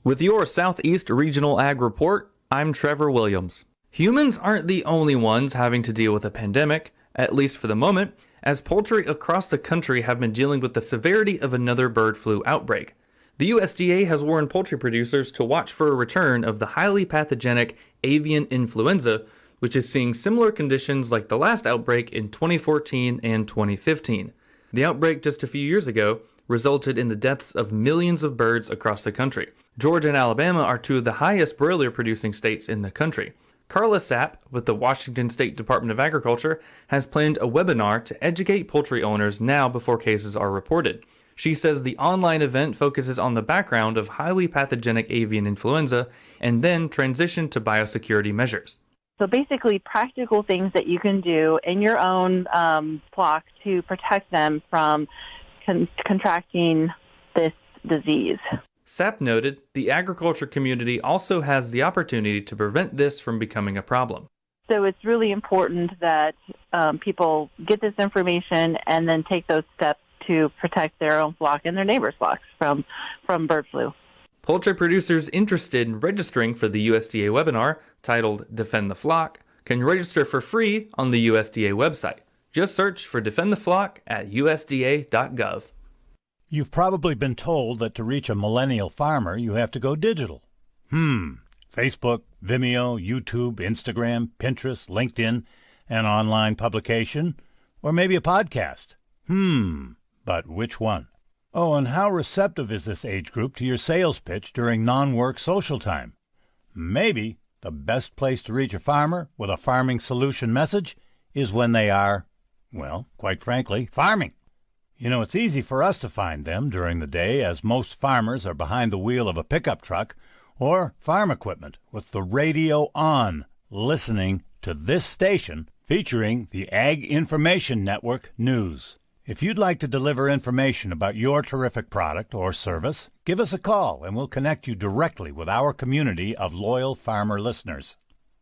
With your Southeast Regional Ag Report, I'm Trevor Williams. Humans aren't the only ones having to deal with a pandemic, at least for the moment, as poultry across the country have been dealing with the severity of another bird flu outbreak. The USDA has warned poultry producers to watch for a return of the highly pathogenic avian influenza, which is seeing similar conditions like the last outbreak in 2014 and 2015. The outbreak just a few years ago resulted in the deaths of millions of birds across the country. Georgia and Alabama are two of the highest broiler producing states in the country. Carla Sapp with the Washington State Department of Agriculture has planned a webinar to educate poultry owners now before cases are reported. She says the online event focuses on the background of highly pathogenic avian influenza and then transition to biosecurity measures. So basically practical things that you can do in your own flock to protect them from contracting this disease. Sapp noted the agriculture community also has the opportunity to prevent this from becoming a problem. So it's really important that people get this information and then take those steps to protect their own flock and their neighbors' flocks from bird flu. Poultry producers interested in registering for the USDA webinar, titled Defend the Flock, can register for free on the USDA website. Just search for Defend the Flock at usda.gov. You've probably been told that to reach a millennial farmer, you have to go digital. Facebook, Vimeo, YouTube, Instagram, Pinterest, LinkedIn, an online publication, or maybe a podcast. But which one? Oh, and how receptive is this age group to your sales pitch during non-work social time? Maybe the best place to reach a farmer with a farming solution message is when they are, well, quite frankly, farming. You know, it's easy for us to find them during the day, as most farmers are behind the wheel of a pickup truck or farm equipment with the radio on, listening to this station featuring the Ag Information Network News. If you'd like to deliver information about your terrific product or service, give us a call and we'll connect you directly with our community of loyal farmer listeners.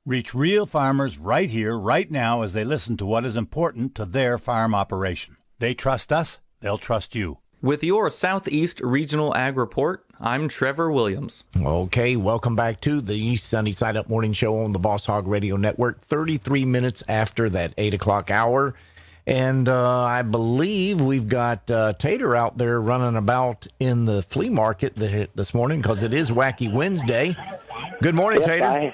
Reach real farmers right here, right now, as they listen to what is important to their farm operation. They trust us, they'll trust you. With your Southeast Regional Ag Report, I'm Trevor Williams. Okay, welcome back to the Sunny Side Up Morning Show on the Boss Hog Radio Network, 33 minutes after that 8 o'clock hour. And I believe we've got Tater out there running about in the flea market this morning because it is Wacky Wednesday. Good morning, Yes, Tater.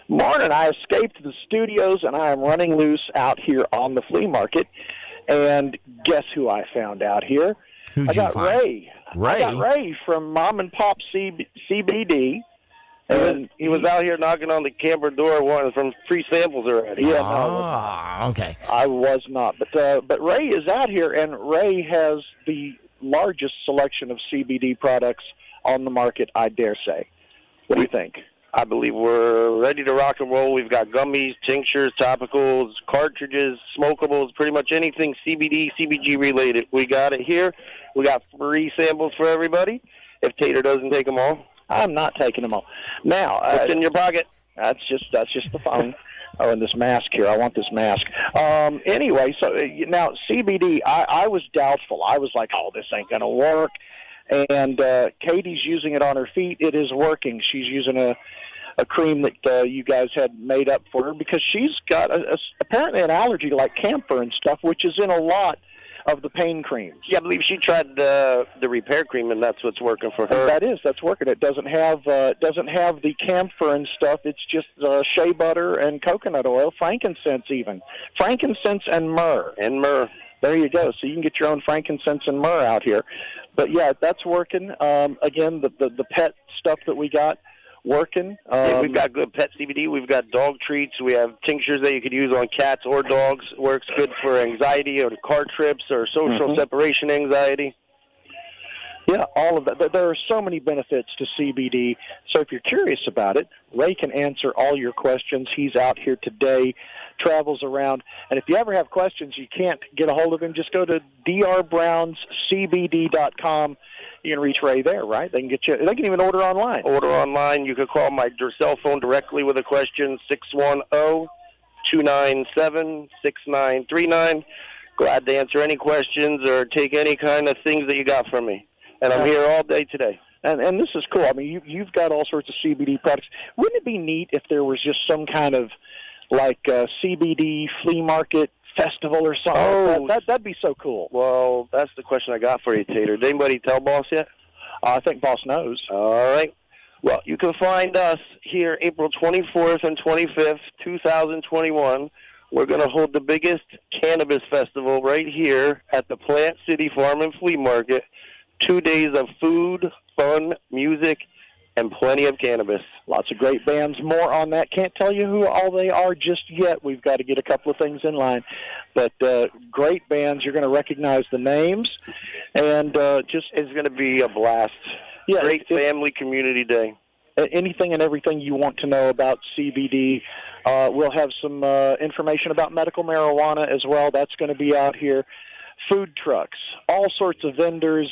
Morning. I escaped the studios, and I am running loose out here on the flea market. And guess who I found out here? Who'd I got you find? Ray. I got Ray from Mom and Pop CBD. And he was out here knocking on the camper door wanting some free samples already. Yeah, no, I was not. Okay. I was not. But Ray is out here, and Ray has the largest selection of CBD products on the market, I dare say. What do you think? I believe we're ready to rock and roll. We've got gummies, tinctures, topicals, cartridges, smokables, pretty much anything CBD, CBG related. We got it here. We got free samples for everybody if Tater doesn't take them all. I'm not taking them all. Now, what's in your pocket? That's just the phone. Oh, and this mask here. I want this mask. Anyway, so now CBD, I was doubtful. I was like, oh, this ain't going to work. And Katie's using it on her feet. It is working. She's using a cream that you guys had made up for her because she's got apparently an allergy to like camphor and stuff, which is in a lot of the pain creams. Yeah, I believe she tried the repair cream, and that's what's working for her. That's working. It doesn't have the camphor and stuff. It's just shea butter and coconut oil, frankincense even. Frankincense and myrrh. There you go. So you can get your own frankincense and myrrh out here. But, yeah, that's working. Again, the pet stuff that we got, working. We've got good pet CBD. We've got dog treats. We have tinctures that you could use on cats or dogs. Works good for anxiety or car trips or social separation anxiety. Yeah, all of that. There are so many benefits to CBD. So if you're curious about it, Ray can answer all your questions. He's out here today, travels around. And if you ever have questions, you can't get a hold of him, just go to drbrownscbd.com. You can reach Ray there, right? They can get you. They can even order online. You could call my cell phone directly with a question, 610-297-6939. Glad to answer any questions or take any kind of things that you got from me. And I'm here all day today. And this is cool. I mean, you've got all sorts of CBD products. Wouldn't it be neat if there was just some kind of like CBD flea market festival or something? Oh, that'd be so cool. Well, that's the question I got for you, Tater. Did anybody tell Boss yet? I think Boss knows. All right. Well, you can find us here April 24th and 25th, 2021. We're going to hold the biggest cannabis festival right here at the Plant City Farm and Flea Market. 2 days of food, fun, music, and plenty of cannabis. Lots of great bands. More on that. Can't tell you who all they are just yet. We've got to get a couple of things in line. But great bands. You're going to recognize the names. And it's going to be a blast. Yeah, great family community day. Anything and everything you want to know about CBD. We'll have some information about medical marijuana as well. That's going to be out here. Food trucks, all sorts of vendors.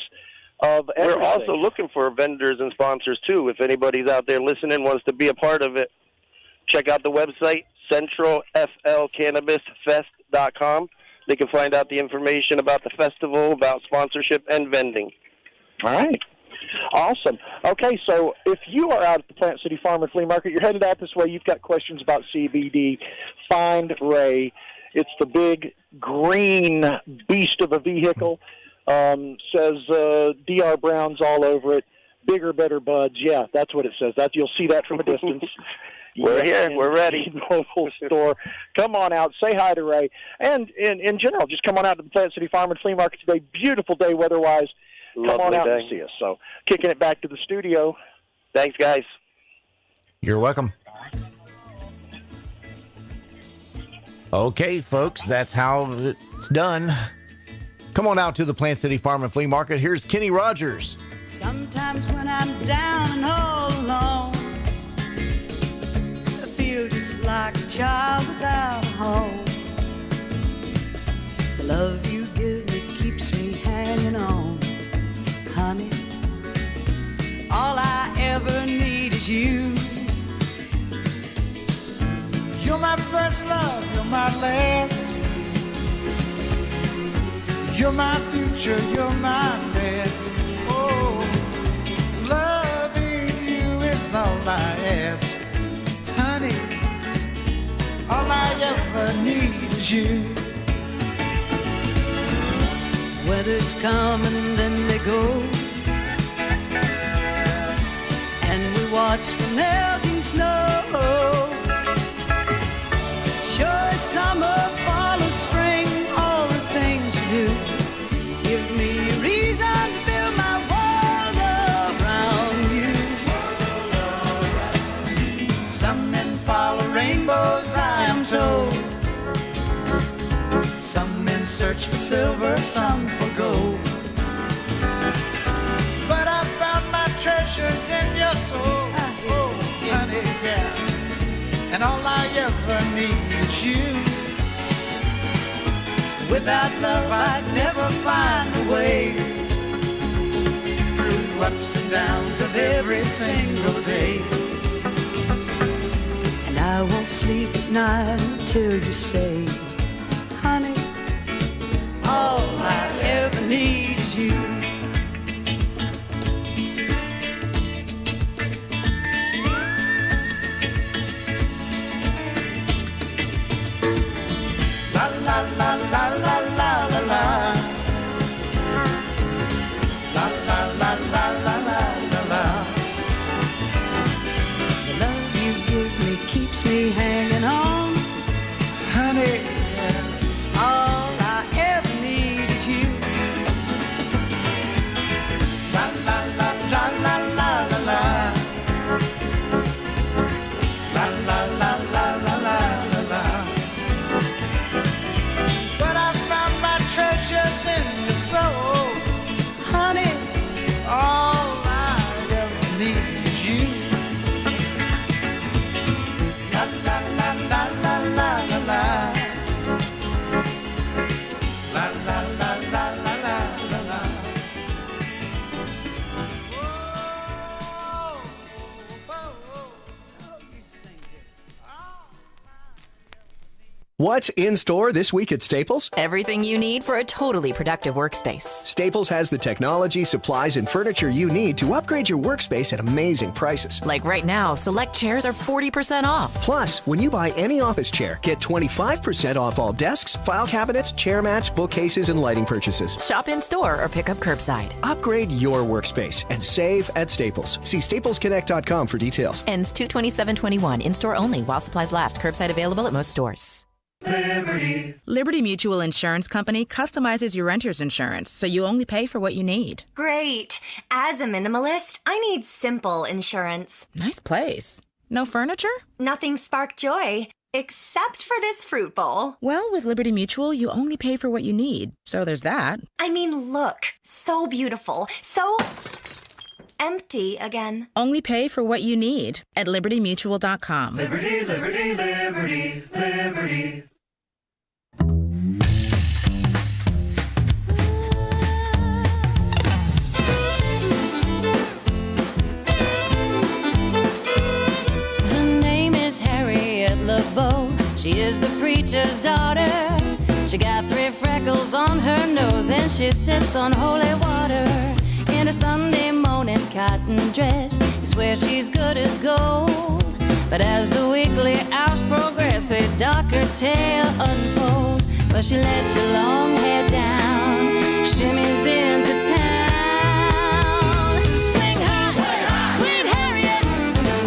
We're also looking for vendors and sponsors, too. If anybody's out there listening wants to be a part of it, check out the website, centralflcannabisfest.com. They can find out the information about the festival, about sponsorship, and vending. All right. Awesome. Okay, so if you are out at the Plant City Farm and Flea Market, you're headed out this way, you've got questions about CBD, find Ray. It's the big green beast of a vehicle. Says DR Brown's all over it. Bigger, better buds. Yeah, that's what it says. You'll see that from a distance. We're here. We're ready. Local store. Come on out. Say hi to Ray. And in general, just come on out to the Plant City Farm and Flea Market today. Beautiful day weather-wise. Come on out and see us. So kicking it back to the studio. Thanks, guys. You're welcome. Okay, folks, that's how it's done. Come on out to the Plant City Farm and Flea Market. Here's Kenny Rogers. Sometimes when I'm down and all alone, I feel just like a child without a home. The love you give me keeps me hanging on, honey. All I ever need is you. You're my first love, you're my last. You're my future, you're my past. fast. Oh, loving you is all I ask. Honey, all I ever need is you. Weathers come and then they go, and we watch the melting snow. Sure, summer, fall, or spring, all the things you do give me a reason to build my world around you. Some men follow rainbows, I am told. Some men search for silver, some for gold. But I found my treasures in your soul. Oh, honey, yeah. And all I ever need is you. Without love, I'd never find a way through ups and downs of every single day. And I won't sleep at night until you say, honey, all I ever need is you. La la la la la la la la. La la la la la la la la. The love you give me keeps me hanging on. Honey, all I ever need is you. La la la la la la la la. La la la la la la la la. But I found my treasures in your soul. Honey, all I ever need is you. La la la la la la la la. La la la la la la la la. What's in store this week at Staples? Everything you need for a totally productive workspace. Staples has the technology, supplies, and furniture you need to upgrade your workspace at amazing prices. Like right now, select chairs are 40% off. Plus, when you buy any office chair, get 25% off all desks, file cabinets, chair mats, bookcases, and lighting purchases. Shop in store or pick up curbside. Upgrade your workspace and save at Staples. See staplesconnect.com for details. Ends 2/27/21. In-store only while supplies last. Curbside available at most stores. Liberty Mutual Insurance Company customizes your renter's insurance so you only pay for what you need. Great. As a minimalist, I need simple insurance. Nice place. No furniture? Nothing spark joy, except for this fruit bowl. Well, with Liberty Mutual, you only pay for what you need, so there's that. I mean, look. So beautiful. So empty again. Only pay for what you need at libertymutual.com. Liberty, liberty, liberty, liberty. Her name is Harriet LeBeau. She is the preacher's daughter. She got 3 freckles on her nose and she sips on holy water. In a Sunday morning cotton dress, you swear she's good as gold. But as the weekly hours progress, a darker tale unfolds. But she lets her long hair down, shimmies into town. Swing high, sweet Harriet,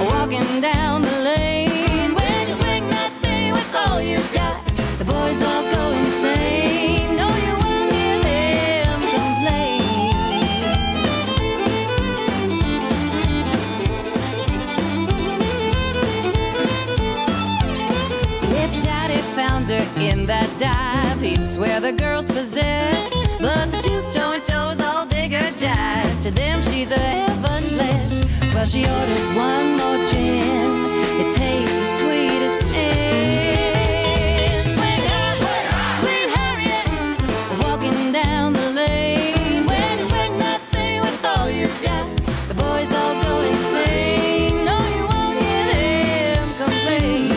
walking down the lane. When you swing that thing with all you got, the boys all go insane. No, you won't hear them complain. If Daddy found her in that dive, he'd swear the girl's possessed. But the juke-joint Joes all dig her jive. To them she's a heaven blessed. Well, she orders one more gin. It tastes as sweet as sin. Swing up, sweet Harriet, walking down the lane. When you swing that thing with all you got, the boys all go insane. No, you won't hear them complain.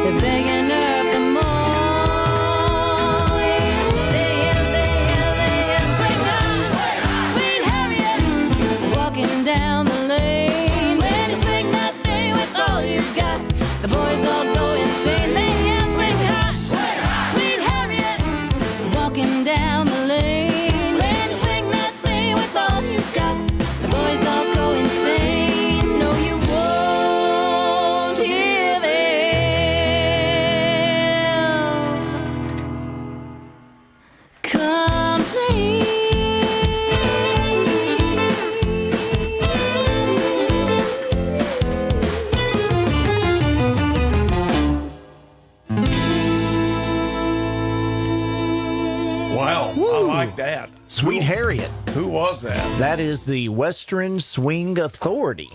They're begging her for more. Yeah, swing on, sweet Harriet, walking down the lane. When you swing that thing with all you've got, the boys all go insane. They swing high, sweet Harriet, walking down the lane. When you swing that thing with all you've got, the boys all go insane. No, you won't hear them Wow, I like that. Sweet Harriet. Who was that? That is the Western Swing Authority.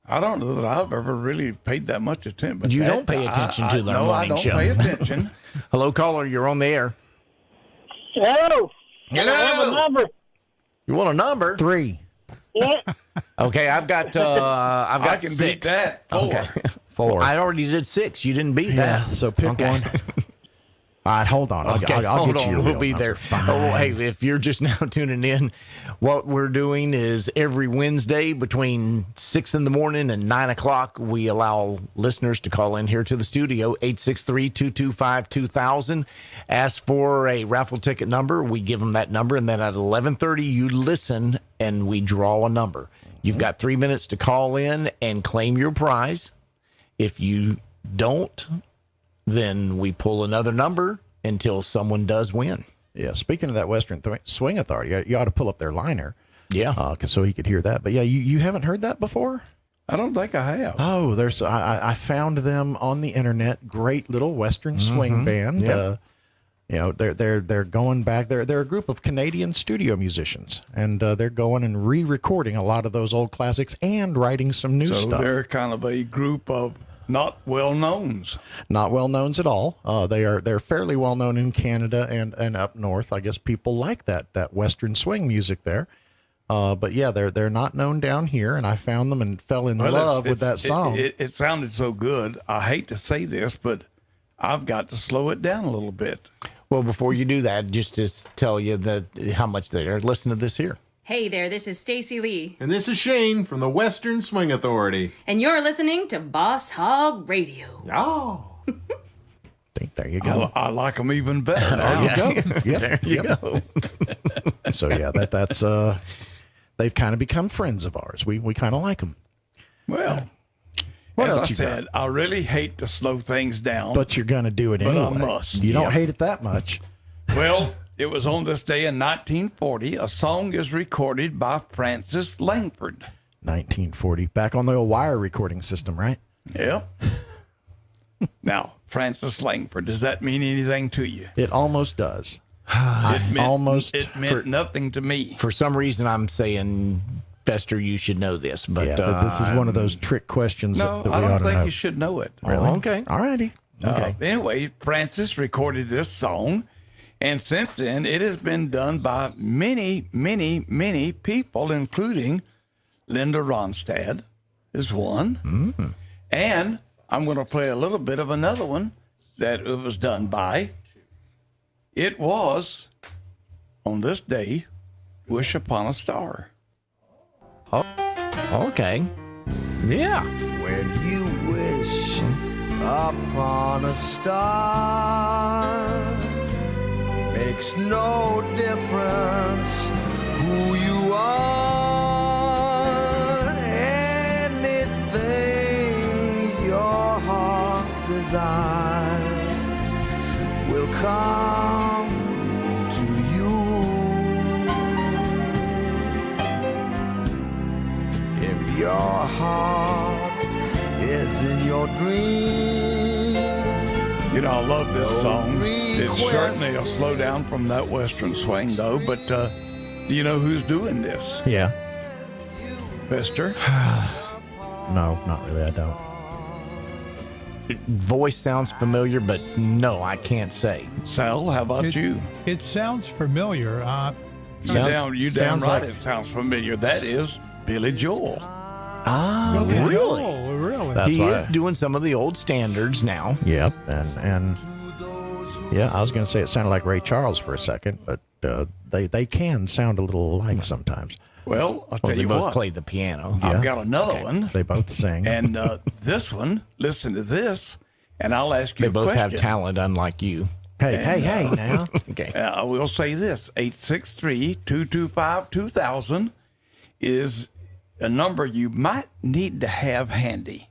I don't know that I've ever really paid that much attention. But You that- don't pay attention to their no, morning show. I don't pay attention. Hello, caller. You're on the air. Hello. Hello. I have a number. You want a number? 3. Yeah. Okay, I've got I can 6. beat that. 4. Okay. 4. I already did 6. You didn't beat Yeah, that. so pick one. All right, hold on. I'll hold get you on. a We'll real be number. there. Fine. Oh, hey, if you're just now tuning in, what we're doing is every Wednesday between 6 in the morning and 9 o'clock, we allow listeners to call in here to the studio, 863-225-2000. Ask for a raffle ticket number. We give them that number, and then at 11:30, you listen, and we draw a number. You've got 3 minutes to call in and claim your prize. If you don't, then we pull another number until someone does win. Yeah, speaking of that Western Swing Authority, you ought to pull up their liner. Yeah. So he could hear that. But yeah, you haven't heard that before? I don't think I have. Oh, I found them on the internet. Great little Western swing band. Yep. They're going back. They're a group of Canadian studio musicians, and they're going and re-recording a lot of those old classics and writing some new So stuff. they're kind of a group of not well-knowns. Not well-knowns at all. They're fairly well-known in Canada and up north. I guess people like that Western swing music there. But yeah, they're not known down here, and I found them and fell in love with that song. It sounded so good. I hate to say this, but I've got to slow it down a little bit. Well, before you do that, just to tell you that how much they are, listen to this here. Hey there, this is Stacy Lee. And this is Shane from the Western Swing Authority. And you're listening to Boss Hog Radio. Oh. There you go. I like them even better now. There you go. Yeah, There you go. So yeah, that's they've kind of become friends of ours. We kind of like them. Well, What as else I you said, I really hate to slow things down. But you're going to do it But I anyway. must. You don't Yeah. hate it that much. Well, it was on this day in 1940. A song is recorded by Francis Langford. 1940, back on the old wire recording system, right? Yep. Now, Francis Langford, does that mean anything to you? It almost does. It meant nothing to me. For some reason, I'm saying, Fester, you should know this. But Yeah, this is one of those trick questions No, that we I ought don't to think know. you should know it. Really? Oh, okay. All righty. Okay. Anyway, Francis recorded this song, and since then it has been done by many, many, many people, including Linda Ronstadt is one. And I'm going to play a little bit of another one that it was done by. It was, on this day, Wish Upon a Star. Oh, okay. Yeah. When you wish upon a star, makes no difference who you are. Anything your heart desires will come to you. If your heart is in your dream, You know, I love this song. It's certainly a slow down from that Western swing, though. But you know who's doing this? Yeah. Fester? No, not really. I don't. Voice sounds familiar, but no, I can't say. Sal, how about you? It sounds familiar. You damn sounds right like- it sounds familiar. That is Billy Joel. Ah, Billy really? Joel, really? That's He why. is doing some of the old standards now. Yep, and yeah, I was going to say it sounded like Ray Charles for a second, but they can sound a little alike sometimes. Well, I'll tell they you both what. play the piano. I've got another one. They both sing. And this one, listen to this, and I'll ask you They a both question. have talent, unlike you. Hey, now. Okay. I will say this, 863-225-2000 is a number you might need to have handy.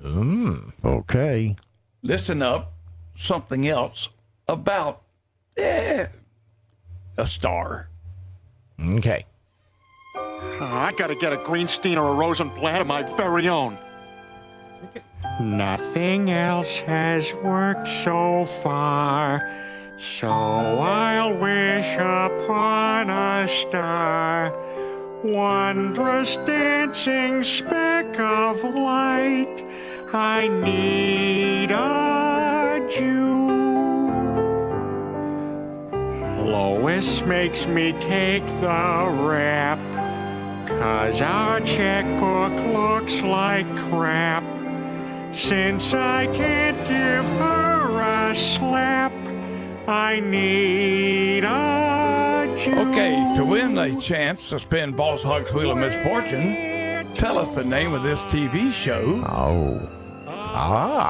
Okay. Listen up, something else about a star. Okay. I gotta get a Greenstein or a Rosenblatt of my very own. Nothing else has worked so far, so I'll wish upon a star. Wondrous dancing speck of light, I need a Jew. Lois makes me take the rap, 'cause our checkbook looks like crap. Since I can't give her a slap, I need a Jew. Okay, to win a chance to spin Boss Hog's Wheel of Misfortune, tell us the name of this TV show.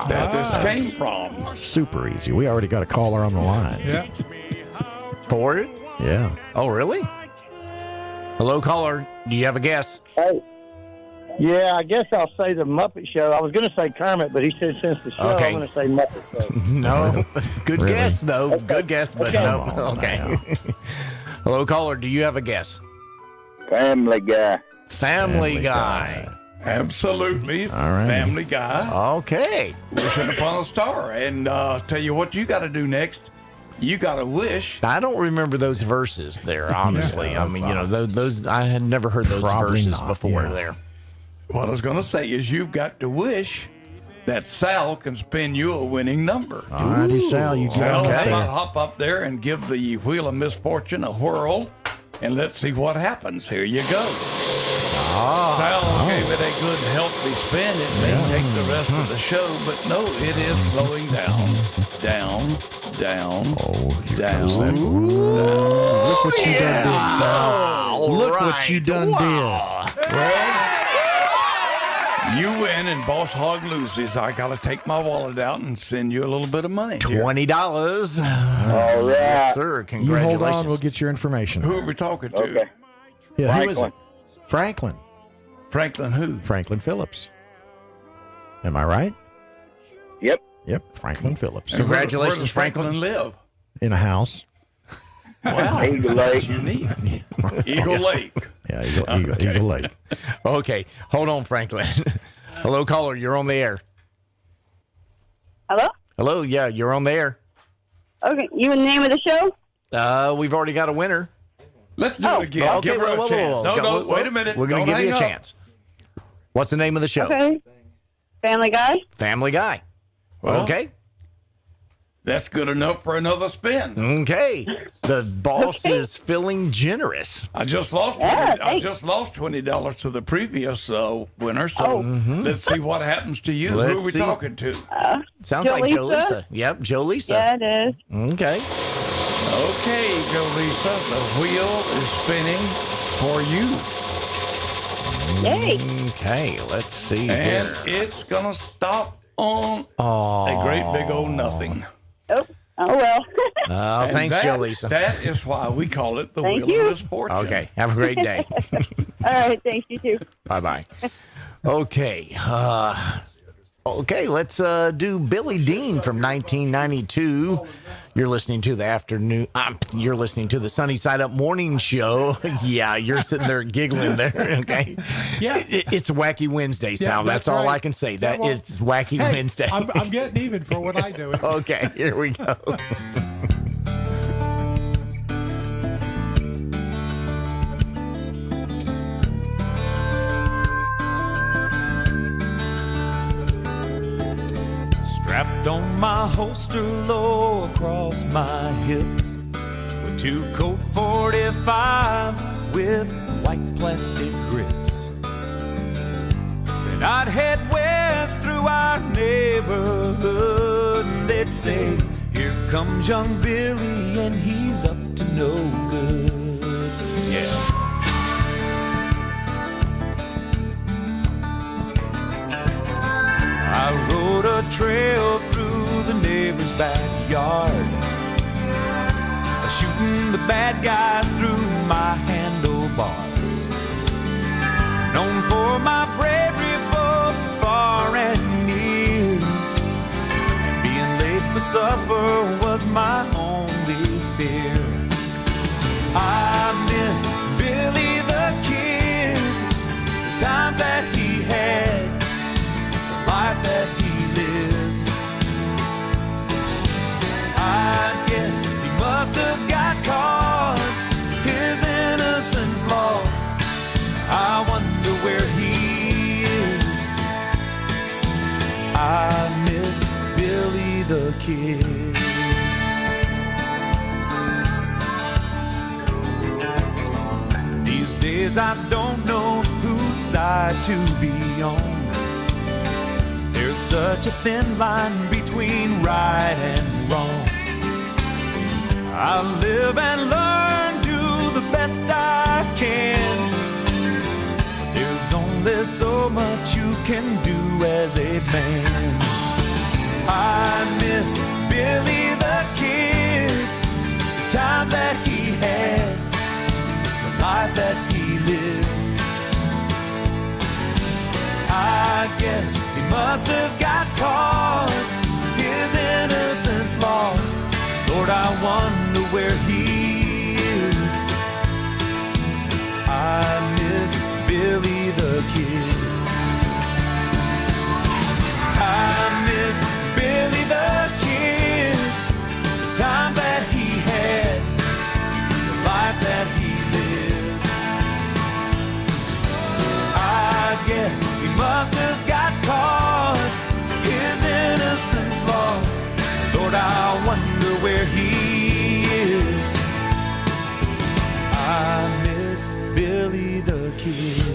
That this came from. Super easy. We already got a caller on the line. Yeah. For it? Yeah. Oh, really? Hello, caller. Do you have a guess? Hey. Yeah, I guess I'll say the Muppet Show. I was going to say Kermit, but he said since the show, Okay. I'm going to say Muppet Show. No. Good Really? guess, though. Good guess, but Okay. no. Come on Okay. now. Hello, caller. Do you have a guess? Family Guy. Family Guy. Absolutely. All right. Family Guy. Okay. Wishing upon a star. And tell you what you got to do next. You got to wish. I don't remember those verses there, honestly. I mean, those I had never heard those Probably verses not, before yeah. there. What I was going to say is you've got to wish that Sal can spin you a winning number. All righty, Sal, you get Sal, on how that about there. hop up there and give the Wheel of Misfortune a whirl, and let's see what happens. Here you go. Sal gave it a good, healthy spin. It may take the rest of the show, but no, it is slowing down. Down, down, down, down. Look what you done did, Sal. Look what you done You win and Boss Hog loses. I got to take my wallet out and send you a little bit of money. here. $20. All right. Yes, sir. did. You hold Congratulations. on, we'll get your information. Who are we talking to? Okay. Yeah, who is it? Franklin. Franklin. Franklin who? Franklin Phillips. Am I right? Yep. Yep, Franklin Phillips. And where Congratulations, does Franklin live? In a house. Wow. Eagle Lake. Unique. Eagle Lake. Yeah, Eagle Lake. Okay. Hold on, Franklin. Hello, caller. You're on the air. Hello? Hello. Yeah, you're on the air. Okay, you in the name of the show? We've already got a winner. Let's do it again. Okay, Give her a chance. No, wait a minute. We're going to Don't give you a hang up. chance. What's the name of the show? Okay. Family Guy? Family Guy. Well, Okay. That's good enough for another spin. Okay. The boss is feeling generous. I just lost. I just lost $20 to the previous winner. So let's see what happens to you. Who Let's are we see. talking to? Sounds like Joe Lisa. Yep, Joe Lisa. Yeah, it is. Okay. Okay, Joe Lisa, the wheel is spinning for you. Yay. Okay, let's see And here. it's going to stop on a great big old nothing. Oh well. Oh, And thanks, that- Joe Lisa. That is why we call it the Thank Wheel you. of Misfortune. Okay, have a great day. All right, thanks, you too. Bye-bye. Okay. Okay, let's do Billy Dean from 1992. You're listening to the afternoon. You're listening to the Sunny Side Up Morning Show. Yeah, you're sitting there giggling there. Okay. Yeah. It's Wacky Wednesday, Sal. Yeah, that's that's all right. I can say. Yeah, That well, it's Wacky Hey, Wednesday. I'm getting even for what I do. Okay, here we go. Strapped on my holster low across my hips with two Colt 45s with white plastic grips. Then I'd head west say, here comes young Billy and he's up to no good. Yeah. I rode a trail through the neighbor's backyard, shooting the bad guys through my handlebars. Known for my bravery both far and near, and being late for supper was my only fear. I miss Billy the Kid, the times that he had, the life that he lived. I guess he must have got caught, his innocence lost. I wonder where he is. I miss Billy the Kid. These days I don't know whose side to be on. There's such a thin line between right and wrong. I live and learn, do the best I can. There's only so much you can do as a man. I miss Billy the Kid, the times that he had, the life that he lived. I guess he must have got caught, his innocence lost. Lord, I wonder where he is. I miss Billy the Kid. I miss Billy the Kid, the times that he had, the life that he lived. I guess he must have got caught, his innocence lost. Lord, I wonder where he is. I miss Billy the Kid.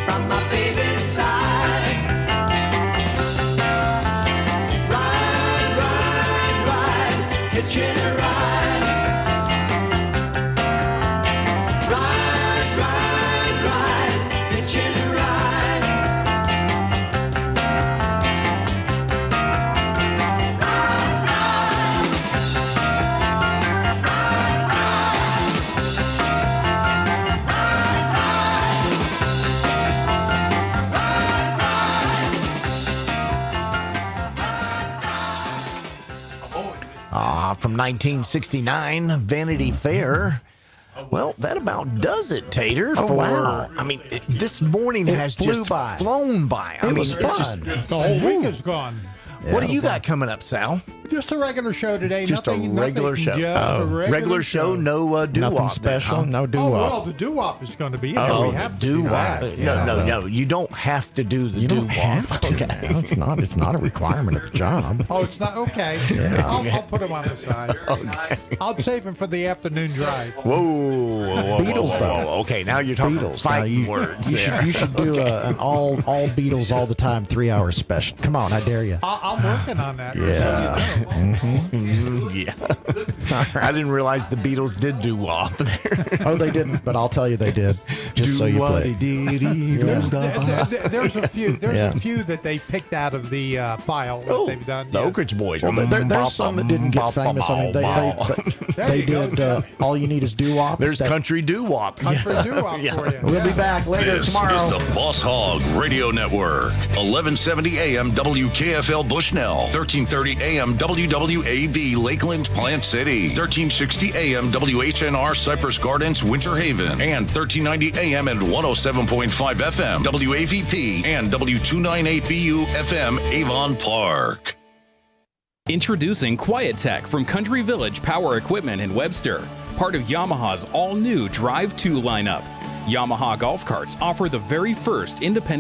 From my baby's side. Doo-Wop from 1969, Vanity Fair. Well, that about does it, Tater. Wow. I mean, this morning has just flown by. It was fun. The whole week is gone. What do you got coming up, Sal? Just a regular show today. Just a regular show. Just a regular show, no doo-wop. Nothing special, no doo-wop. Oh, well, the doo-wop is going to be in there. Oh, We have the to do doo-wop. that. No. You don't have to do the You don't doo-wop. have to. Okay. No, it's not a requirement of the job. Oh, it's not? Okay. Yeah. I'll put him on the side. Okay. I'll save him for the afternoon drive. Whoa. Beatles, though. Okay, now you're talking Beatles. fighting Now, words you there. should, you should do an all Beatles all the time 3-hour special. Come on, I dare you. I'm working on that. Yeah. Yeah. I didn't realize the Beatles did doo-wop. Oh, they didn't, but I'll tell you they did. Just so you play. There's a few. There's Yeah. a few that they picked out of the file that they've done. The Oak Ridge Boys. Well, there's some that didn't get famous. I mean, they did All You Need Is Doo-Wop. There's Country Doo-Wop. Country doo-wop for you. We'll be back later This tomorrow. is the Boss Hog Radio Network. 1170 AM WKFL Bushnell. 1330 AM WWAB Lakeland Plant City. 1360 AM WHNR Cypress Gardens Winter Haven. And 1390 AM and 107.5 FM WAVP and W298BU FM Avon Park. Introducing Quiet Tech from Country Village Power Equipment in Webster, part of Yamaha's all-new Drive 2 lineup. Yamaha golf carts offer the very first independent